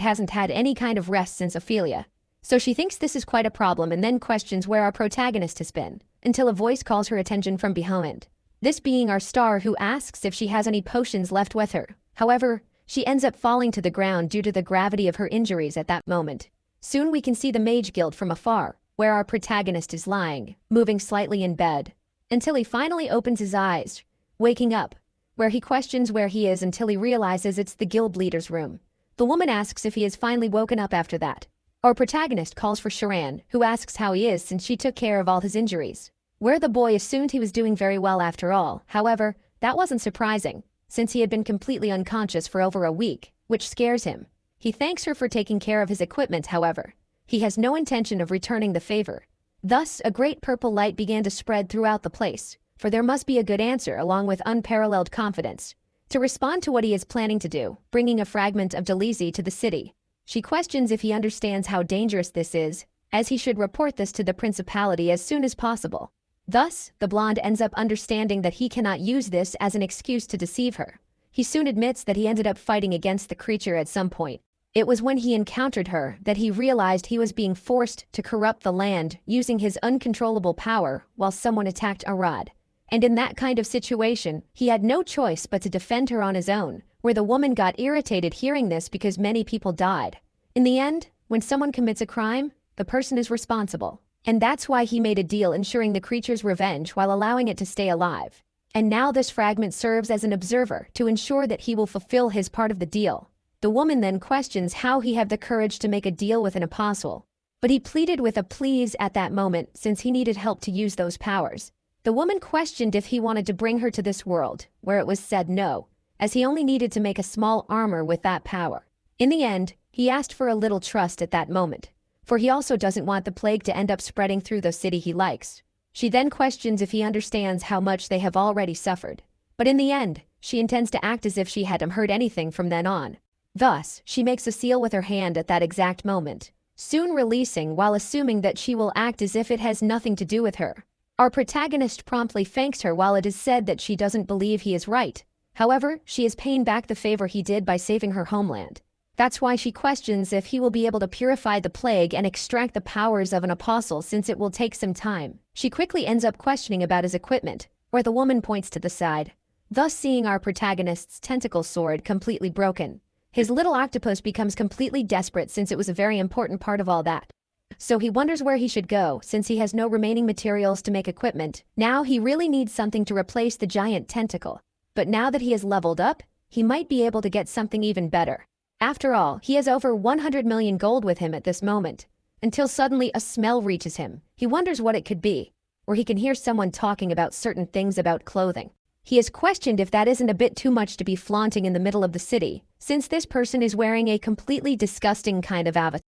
hasn't had any kind of rest since Ophelia. So she thinks this is quite a problem and then questions where our protagonist has been, until a voice calls her attention from behind. This being our star, who asks if she has any potions left with her. However, she ends up falling to the ground due to the gravity of her injuries at that moment. Soon we can see the Mage Guild from afar, where our protagonist is lying, moving slightly in bed, until he finally opens his eyes, waking up, where he questions where he is until he realizes it's the guild leader's room. The woman asks if he has finally woken up after that. Our protagonist calls for Sharan, who asks how he is since she took care of all his injuries, where the boy assumed he was doing very well after all. However, that wasn't surprising, since he had been completely unconscious for over a week, which scares him. He thanks her for taking care of his equipment. However, he has no intention of returning the favor. Thus, a great purple light began to spread throughout the place, for there must be a good answer along with unparalleled confidence to respond to what he is planning to do, bringing a fragment of Delisi to the city. She questions if he understands how dangerous this is, as he should report this to the principality as soon as possible. Thus, the blonde ends up understanding that he cannot use this as an excuse to deceive her. He soon admits that he ended up fighting against the creature at some point. It was when he encountered her that he realized he was being forced to corrupt the land using his uncontrollable power while someone attacked Arad. And in that kind of situation, he had no choice but to defend her on his own, where the woman got irritated hearing this because many people died. In the end, when someone commits a crime, the person is responsible. And that's why he made a deal ensuring the creature's revenge while allowing it to stay alive. And now this fragment serves as an observer to ensure that he will fulfill his part of the deal. The woman then questions how he had the courage to make a deal with an apostle. But he pleaded with a please at that moment since he needed help to use those powers. The woman questioned if he wanted to bring her to this world, where it was said no, as he only needed to make a small armor with that power. In the end, he asked for a little trust at that moment, for he also doesn't want the plague to end up spreading through the city he likes. She then questions if he understands how much they have already suffered. But in the end, she intends to act as if she hadn't heard anything from then on. Thus, she makes a seal with her hand at that exact moment, soon releasing while assuming that she will act as if it has nothing to do with her. Our protagonist promptly thanks her while it is said that she doesn't believe he is right. However, she is paying back the favor he did by saving her homeland. That's why she questions if he will be able to purify the plague and extract the powers of an apostle since it will take some time. She quickly ends up questioning about his equipment, where the woman points to the side, thus seeing our protagonist's tentacle sword completely broken. His little octopus becomes completely desperate since it was a very important part of all that. So he wonders where he should go since he has no remaining materials to make equipment. Now he really needs something to replace the giant tentacle. But now that he has leveled up, he might be able to get something even better. After all, he has over 100 million gold with him at this moment. Until suddenly a smell reaches him. He wonders what it could be, or he can hear someone talking about certain things about clothing. He is questioned if that isn't a bit too much to be flaunting in the middle of the city, since this person is wearing a completely disgusting kind of avatar.